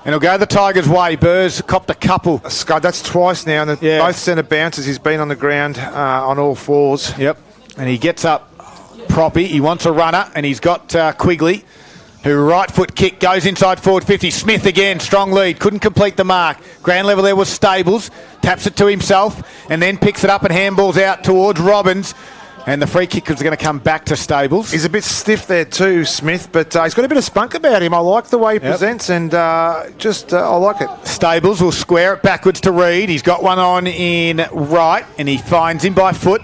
and it'll go the Tigers' way. Burr's copped a couple. Scud, that's twice now. And both centre bounces, he's been on the ground on all fours. Yep. And he gets up proppy. He wants a runner, and he's got Quigley, who right foot kick goes inside forward 50. Smith again, strong lead, couldn't complete the mark. Ground level there was Stables, taps it to himself, and then picks it up and handballs out towards Robbins. And the free kick is going to come back to Stables. He's a bit stiff there too, Smith, but he's got a bit of spunk about him. I like the way he presents, and I like it. Stables will square it backwards to Reid. He's got one on in right, and he finds him by foot.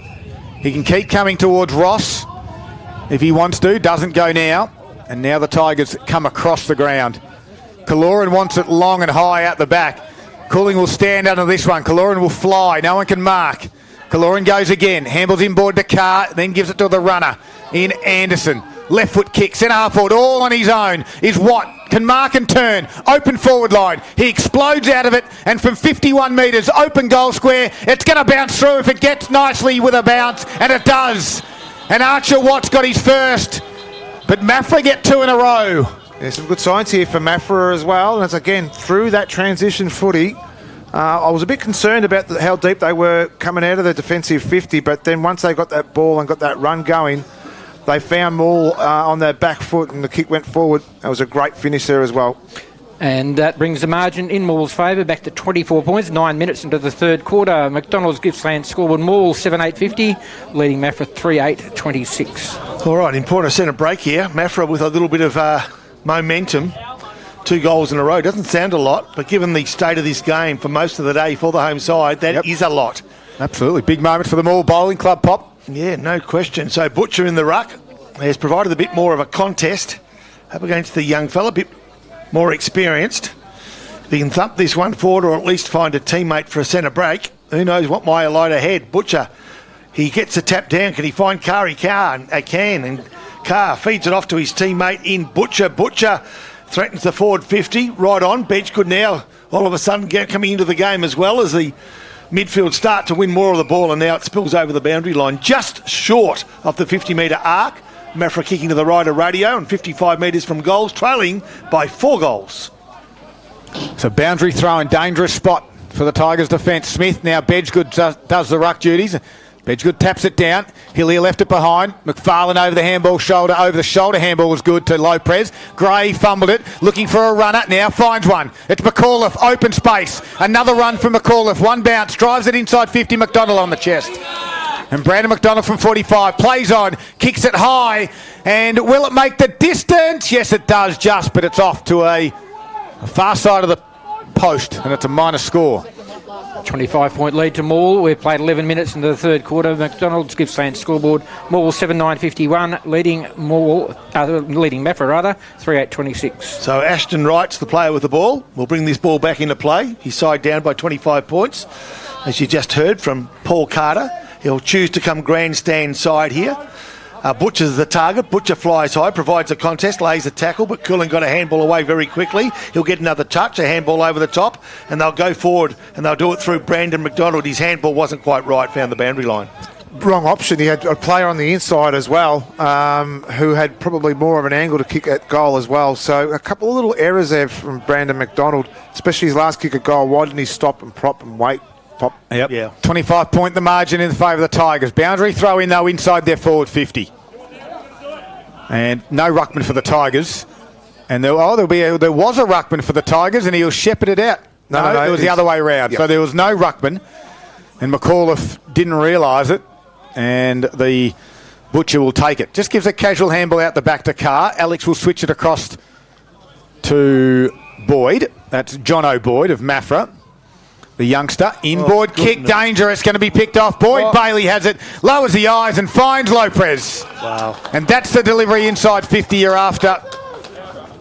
He can keep coming towards Ross if he wants to. Doesn't go now. And now the Tigers come across the ground. Kaloran wants it long and high out the back. Cooling will stand under this one. Kaloran will fly. No one can mark. Kaloran goes again, handles inboard to Carr, then gives it to the runner in Anderson. Left foot kick, centre half forward, all on his own is Watt. Can mark and turn, open forward line. He explodes out of it, and from 51 metres, open goal square, it's going to bounce through if it gets nicely with a bounce, and it does. And Archer Watt's got his first, But Maffra get 2 in a row. There's some good signs here for Maffra as well. And it's again, through that transition footy, I was a bit concerned about how deep they were coming out of the defensive 50, but then once they got that ball and got that run going, they found Morwell on their back foot and the kick went forward. That was a great finish there as well. And that brings the margin in Morwell's favour back to 24 points, 9 minutes into the third quarter. McDonald's Gippsland scoreboard Morwell 7-8-50, leading Maffra 3-8-26. All right, important centre break here. Maffra with a little bit of momentum. 2 goals in a row. Doesn't sound a lot, but given the state of this game for most of the day for the home side, that is a lot. Absolutely. Big moment for the Morwell Bowling Club, Pop. Yeah, no question. So Butcher in the ruck has provided a bit more of a contest up against the young fella, a bit more experienced. If he can thump this one forward or at least find a teammate for a centre break, who knows what might lie ahead. Butcher, he gets a tap down. Can he find Carr? He can, and Carr feeds it off to his teammate in Butcher. Butcher threatens the forward 50, right on. Bedgood now all of a sudden coming into the game as well as the midfield start to win more of the ball, and now it spills over the boundary line just short of the 50-metre arc. Maffra kicking to the right of Radio and 55 metres from goals, trailing by 4 goals. So boundary throw in dangerous spot for the Tigers defence. Smith now Bedgood does the ruck duties. Bedgood taps it down. Hillier left it behind. McFarlane over the handball shoulder. Over the shoulder handball was good to Lopez. Gray fumbled it. Looking for a runner. Now finds one. It's McAuliffe. Open space. Another run from McAuliffe. One bounce. Drives it inside 50. McDonald on the chest. And Brandon McDonald from 45 plays on. Kicks it high. And will it make the distance? Yes, it does just. But it's off to a far side of the post. And it's a minor score. 25-point lead to Morwell. We've played 11 minutes into the third quarter. McDonald's Gippsland scoreboard Morwell 7-9-51, leading Maffra 3-8-26. So Ashton Wright's the player with the ball. We'll bring this ball back into play. He's side down by 25 points, as you just heard from Paul Carter. He'll choose to come grandstand side here. Butcher's the target. Butcher flies high, provides a contest, lays a tackle, but Cooling got a handball away very quickly. He'll get another touch, a handball over the top, and they'll go forward, and they'll do it through Brandon McDonald. His handball wasn't quite right, found the boundary line. Wrong option. He had a player on the inside as well, who had probably more of an angle to kick at goal as well. So a couple of little errors there from Brandon McDonald, especially his last kick at goal. Why didn't he stop and prop and wait? Pop. Yep. Yeah. 25-point the margin in favour of the Tigers. Boundary throw in though inside their forward 50. And no ruckman for the Tigers. And there was a ruckman for the Tigers, and he'll shepherd it out. No, it was the other way around. Yep. So there was no ruckman, and McAuliffe didn't realise it, and the Butcher will take it. Just gives a casual handball out the back to Carr. Alex will switch it across to Boyd. That's John O'Boyd of Maffra. The youngster, inboard kick, dangerous, going to be picked off. Boyd Bailey has it, lowers the eyes and finds Lopez. Wow. And that's the delivery inside 50 you're after.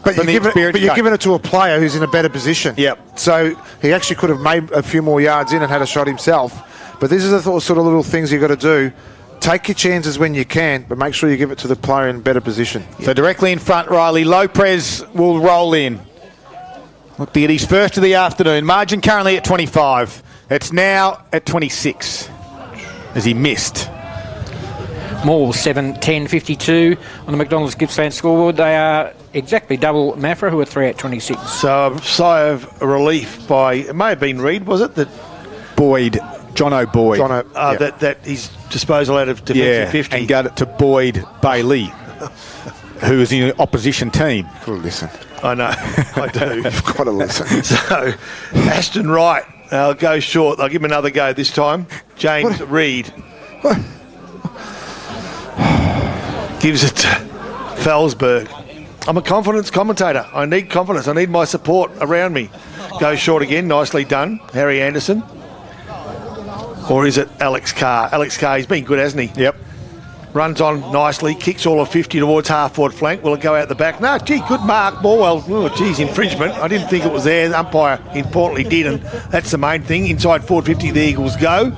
But you're giving it to a player who's in a better position. Yep. So he actually could have made a few more yards in and had a shot himself. But these are the sort of little things you've got to do. Take your chances when you can, but make sure you give it to the player in better position. So directly in front, Riley. Lopez will roll in. Look to get his first of the afternoon. Margin currently at 25. It's now at 26 as he missed. Morwell 7-10-52 on the McDonald's Gippsland scoreboard. They are exactly double Maffra, who are 3-8-26. So a sigh of relief by, it may have been Reid, was it? That Boyd, John O'Boyd. That his disposal out of defensive 50. And got it to Boyd Bailey, who is in the opposition team. Listen. I know, I do. You've got to listen. So, Ashton Wright, they'll go short. They'll give him another go this time. James Reid gives it to Felsberg. I'm a confidence commentator. I need confidence. I need my support around me. Goes short again. Nicely done, Harry Anderson. Or is it Alex Carr? Alex Carr, he's been good, hasn't he? Yep. Runs on nicely, kicks all of 50 towards half-forward flank. Will it go out the back? No, gee, good mark. Morwell, oh, geez, infringement. I didn't think it was there. The umpire importantly did, and that's the main thing. Inside forward 50, the Eagles go.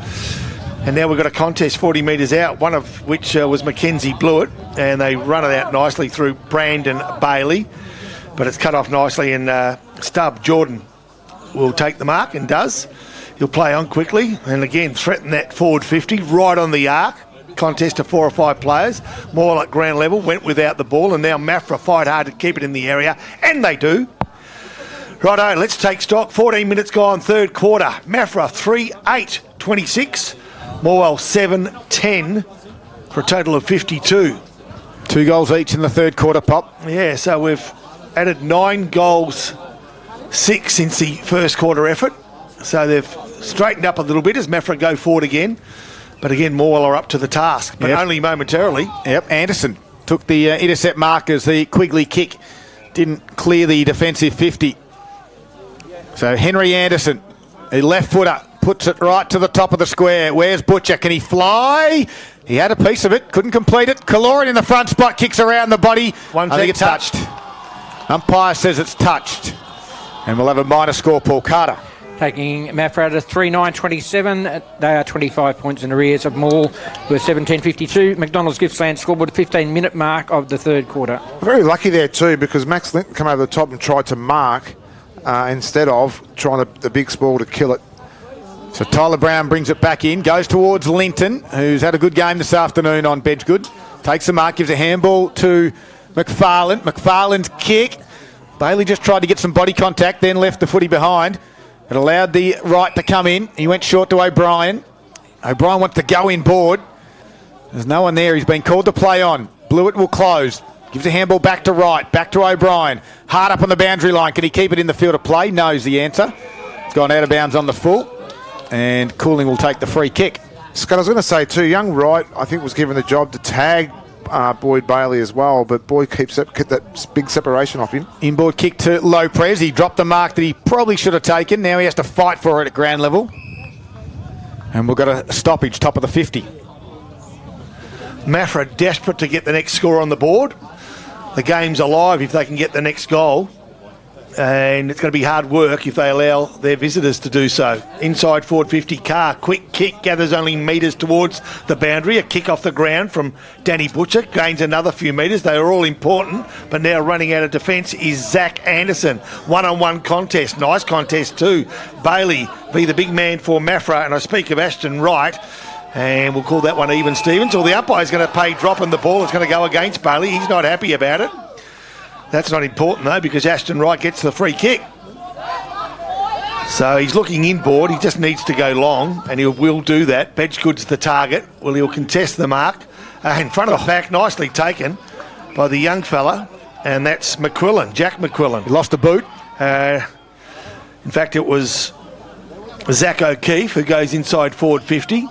And now we've got a contest 40 metres out, one of which was Mackenzie Blewett, and they run it out nicely through Brandon Bailey. But it's cut off nicely, and Stubb Jordan will take the mark, and does. He'll play on quickly, and again, threaten that forward 50, right on the arc. contest of 4 or 5 players. Morwell at ground level went without the ball, and now Maffra fight hard to keep it in the area, and they do. Righto, let's take stock. 14 minutes gone, third quarter. Maffra 3-8-26. Morwell 7-10 for a total of 52. 2 goals each in the third quarter, Pop. Yeah, so we've added 9 goals, 6 since the first quarter effort. So they've straightened up a little bit as Maffra go forward again. But again, Morwell are up to the task, but only momentarily. Yep, Anderson took the intercept mark as the Quigley kick didn't clear the defensive 50. So Henry Anderson, a left footer, puts it right to the top of the square. Where's Butcher? Can he fly? He had a piece of it, couldn't complete it. Kaloran in the front spot, kicks around the body. I think it's touched. Umpire says it's touched. And we'll have a minor score, Paul Carter. Taking Maffra to 3-9-27. They are 25 points in arrears of Morwell, who are 17-52. McDonald's Gippsland scoreboard 15-minute mark of the third quarter. Very lucky there too, because Max Linton came over the top and tried to mark instead of trying the big ball to kill it. So Tyler Brown brings it back in, goes towards Linton, who's had a good game this afternoon on Bedgood. Takes the mark, gives a handball to McFarlane. McFarlane's kick. Bailey just tried to get some body contact, then left the footy behind. It allowed the right to come in. He went short to O'Brien. O'Brien wants to go inboard. There's no one there. He's been called to play on. Blewett will close. Gives a handball back to right. Back to O'Brien. Hard up on the boundary line. Can he keep it in the field of play? No is the answer. It's gone out of bounds on the full. And Cooling will take the free kick. Scott, I was going to say too, young Wright, I think, was given the job to tag Boyd Bailey as well, but Boyd kept that big separation off him. Inboard kick to Lopez. He dropped the mark that he probably should have taken. Now he has to fight for it at ground level. And we've got a stoppage, top of the 50. Maffra desperate to get the next score on the board. The game's alive if they can get the next goal. And it's going to be hard work if they allow their visitors to do so. Inside forward 50, Carr, quick kick, gathers only metres towards the boundary. A kick off the ground from Danny Butcher, gains another few metres. They are all important, but now running out of defence is Zach Anderson. One-on-one contest, nice contest too. Bailey be the big man for Maffra, and I speak of Ashton Wright. And we'll call that one even, Stevens. Or the umpire's going to pay dropping the ball. It's going to go against Bailey. He's not happy about it. That's not important, though, because Ashton Wright gets the free kick. So he's looking inboard. He just needs to go long, and he will do that. Bedgood's the target. Well, he'll contest the mark. In front of the back, nicely taken by the young fella, and that's McQuillan, Jack McQuillan. He lost a boot. In fact, it was Zach O'Keefe who goes inside forward 50.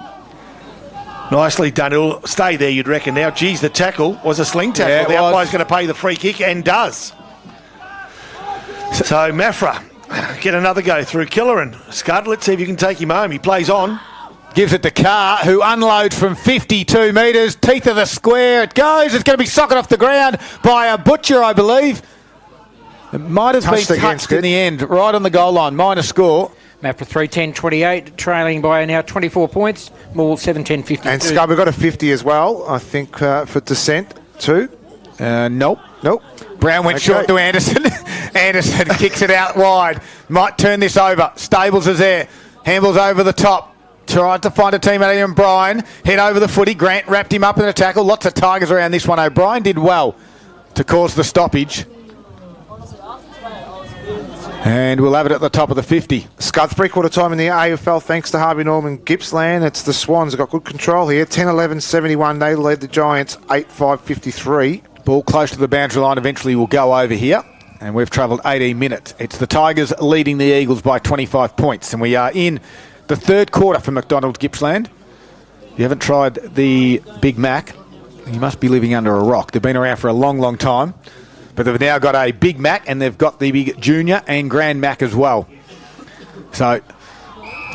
Nicely done. He'll stay there, you'd reckon now. Geez, the tackle was a sling tackle. Yeah, the umpire's going to pay the free kick, and does. So Maffra get another go through Killeran. Scud, let's see if you can take him home. He plays on. Gives it to Carr, who unloads from 52 metres. Teeth of the square. It goes. It's going to be socket off the ground by a Butcher, I believe. It might have been touched in the end, right on the goal line. Minor score. Maffra 3-10-28, trailing by now 24 points. Morwell 7-10-52. And Scud, we've got a 50 as well, I think, for Descent too. Nope. Brown went short to Anderson. Anderson kicks it out wide. Might turn this over. Stables is there. Handballs over the top. Tried to find a teammate in Bryan. Head over the footy. Grant wrapped him up in a tackle. Lots of Tigers around this one. O'Brien did well to cause the stoppage. And we'll have it at the top of the 50. Scud, three-quarter time in the AFL thanks to Harvey Norman Gippsland. It's the Swans have got good control here. 10-11-71. They led the Giants 8-5-53. Ball close to the boundary line eventually will go over here. And we've travelled 18 minutes. It's the Tigers leading the Eagles by 25 points. And we are in the third quarter for McDonald's Gippsland. If you haven't tried the Big Mac, you must be living under a rock. They've been around for a long, long time. But they've now got a Big Mac, and they've got the Big Junior and Grand Mac as well. So,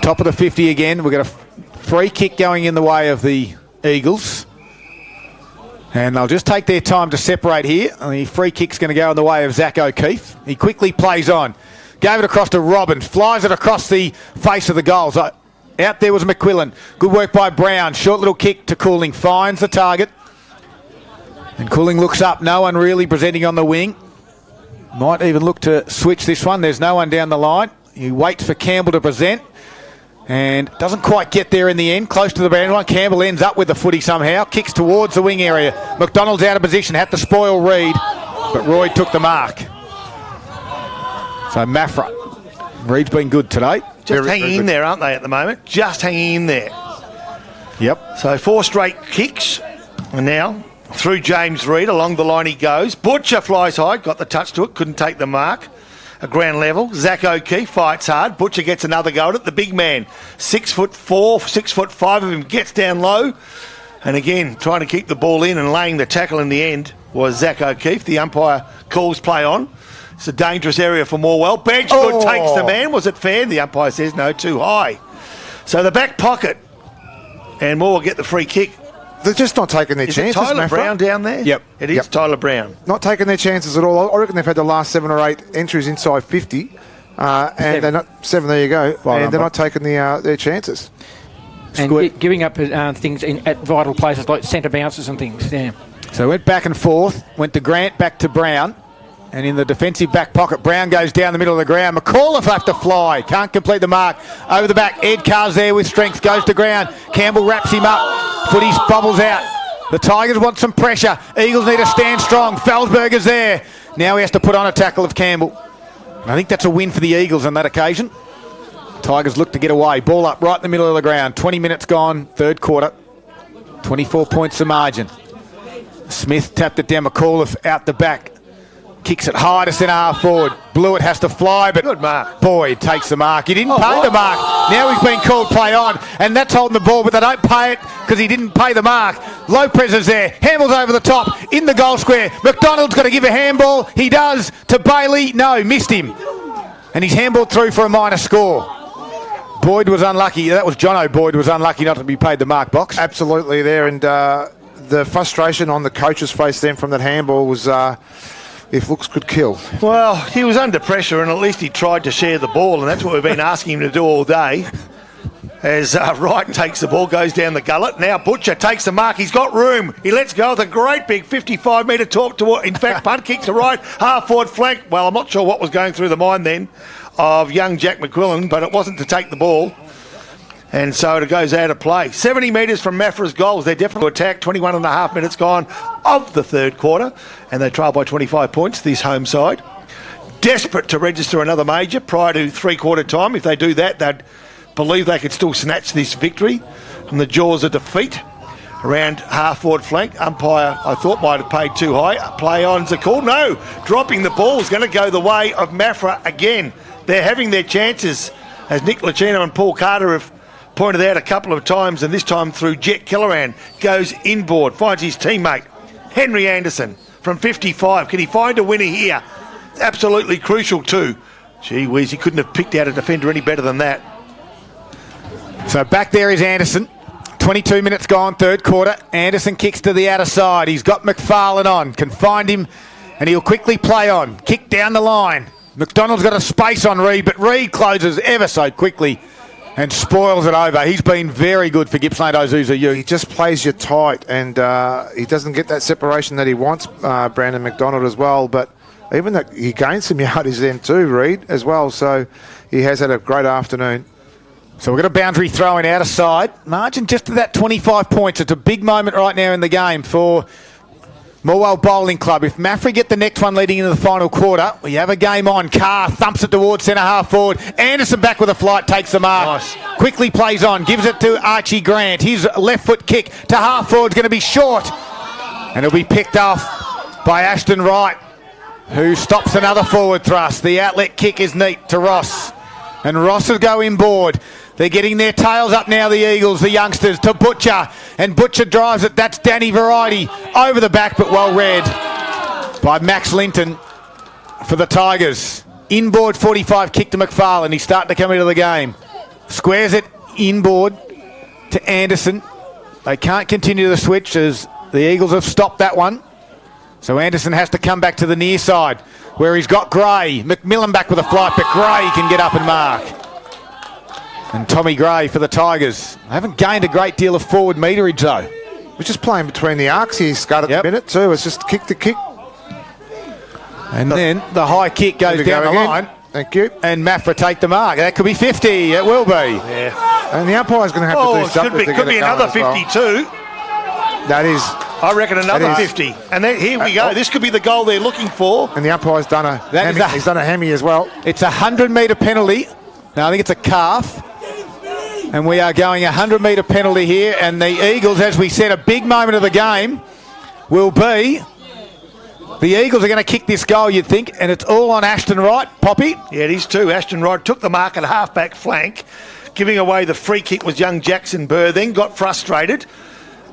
top of the 50 again. We've got a free kick going in the way of the Eagles. And they'll just take their time to separate here. And the free kick's going to go in the way of Zach O'Keefe. He quickly plays on. Gave it across to Robbins. Flies it across the face of the goal. So, out there was McQuillan. Good work by Brown. Short little kick to Cooling. Finds the target. And Cooling looks up, no one really presenting on the wing. Might even look to switch this one. There's no one down the line. He waits for Campbell to present. And doesn't quite get there in the end, close to the boundary line. Campbell ends up with the footy somehow, kicks towards the wing area. McDonald's out of position, had to spoil Reid, but Roy took the mark. So Maffra. Reid's been good today. Just hanging in there, aren't they, at the moment? Just hanging in there. Yep. So 4 straight kicks. And now, through James Reid, along the line he goes. Butcher flies high, got the touch to it, couldn't take the mark. A ground level. Zach O'Keefe fights hard. Butcher gets another go at it. The big man, 6'4", 6'5" of him, gets down low. And again, trying to keep the ball in and laying the tackle in the end was Zach O'Keefe. The umpire calls play on. It's a dangerous area for Morwell. Bedgegood takes the man. Was it fair? The umpire says no, too high. So the back pocket. And Morwell get the free kick. They're just not taking their chances. Is it Tyler Maffra? Brown down there? Yep. It is Tyler Brown. Not taking their chances at all. I reckon they've had the last 7 or 8 entries inside 50. And they're not 7. There you go. And they're not taking their chances. And giving up things at vital places like centre bounces and things. Yeah. So went back and forth, went to Grant, back to Brown. And in the defensive back pocket, Brown goes down the middle of the ground. McAuliffe have to fly. Can't complete the mark. Over the back, Ed Carr's there with strength. Goes to ground. Campbell wraps him up. Footy bubbles out. The Tigers want some pressure. Eagles need to stand strong. Felsberger's there. Now he has to put on a tackle of Campbell. And I think that's a win for the Eagles on that occasion. Tigers look to get away. Ball up right in the middle of the ground. 20 minutes gone, third quarter. 24 points the margin. Smith tapped it down. McAuliffe out the back. Kicks it high to centre half forward. Blewett has to fly, but good mark. Boyd takes the mark. He didn't pay the mark. Now he's been called play on, and that's holding the ball, but they don't pay it because he didn't pay the mark. Lopez is there. Handball's over the top in the goal square. McDonald's got to give a handball. He does to Bailey. No, missed him. And he's handballed through for a minor score. Boyd was unlucky. That was Jono Boyd was unlucky not to be paid the mark box. Absolutely there, and the frustration on the coach's face then from that handball was... if looks could kill. Well, he was under pressure and at least he tried to share the ball, and that's what we've been asking him to do all day. As Wright takes the ball, goes down the gullet. Now Butcher takes the mark. He's got room. He lets go with a great big 55-metre talk to, in fact, punt kick to right, half-forward flank. Well, I'm not sure what was going through the mind then of young Jack McQuillan, but it wasn't to take the ball. And so it goes out of play. 70 metres from Maffra's goals. They're definitely attacked. 21 and a half minutes gone of the third quarter. And they trail by 25 points, this home side. Desperate to register another major prior to three-quarter time. If they do that, they'd believe they could still snatch this victory from the jaws of defeat. Around half-forward flank. Umpire, I thought, might have paid too high. Play on's a call. No, dropping the ball is going to go the way of Maffra again. They're having their chances, as Nick Lucchino and Paul Carter have pointed out a couple of times, and this time through Jet Killaran. Goes inboard, finds his teammate, Henry Anderson, from 55. Can he find a winner here? It's absolutely crucial too. Gee whiz, he couldn't have picked out a defender any better than that. So back there is Anderson. 22 minutes gone, third quarter. Anderson kicks to the outer side. He's got McFarlane on, can find him, and he'll quickly play on. Kick down the line. McDonald's got a space on Reid, but Reid closes ever so quickly and spoils it over. He's been very good for Gippsland Ozuza Youth. He just plays you tight, and he doesn't get that separation that he wants, Brandon McDonald as well. But even that, he gains some yards then too, Reid, as well. So he has had a great afternoon. So we've got a boundary throw in outer side. Margin just to that 25 points. It's a big moment right now in the game for Morwell Bowling Club. If Maffra get the next one leading into the final quarter, we have a game on. Carr thumps it towards centre half forward. Anderson back with a flight, takes the mark. Nice. Quickly plays on, gives it to Archie Grant. His left foot kick to half forward is going to be short. And it'll be picked off by Ashton Wright, who stops another forward thrust. The outlet kick is neat to Ross. And Ross will go inboard. They're getting their tails up now, the Eagles, the youngsters, to Butcher. And Butcher drives it. That's Danny Variety over the back, but well read by Max Linton for the Tigers. Inboard 45 kick to McFarlane. He's starting to come into the game. Squares it inboard to Anderson. They can't continue the switch as the Eagles have stopped that one. So Anderson has to come back to the near side where he's got Gray. McMillan back with a flight, but Gray can get up and mark. And Tommy Gray for the Tigers. They haven't gained a great deal of forward meterage though. We're just playing between the arcs here, Scott, at the minute too. It's just kick to kick. And then the high kick goes down the line. Thank you. And Maffra take the mark. That could be 50. It will be. Yeah. And the umpire's going to have to do it something. could be another 52. That is. I reckon another That is. 50. And then, here we go. This could be the goal they're looking for. And the umpire's done a hammy. He's done a hammy as well. It's a 100-metre penalty. Now I think it's a calf. And we are going a 100-metre penalty here. And the Eagles, as we said, a big moment of the game will be... The Eagles are going to kick this goal, you'd think, and it's all on Ashton Wright. Poppy? Yeah, it is too. Ashton Wright took the mark at half-back flank. Giving away the free kick was young Jackson Burr, then got frustrated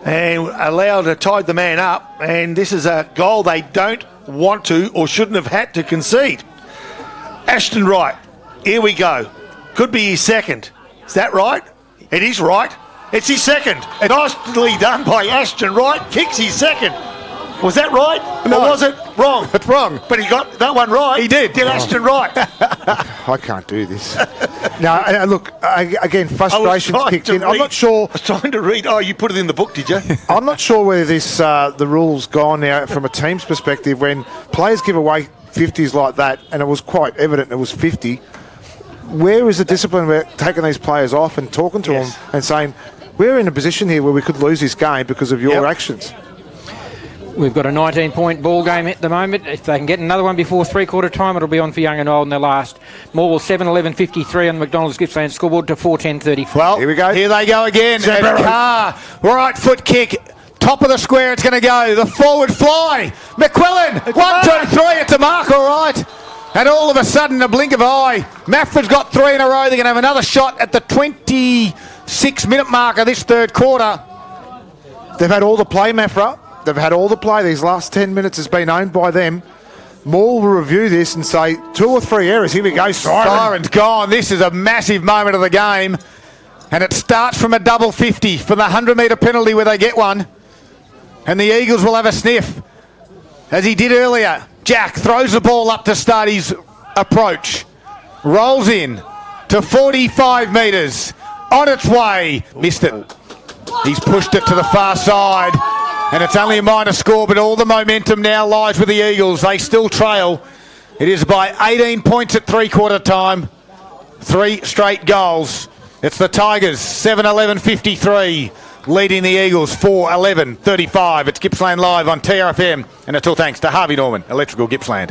and tied the man up. And this is a goal they don't want to or shouldn't have had to concede. Ashton Wright, here we go. Could be his second. Is that right? It is right. It's his second. Nicely done by Ashton Wright. Kicks his second. Was that right? No. Or was it wrong? It's wrong. But he got that one right. He did. Ashton Wright. I can't do this. Now, look, again, frustrations kicked in. I'm not sure. I was trying to read. Oh, you put it in the book, did you? I'm not sure whether this the rule's gone now from a team's perspective when players give away 50s like that, and it was quite evident it was 50. Where is the discipline about taking these players off and talking to them and saying, we're in a position here where we could lose this game because of your actions? We've got a 19-point ball game at the moment. If they can get another one before three-quarter time, it'll be on for Young and Old in their last. Morwell 7-11-53 on the McDonald's Gippsland scoreboard to 4-10-34. Well, here we go. Here they go again. Carr, right foot kick. Top of the square it's going to go. The forward fly. McQuillan. 1, 2, 3. It's a mark, all right. And all of a sudden, a blink of an eye, Maffra's got 3 in a row. They're going to have another shot at the 26-minute mark of this third quarter. They've had all the play, Maffra. They've had all the play. These last 10 minutes has been owned by them. Morwell will review this and say 2 or 3 errors. Here we go. Siren's gone. This is a massive moment of the game. And it starts from a double 50 for the 100-metre penalty where they get one. And the Eagles will have a sniff. As he did earlier, Jack throws the ball up to start his approach. Rolls in to 45 metres. On its way. Missed it. He's pushed it to the far side. And it's only a minor score, but all the momentum now lies with the Eagles. They still trail. It is by 18 points at three-quarter time. 3 straight goals. It's the Tigers, 7-11-53, leading the Eagles 4-11-35. It's Gippsland Live on TRFM, and it's all thanks to Harvey Norman, Electrical Gippsland.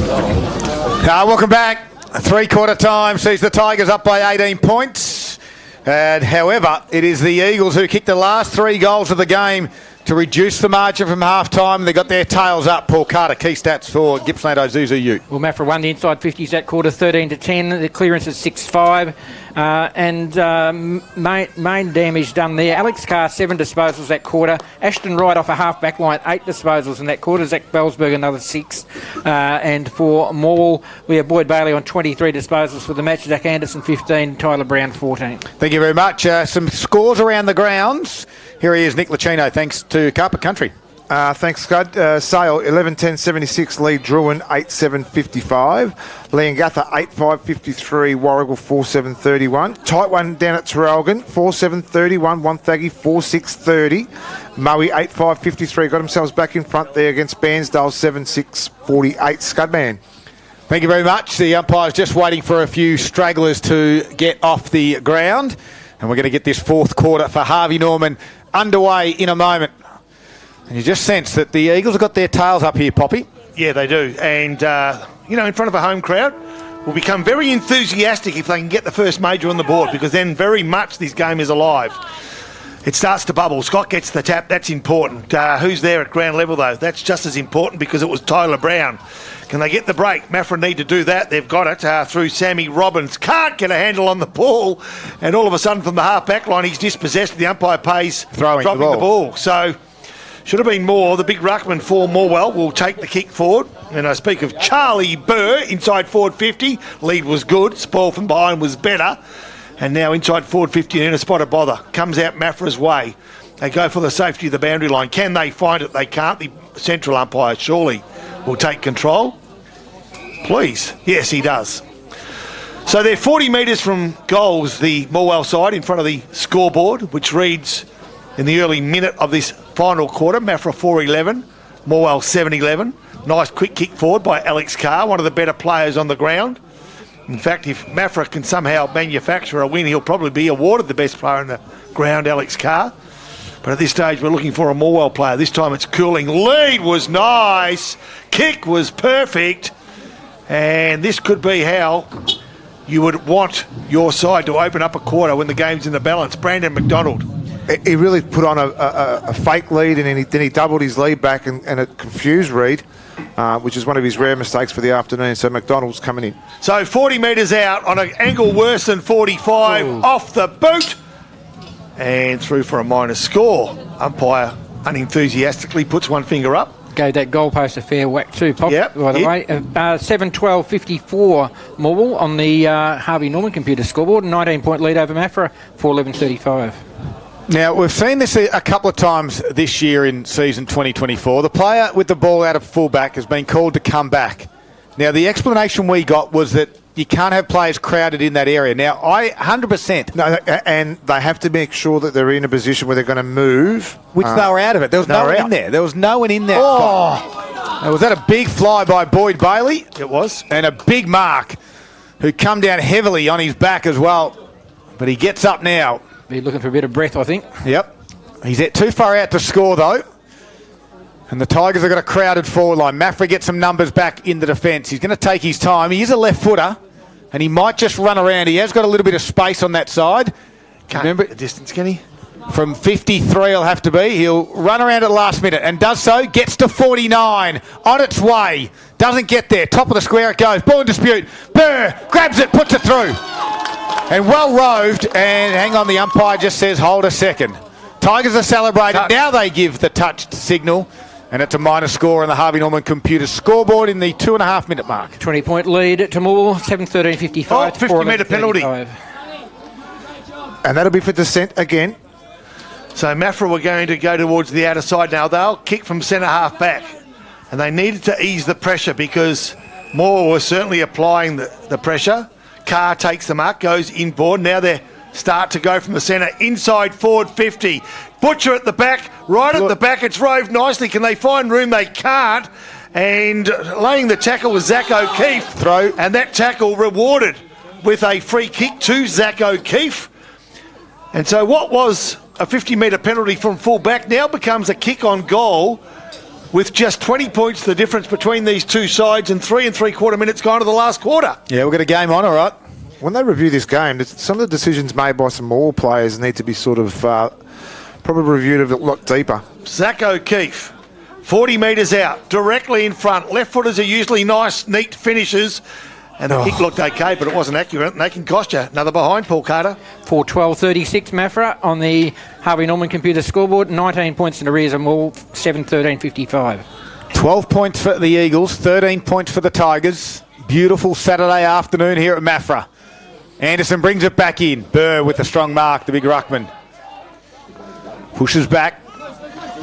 Welcome back. Three-quarter time sees the Tigers up by 18 points. And however, it is the Eagles who kicked the last 3 goals of the game to reduce the margin from half-time. They got their tails up. Paul Carter, key stats for Gippsland Ozuzu Ute. Well, Maffra won the inside 50s that quarter, 13-10. The clearance is 6-5. Main damage done there. Alex Carr, 7 disposals that quarter. Ashton Wright off a half-back line, 8 disposals in that quarter. Zach Bellsberg, another 6. And for Morwell, we have Boyd Bailey on 23 disposals for the match. Zach Anderson, 15. Tyler Brown, 14. Thank you very much. Some scores around the grounds. Here he is, Nick Lucchino, thanks to Carpet Country. Thanks, Scud. Sale 11-10-76, lead Druin 8-7-55. Leongatha 8-5-53, Warrigal 4-7-31. Tight one down at Terrelgan 4-7-31, Wonthaggi 4-6-30. Moe 8-5-53, got themselves back in front there against Bairnsdale 7-6-48. Scudman. Thank you very much. The umpire's just waiting for a few stragglers to get off the ground. And we're going to get this fourth quarter for Harvey Norman underway in a moment. And you just sense that the Eagles have got their tails up here, Poppy. Yeah, they do. And, in front of a home crowd, will become very enthusiastic if they can get the first major on the board, because then very much this game is alive. It starts to bubble. Scott gets the tap. That's important. Who's there at ground level, though? That's just as important, because it was Tyler Brown. Can they get the break? Maffra need to do that. They've got it through Sammy Robbins. Can't get a handle on the ball. And all of a sudden, from the half-back line, he's dispossessed. The umpire pays dropping the ball. So, should have been more. The big ruckman for Morwell will take the kick forward. And I speak of Charlie Burr, inside forward 50. Lead was good. Spoil from behind was better. And now inside forward 50 in a spot of bother. Comes out Maffra's way. They go for the safety of the boundary line. Can they find it? They can't. The central umpire surely will take control. Please. Yes, he does. So they're 40 metres from goals, the Morwell side, in front of the scoreboard, which reads in the early minute of this final quarter, Maffra 4-11, Morwell 7-11. Nice quick kick forward by Alex Carr, one of the better players on the ground. In fact, if Maffra can somehow manufacture a win, he'll probably be awarded the best player on the ground, Alex Carr. But at this stage, we're looking for a Morwell player. This time it's Cooling. Lead was nice. Kick was perfect. And this could be how you would want your side to open up a quarter when the game's in the balance. Brandon McDonald. He really put on a fake lead, and then he doubled his lead back, and it confused Reid, which is one of his rare mistakes for the afternoon. So McDonald's coming in. So 40 metres out on an angle worse than 45. Ooh. Off the boot. And through for a minus score. Umpire unenthusiastically puts one finger up. Gave that goalpost a fair whack too, Pop, yep, by the way. 7-12-54 Morwell on the Harvey Norman computer scoreboard. 19-point lead over Maffra, 4-11-35. Now, we've seen this a couple of times this year in season 2024. The player with the ball out of fullback has been called to come back. Now, the explanation we got was that you can't have players crowded in that area. Now, I 100%. No, and they have to make sure that they're in a position where they're going to move. Which they were out of it. There was no one in there. There was no one in there. Oh! Now, was that a big fly by Boyd Bailey? It was. And a big mark who come down heavily on his back as well. But he gets up now. Be looking for a bit of breath, I think. Yep. He's too far out to score, though. And the Tigers have got a crowded forward line. Maffra gets some numbers back in the defence. He's going to take his time. He is a left footer, and he might just run around. He has got a little bit of space on that side. Can't remember the distance, can he? From 53 he'll have to be. He'll run around at the last minute and does so. Gets to 49. On its way. Doesn't get there. Top of the square it goes. Ball in dispute. Burr grabs it, puts it through. And well roved, and hang on, the umpire just says, hold a second. Tigers are celebrating. Touch. Now they give the touched signal, and it's a minus score on the Harvey Norman computer scoreboard in the 2.5 minute mark. 20-point lead to Morwell, 7-13-55. Oh, 50-metre penalty. And that'll be for dissent again. So Maffra were going to go towards the outer side now. They'll kick from centre half back. And they needed to ease the pressure because Morwell was certainly applying the pressure. Carr takes the mark, goes inboard. Now they start to go from the centre. Inside forward 50. Butcher at the back. Right at the back. It's roved nicely. Can they find room? They can't. And laying the tackle was Zach O'Keefe. Throw. And that tackle rewarded with a free kick to Zach O'Keefe. And so what was a 50-metre penalty from full back now becomes a kick on goal with just 20 points the difference between these two sides and 3 3/4 minutes gone to the last quarter. Yeah, we've got a game on, all right. When they review this game, some of the decisions made by some Morwell players need to be sort of probably reviewed a lot deeper. Zach O'Keefe, 40 metres out, directly in front. Left footers are usually nice, neat finishes. And the kick looked okay, but it wasn't accurate, and they can cost you. Another behind, Paul Carter. 4-12-36 Maffra on the Harvey Norman computer scoreboard. 19 points in arrears of Morwell, 7-13-55. 12 points for the Eagles, 13 points for the Tigers. Beautiful Saturday afternoon here at Maffra. Anderson brings it back in. Burr with the strong mark, the big ruckman. Pushes back.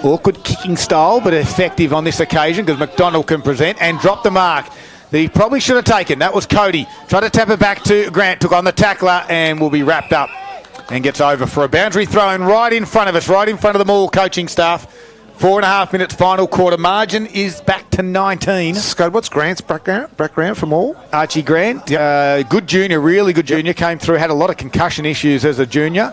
Awkward kicking style, but effective on this occasion because McDonald can present and drop the mark that he probably should have taken. That was Cody. Tried to tap it back to Grant, took on the tackler and will be wrapped up and gets over for a boundary throw in right in front of us, right in front of the Morwell coaching staff. 4.5 minutes final quarter. Margin is back to 19. Scud, what's Grant's background for Morwell? Archie Grant, good junior, really good junior. Came through, had a lot of concussion issues as a junior.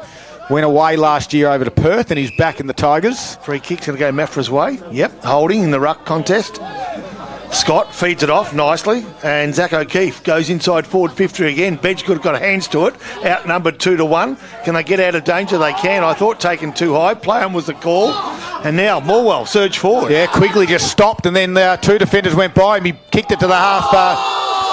Went away last year over to Perth and he's back in the Tigers. Free kick's going to go Maffra's way. Yep, holding in the ruck contest. Scott feeds it off nicely, and Zach O'Keefe goes inside forward 50 again. Bedgegood got hands to it, outnumbered 2-1. Can they get out of danger? They can. I thought taken too high. Play on was the call, and now Morwell surge forward. Yeah, Quigley just stopped, and then two defenders went by him. He kicked it to the half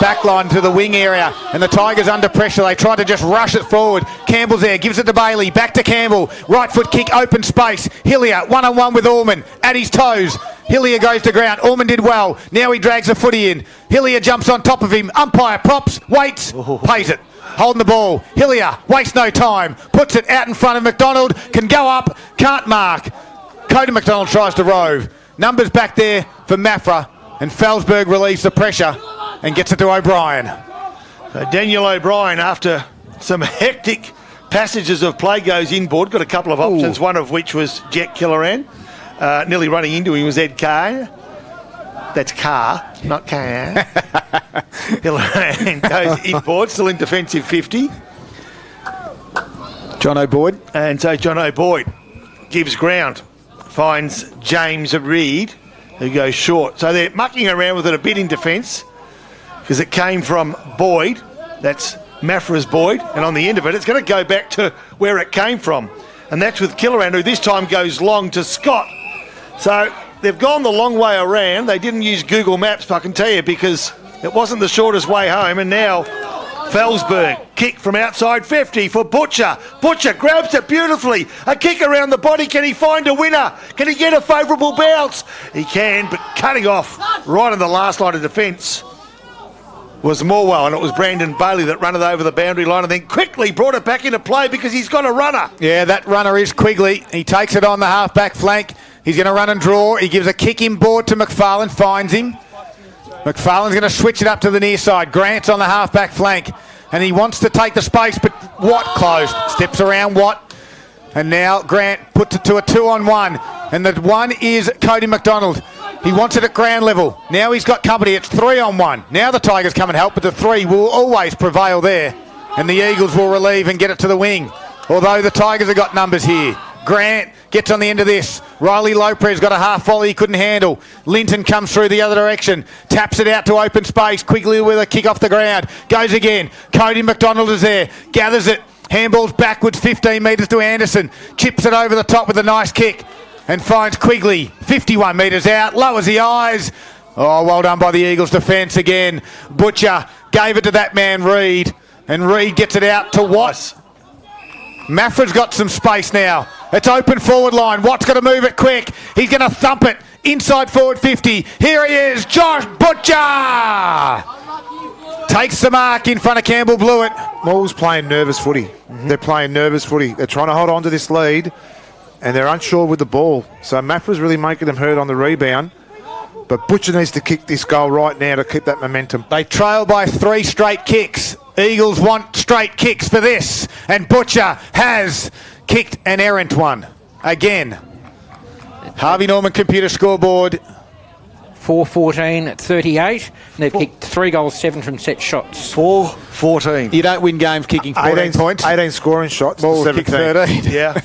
back line to the wing area, and the Tigers under pressure. They tried to just rush it forward. Campbell's there, gives it to Bailey, back to Campbell. Right foot kick, open space. Hillier, one-on-one with Allman, at his toes. Hillier goes to ground. Allman did well. Now he drags the footy in. Hillier jumps on top of him. Umpire props, waits, pays it. Holding the ball. Hillier wastes no time. Puts it out in front of McDonald. Can go up, can't mark. Cody McDonald tries to rove. Numbers back there for Maffra, and Felsberg relieves the pressure and gets it to O'Brien. So Daniel O'Brien, after some hectic passages of play, goes inboard. Got a couple of options, one of which was Jack Killeran. Nearly running into him was Ed Carr. That's Carr, not Carr. Killeran goes inboard, still in defensive 50. John O'Boyd. And so John O'Boyd gives ground, finds James Reed, who goes short. So they're mucking around with it a bit in defence because it came from Boyd. That's Maffra's Boyd. And on the end of it, it's going to go back to where it came from. And that's with Killeran, who this time goes long to Scott. So they've gone the long way around. They didn't use Google Maps, I can tell you, because it wasn't the shortest way home. And now Felsberg, kick from outside 50 for Butcher. Butcher grabs it beautifully. A kick around the body. Can he find a winner? Can he get a favourable bounce? He can, but cutting off right on the last line of defence was Morwell, and it was Brandon Bailey that ran it over the boundary line and then quickly brought it back into play because he's got a runner. Yeah, that runner is Quigley. He takes it on the half-back flank. He's going to run and draw. He gives a kick inboard to McFarlane, finds him. McFarlane's going to switch it up to the near side. Grant's on the half-back flank, and he wants to take the space, but Watt closed. Steps around Watt, and now Grant puts it to a 2-on-1, and the one is Cody McDonald. He wants it at ground level. Now he's got company. It's 3-on-1. Now the Tigers come and help, but the 3 will always prevail there, and the Eagles will relieve and get it to the wing, although the Tigers have got numbers here. Grant gets on the end of this. Riley Lopez got a half volley he couldn't handle. Linton comes through the other direction. Taps it out to open space. Quickly with a kick off the ground. Goes again. Cody McDonald is there. Gathers it. Handballs backwards 15 metres to Anderson. Chips it over the top with a nice kick. And finds Quigley. 51 metres out. Lowers the eyes. Oh, well done by the Eagles defence again. Butcher gave it to that man Reed. And Reed gets it out to Watt. Maffra's got some space now. It's open forward line. Watt's got to move it quick. He's going to thump it inside forward 50. Here he is, Josh Butcher! Takes the mark in front of Campbell Blewett. Morwell's playing nervous footy. They're playing nervous footy. They're trying to hold on to this lead, and they're unsure with the ball. So Maffra's really making them hurt on the rebound. But Butcher needs to kick this goal right now to keep that momentum. They trail by 3 straight kicks. Eagles want straight kicks for this. And Butcher has kicked an errant one again. Harvey Norman computer scoreboard. 4-14-38. They've kicked 3 goals, 7 from set shots. 4-14. You don't win games kicking 14 points. 18 scoring shots. Ball 17. kick 13. Yeah.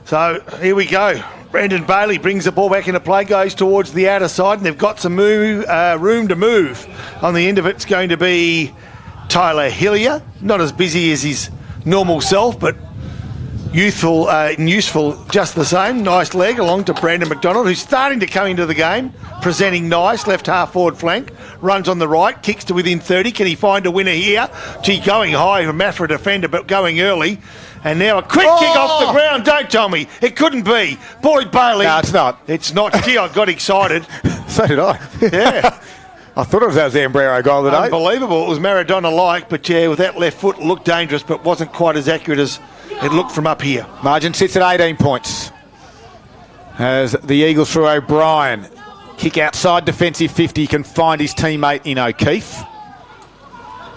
So here we go. Brandon Bailey brings the ball back into play, goes towards the outer side, and they've got some room to move. On the end of it's going to be Tyler Hillier, not as busy as his normal self, but youthful and useful just the same. Nice leg along to Brandon McDonald, who's starting to come into the game, presenting nice, left half forward flank, runs on the right, kicks to within 30. Can he find a winner here? Gee, going high from Maffra defender, but going early. And now a quick kick off the ground. Don't tell me. It couldn't be. Boyd Bailey. No, it's not. It's not. Gee, I got excited. So did I. Yeah. I thought it was that Zambrero goal today. Unbelievable. It was Maradona-like, but yeah, with that left foot, it looked dangerous, but wasn't quite as accurate as it looked from up here. Margin sits at 18 points. As the Eagles through O'Brien. Kick outside defensive 50, can find his teammate in O'Keefe.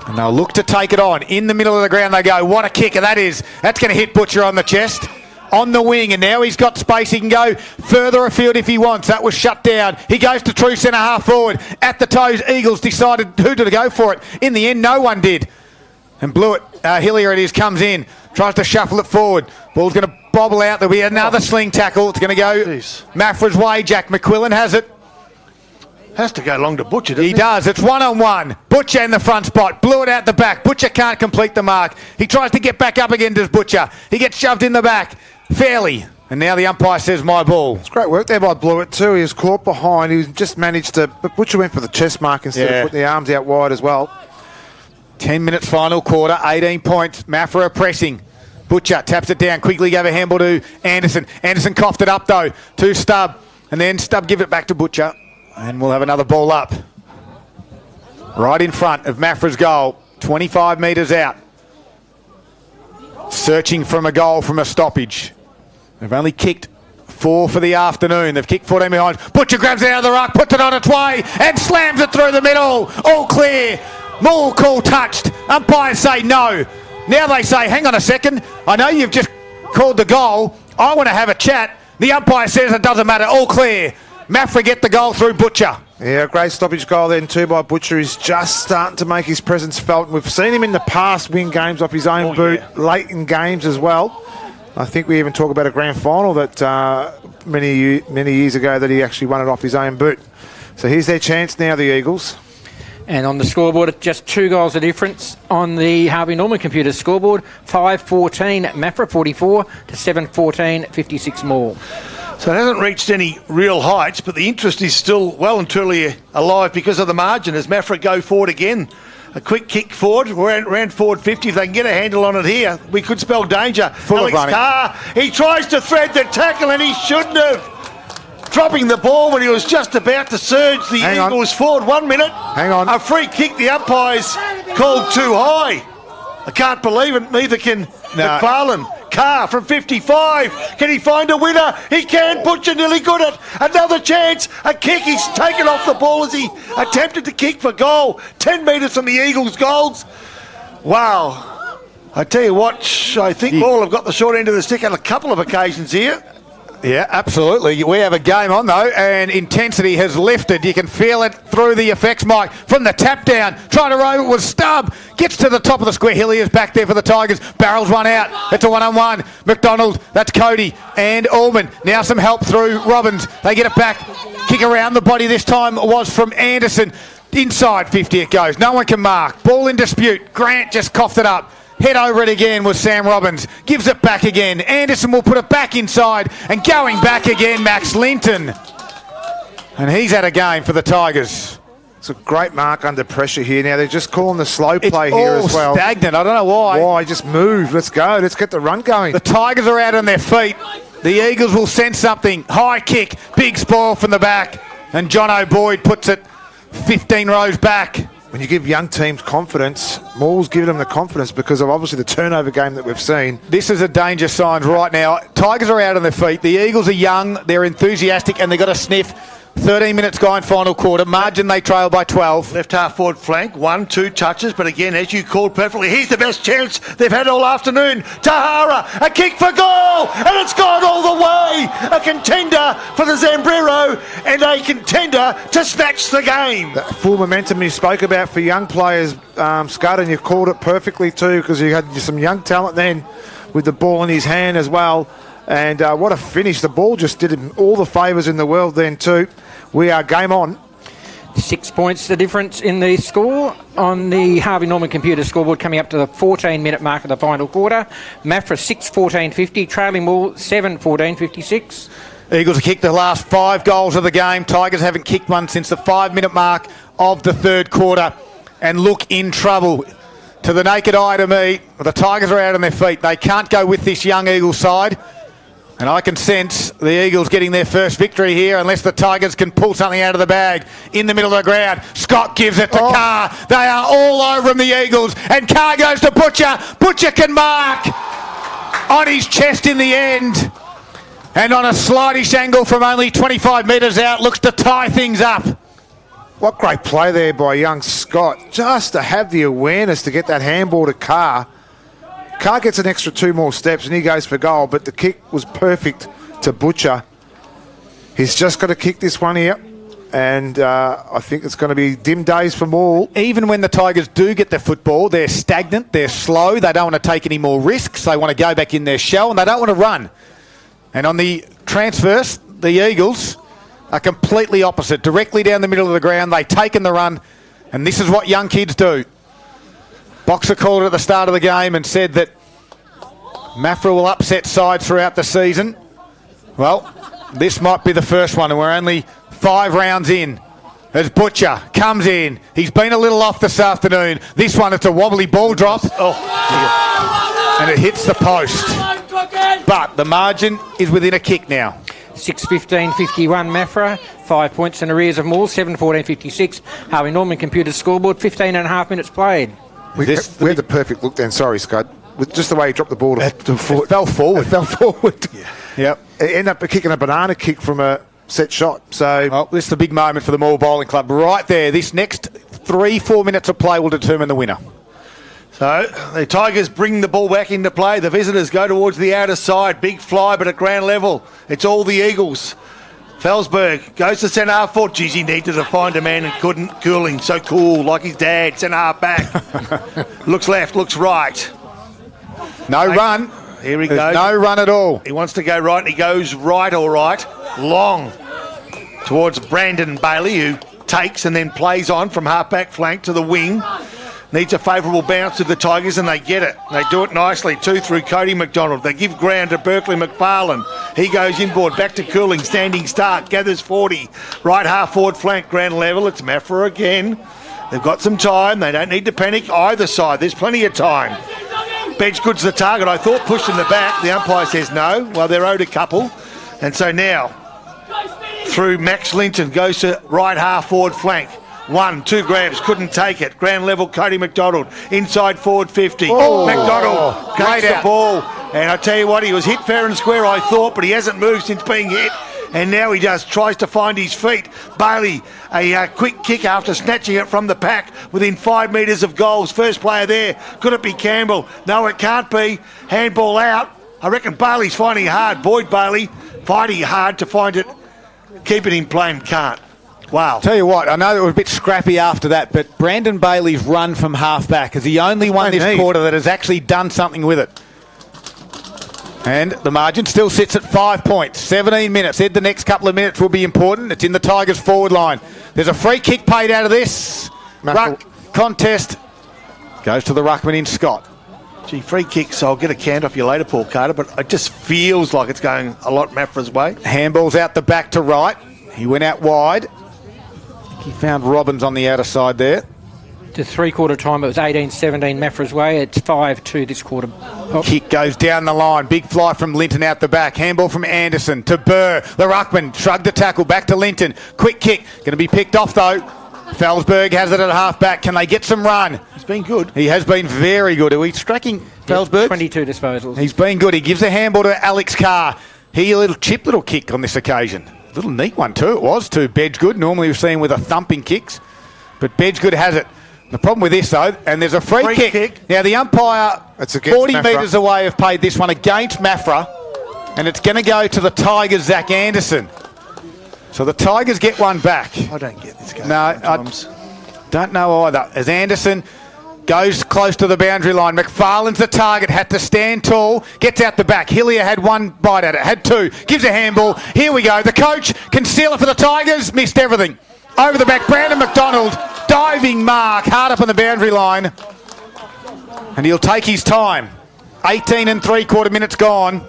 And they'll look to take it on. In the middle of the ground they go. What a kick, and that's going to hit Butcher on the chest. On the wing, and now he's got space. He can go further afield if he wants. That was shut down. He goes to true centre half forward. At the toes, Eagles decided who to go for it. In the end, no one did. And blew it. Hillier it is, comes in. Tries to shuffle it forward. Ball's going to bobble out. There'll be another sling tackle. It's going to go Maffra's way. Jack McQuillan has it. Has to go long to Butcher, doesn't he? He does. It's one-on-one. Butcher in the front spot. Blew it out the back. Butcher can't complete the mark. He tries to get back up again, does Butcher. He gets shoved in the back. Fairly. And now the umpire says my ball. It's great work there by Blewett too. He was caught behind. He just managed to... But Butcher went for the chest mark instead of putting the arms out wide as well. 10 minutes final quarter. 18 points. Maffra pressing. Butcher taps it down. Quickly gave a handball to Anderson. Anderson coughed it up though to Stubb. And then Stubb give it back to Butcher. And we'll have another ball up. Right in front of Maffra's goal. 25 metres out. Searching from a goal from a stoppage. They've only kicked 4 for the afternoon. They've kicked 14 behind. Butcher grabs it out of the ruck, puts it on its way, and slams it through the middle. All clear. More call touched. Umpires say no. Now they say, hang on a second. I know you've just called the goal. I want to have a chat. The umpire says it doesn't matter. All clear. Maffra get the goal through Butcher. Yeah, great stoppage goal then too by Butcher. He's just starting to make his presence felt. We've seen him in the past win games off his own boot, late in games as well. I think we even talk about a grand final that many years ago that he actually won it off his own boot. So here's their chance now, the Eagles. And on the scoreboard, just 2 goals of difference on the Harvey Norman computer scoreboard. 5-14 Maffra, 44 to 7-14, 56 more. So it hasn't reached any real heights, but the interest is still well and truly alive because of the margin as Maffra go forward again. A quick kick forward, round forward 50. If they can get a handle on it here, we could spell danger. Alex Carr, he tries to thread the tackle and he shouldn't have. Dropping the ball when he was just about to surge the Eagles forward. 1 minute. Hang on. A free kick, the umpires called too high. I can't believe it, neither can McFarlane. Carr from 55. Can he find a winner? He can. Butcher nearly got it. Another chance. A kick. He's taken off the ball as he attempted to kick for goal. 10 metres from the Eagles' goals. Wow. I tell you what, I think Morwell have got the short end of the stick on a couple of occasions here. Yeah, absolutely. We have a game on, though, and intensity has lifted. You can feel it through the effects mic from the tap down. Trying to row it with Stubb. Gets to the top of the square. Hillier's back there for the Tigers. Barrels one out. It's a one-on-one. McDonald, that's Cody and Allman. Now some help through Robbins. They get it back. Kick around the body this time was from Anderson. Inside 50 it goes. No one can mark. Ball in dispute. Grant just coughed it up. Head over it again was Sam Robbins. Gives it back again. Anderson will put it back inside. And going back again, Max Linton. And he's had a game for the Tigers. It's a great mark under pressure here. Now they're just calling the slow play here as well. It's all stagnant. I don't know why. Why? Just move. Let's go. Let's get the run going. The Tigers are out on their feet. The Eagles will send something. High kick. Big spoil from the back. And John O'Boyd puts it 15 rows back. When you give young teams confidence, Morwell's giving them the confidence because of obviously the turnover game that we've seen. This is a danger sign right now. Tigers are out on their feet. The Eagles are young, they're enthusiastic, and they've got a sniff. 13 minutes gone, final quarter. Margin, they trail by 12. Left half forward flank, 1-2 touches, but again, as you called perfectly, here's the best chance they've had all afternoon. Tahara, a kick for goal, and it's gone all the way. A contender for the Zambrero, and a contender to snatch the game. That full momentum you spoke about for young players, Scott, and you called it perfectly too, because you had some young talent then with the ball in his hand as well. And what a finish. The ball just did him all the favours in the world then too. We are game on. 6 points the difference in the score on the Harvey Norman computer scoreboard, coming up to the 14-minute mark of the final quarter. Maffra 6-14-50, trailing Morwell 7-14-56. Eagles have kicked the last 5 goals of the game. Tigers haven't kicked one since the 5-minute mark of the third quarter and look in trouble. To the naked eye to me, the Tigers are out on their feet. They can't go with this young Eagles side. And I can sense the Eagles getting their first victory here unless the Tigers can pull something out of the bag in the middle of the ground. Scott gives it to Carr. They are all over him, the Eagles. And Carr goes to Butcher. Butcher can mark on his chest in the end. And on a slightish angle from only 25 metres out, looks to tie things up. What great play there by young Scott. Just to have the awareness to get that handball to Carr. Carr gets an extra 2 more steps and he goes for goal, but the kick was perfect to Butcher. He's just got to kick this one here, and I think it's going to be dim days for Morwell. Even when the Tigers do get the football, they're stagnant, they're slow, they don't want to take any more risks, they want to go back in their shell, and they don't want to run. And on the transfers, the Eagles are completely opposite. Directly down the middle of the ground, they take in the run, and this is what young kids do. Boxer called it at the start of the game and said that Maffra will upset sides throughout the season. Well, this might be the first one, and we're only 5 rounds in. As Butcher comes in, he's been a little off this afternoon. This one, it's a wobbly ball drop. And it hits the post. But the margin is within a kick now. 6-15-51 Maffra, 5 points in arrears of Morwell, 7-14-56. Harvey Norman computer scoreboard, 15.5 minutes played. We had the perfect look then, sorry Scott, with just the way he dropped the ball to foot. It fell forward. It fell forward. Yeah. Yep. It ended up kicking a banana kick from a set shot. So well, this is the big moment for the Morwell Bowling Club right there. This next 3-4 minutes of play will determine the winner. So the Tigers bring the ball back into play. The visitors go towards the outer side. Big fly, but at ground level, it's all the Eagles. Felsberg goes to centre half forward. Geez, he needed to find a man and couldn't. Cooling, so cool, like his dad. Centre half back. Looks left, looks right. No run. Here he There's goes. no run at all. He wants to go right, and he goes right, all right. Long towards Brandon Bailey, who takes and then plays on from half-back flank to the wing. Needs a favourable bounce to the Tigers, and they get it. They do it nicely. 2 through Cody McDonald. They give ground to Berkeley McFarlane. He goes inboard, back to Cooling, standing start, gathers 40. Right half forward flank, ground level. It's Maffra again. They've got some time. They don't need to panic either side. There's plenty of time. Bedgegood's the target. I thought pushed in the back. The umpire says no. Well, they're owed a couple. And so now, through Max Linton, goes to right half forward flank. 1, 2 grabs, couldn't take it. Ground level, Cody McDonald. Inside forward 50. McDonald takes the ball. And I tell you what, he was hit fair and square, I thought, but he hasn't moved since being hit. And now he just tries to find his feet. Bailey, a quick kick after snatching it from the pack within 5 metres of goals. First player there. Could it be Campbell? No, it can't be. Handball out. I reckon Bailey's finding it hard. Boyd Bailey fighting hard to find it. Keep it in play and can't. Wow. Tell you what, I know it was a bit scrappy after that, but Brandon Bailey's run from half-back is the only one this quarter that has actually done something with it. And the margin still sits at 5 points. 17 minutes. Said the next couple of minutes will be important. It's in the Tigers' forward line. There's a free kick paid out of this. Ruck contest goes to the ruckman in Scott. Gee, free kicks, I'll get a count off you later, Paul Carter, but it just feels like it's going a lot Maffra's way. Handball's out the back to right. He went out wide. He found Robbins on the outer side there. To three-quarter time, it was 18-17 Maffra's way. It's 5-2 this quarter. Kick goes down the line. Big fly from Linton out the back. Handball from Anderson to Burr. The ruckman shrugged the tackle. Back to Linton. Quick kick. Going to be picked off, though. Felsberg has it at half-back. Can they get some run? He's been good. He has been very good. Are we striking Felsberg? 22 disposals. He's been good. He gives a handball to Alex Carr. He a little chip little kick on this occasion. Little neat one too, it was, to Bedgegood. Normally we've seen with a thumping kicks, but Bedgegood has it. The problem with this, though, and there's a free kick. Now, the umpire, 40 metres away, have paid this one against Maffra, and it's going to go to the Tigers' Zach Anderson. So the Tigers get one back. I don't get this game. No, I don't know either. As Anderson Goes close to the boundary line. McFarlane's the target. Had to stand tall. Gets out the back. Hillier had one bite at it. Had two. Gives a handball. Here we go. The coach can seal it for the Tigers. Missed everything. Over the back. Brandon McDonald. Diving mark. Hard up on the boundary line. And he'll take his time. 18 3/4 minutes gone.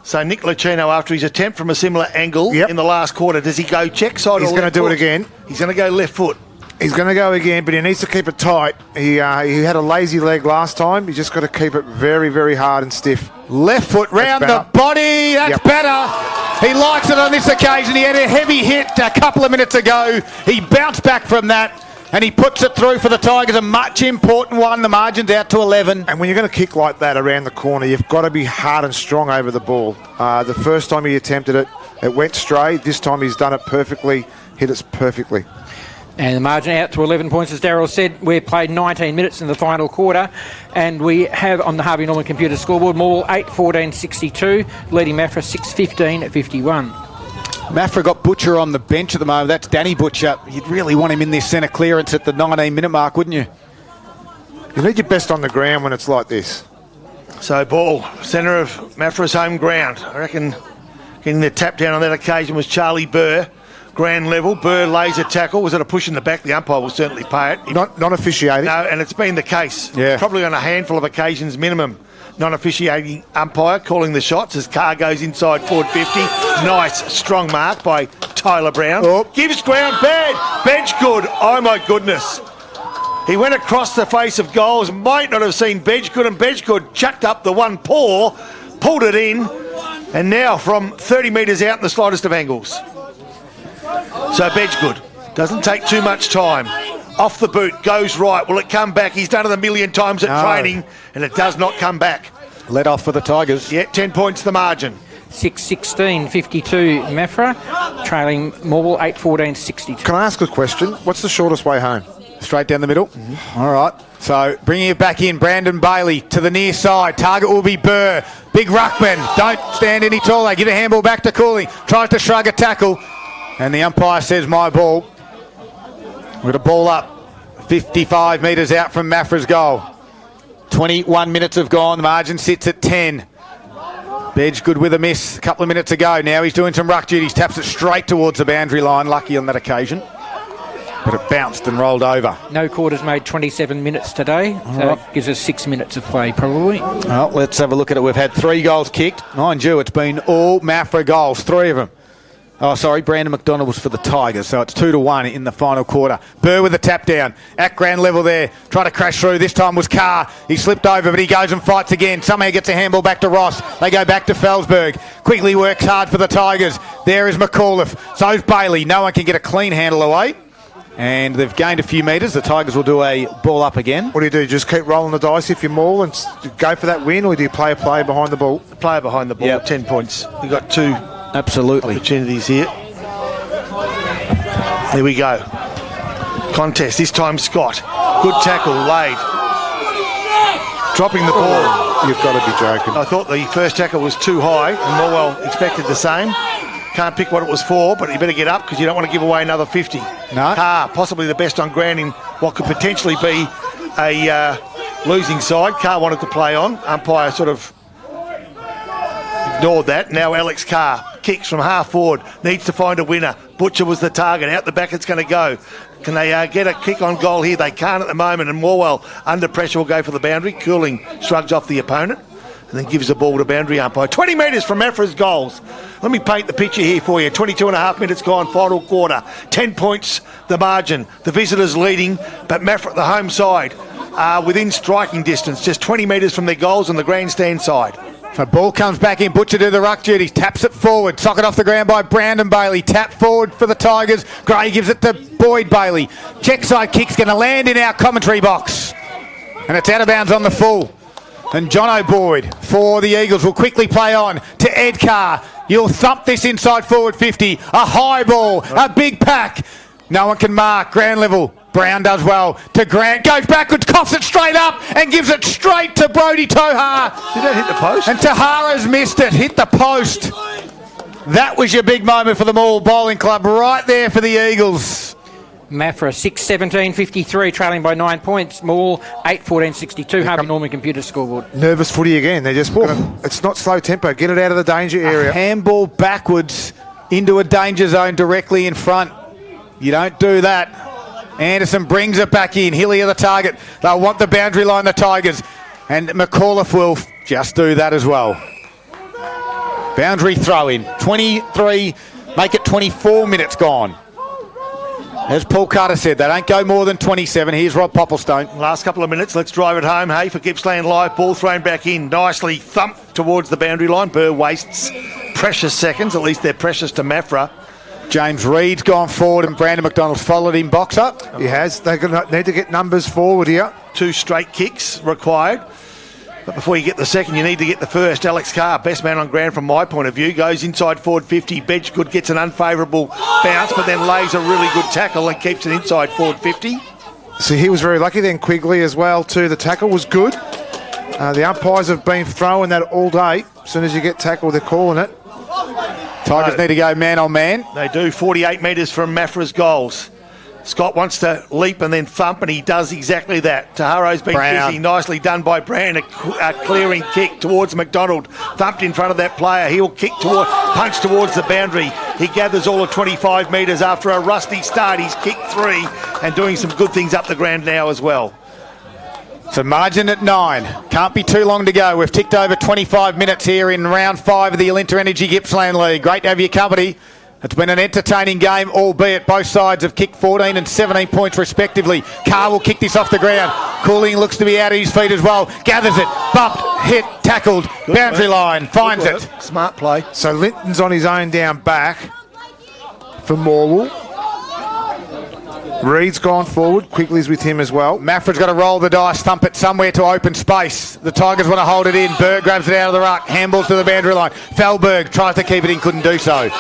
So Nick Lucchino, after his attempt from a similar angle in the last quarter, does he go check side or left foot? He's going to do it again. He's going to go left foot. He's going to go again, but he needs to keep it tight. He had a lazy leg last time. He's just got to keep it very, very hard and stiff. Left foot round the body. That's better. He likes it on this occasion. He had a heavy hit a couple of minutes ago. He bounced back from that, and he puts it through for the Tigers. A much important one. The margin's out to 11. And when you're going to kick like that around the corner, you've got to be hard and strong over the ball. The first time he attempted it, it went straight. This time he's done it perfectly, hit it perfectly. And the margin out to 11 points, as Darryl said. We've played 19 minutes in the final quarter, and we have on the Harvey Norman computer scoreboard, Morwell 8-14-62, leading Maffra 6-15-51. Maffra got Butcher on the bench at the moment. That's Danny Butcher. You'd really want him in this centre clearance at the 19-minute mark, wouldn't you? You need your best on the ground when it's like this. So ball, centre of Maffra's home ground. I reckon getting the tap down on that occasion was Charlie Burr. Grand level, Burr lays a tackle. Was it a push in the back? The umpire will certainly pay it. Not officiating. No, and it's been the case. Yeah. Probably on a handful of occasions minimum. Non-officiating umpire calling the shots as Carr goes inside forward 50. Nice, strong mark by Tyler Brown. Oh. Gives ground bad. Bench good. Oh, my goodness. He went across the face of goals. Might not have seen bench good, and bench good chucked up the one paw, pulled it in, and now from 30 metres out in the slightest of angles. So Bedgegood doesn't take too much time. Off the boot, goes right. Will it come back? He's done it a million times at training, and it does not come back. Let off for the Tigers. Yeah, 10 points the margin. 6-16-52 Maffra, trailing Morwell 8-14-62. Can I ask a question? What's the shortest way home? Straight down the middle. Mm-hmm. All right. So bringing it back in, Brandon Bailey to the near side. Target will be Burr. Big ruckman. Don't stand any taller. Give a handball back to Cooley. Tries to shrug a tackle. And the umpire says, my ball. We've got a ball up 55 metres out from Maffra's goal. 21 minutes have gone. The margin sits at 10. Bedgegood with a miss a couple of minutes ago. Now he's doing some ruck duties. Taps it straight towards the boundary line. Lucky on that occasion. But it bounced and rolled over. No quarters made 27 minutes today. So it gives us 6 minutes of play probably. Well, let's have a look at it. We've had 3 goals kicked. Mind you, it's been all Maffra goals. 3 of them. Oh, sorry, Brandon McDonald was for the Tigers, so it's 2-1 in the final quarter. Burr with a tap down. At ground level there. Trying to crash through. This time was Carr. He slipped over, but he goes and fights again. Somehow gets a handball back to Ross. They go back to Felsberg. Quickly works hard for the Tigers. There is McAuliffe. So's Bailey. No one can get a clean handle away. And they've gained a few metres. The Tigers will do a ball up again. What do? Just keep rolling the dice if you're Maul and go for that win, or do you play a player behind the ball? Player behind the ball, 10 points. We've got 2 opportunities here. There we go. Contest. This time Scott. Good tackle laid. Dropping the ball. You've got to be joking. I thought the first tackle was too high, and Morwell expected the same. Can't pick what it was for, but you better get up because you don't want to give away another 50. No. Carr, possibly the best on ground in what could potentially be a losing side. Carr wanted to play on. Umpire sort of ignored that. Now Alex Carr kicks from half forward. Needs to find a winner. Butcher was the target. Out the back it's going to go. Can they get a kick on goal here? They can't at the moment, and Morwell under pressure will go for the boundary. Cooling shrugs off the opponent and then gives the ball to boundary umpire. 20 metres from Maffra's goals. Let me paint the picture here for you. 22 and a half minutes gone, final quarter. 10 points the margin. The visitors leading, but Maffra, the home side, are within striking distance, just 20 metres from their goals on the grandstand side. So ball comes back in. Butcher do the ruck duties. Taps it forward. Socket off the ground by Brandon Bailey. Tap forward for the Tigers. Gray gives it to Boyd Bailey. Check side kick's going to land in our commentary box. And it's out of bounds on the full. And John O'Boyd for the Eagles will quickly play on to Ed Carr. He'll thump this inside forward 50. A high ball. A big pack. No one can mark. Ground level. Brown does well to Grant. Goes backwards, coughs it straight up and gives it straight to Brodie Tohar. Did that hit the post? And Tahara's missed it. Hit the post. That was your big moment for the Morwell Bowling Club right there for the Eagles. Maffra 6-17-53, trailing by 9 points. Morwell 8-14-62. Harvey Norman computer scoreboard. Nervous footy again. They're just it's not slow tempo. Get it out of the danger area. A handball backwards into a danger zone directly in front. You don't do that. Anderson brings it back in. Hilly are the target. They'll want the boundary line, the Tigers. And McAuliffe will just do that as well. Boundary throw in. 23, make it 24 minutes gone. As Paul Carter said, they don't go more than 27. Here's Rob Popplestone. Last couple of minutes, let's drive it home, hey, for Gippsland Live. Ball thrown back in, nicely thumped towards the boundary line. Burr wastes precious seconds, at least they're precious to Maffra. James Reed's gone forward and Brandon McDonald's followed him box up. He has. They're going to need to get numbers forward here. 2 straight kicks required. But before you get the second, you need to get the first. Alex Carr, best man on ground from my point of view, goes inside forward 50. Bedgegood gets an unfavourable bounce, but then lays a really good tackle and keeps it inside forward 50. See, he was very lucky. Then Quigley as well, too. The tackle was good. The umpires have been throwing that all day. As soon as you get tackled, they're calling it. Tigers need to go man on man. They do. 48 metres from Maffra's goals. Scott wants to leap and then thump, and he does exactly that. Taharo's been busy. Nicely done by Brown. A clearing kick towards McDonald. Thumped in front of that player. He'll punch towards the boundary. He gathers all of 25 metres after a rusty start. He's kicked 3 and doing some good things up the ground now as well. So margin at 9. Can't be too long to go. We've ticked over 25 minutes here in round 5 of the Alinta Energy Gippsland League. Great to have your company. It's been an entertaining game, albeit both sides have kicked 14 and 17 points respectively. Carr will kick this off the ground. Cooling looks to be out of his feet as well. Gathers it, bumped, hit, tackled, good boundary line, finds it. Smart play. So Linton's on his own down back for Morwell. Reed's gone forward. Quigley's with him as well. Maffra's got to roll the dice, thump it somewhere to open space. The Tigers want to hold it in. Berg grabs it out of the ruck, handballs to the boundary line. Felberg tries to keep it in, couldn't do so.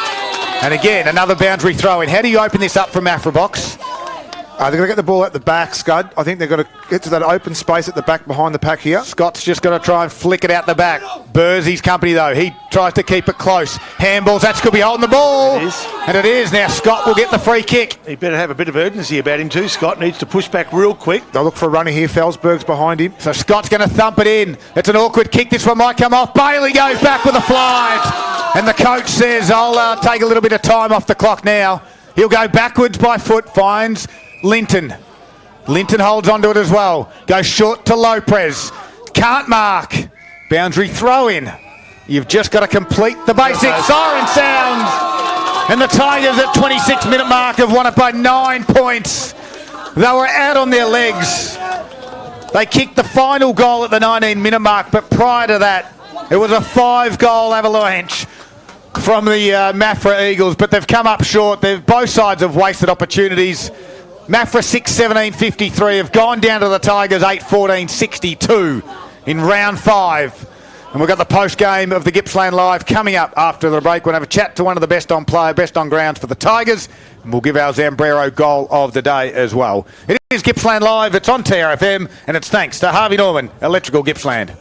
And again, another boundary throw in. How do you open this up from Maffra box? They're going to get the ball at the back, Scud. I think they've got to get to that open space at the back behind the pack here. Scott's just got to try and flick it out the back. Burr's his company, though. He tries to keep it close. Handballs, that could be holding the ball. It is. And it is. Now Scott will get the free kick. He better have a bit of urgency about him too. Scott needs to push back real quick. They'll look for a runner here. Felsberg's behind him. So Scott's going to thump it in. It's an awkward kick. This one might come off. Bailey goes back with a flight. And the coach says, I'll take a little bit of time off the clock now. He'll go backwards by foot, finds Linton. Linton holds onto it as well. Goes short to Lopez. Can't mark. Boundary throw in. You've just got to complete the basics. Siren sounds. And the Tigers at 26-minute mark have won it by 9 points. They were out on their legs. They kicked the final goal at the 19-minute mark, but prior to that, it was a 5-goal avalanche from the Maffra Eagles, but they've come up short. Both sides have wasted opportunities. Maffra 6-17-53 have gone down to the Tigers 8-14-62 in round 5. And we've got the post-game of the Gippsland Live coming up after the break. We'll have a chat to one of the best on player, best on grounds for the Tigers. And we'll give our Zambrero goal of the day as well. It is Gippsland Live. It's on TRFM, and it's thanks to Harvey Norman, Electrical Gippsland.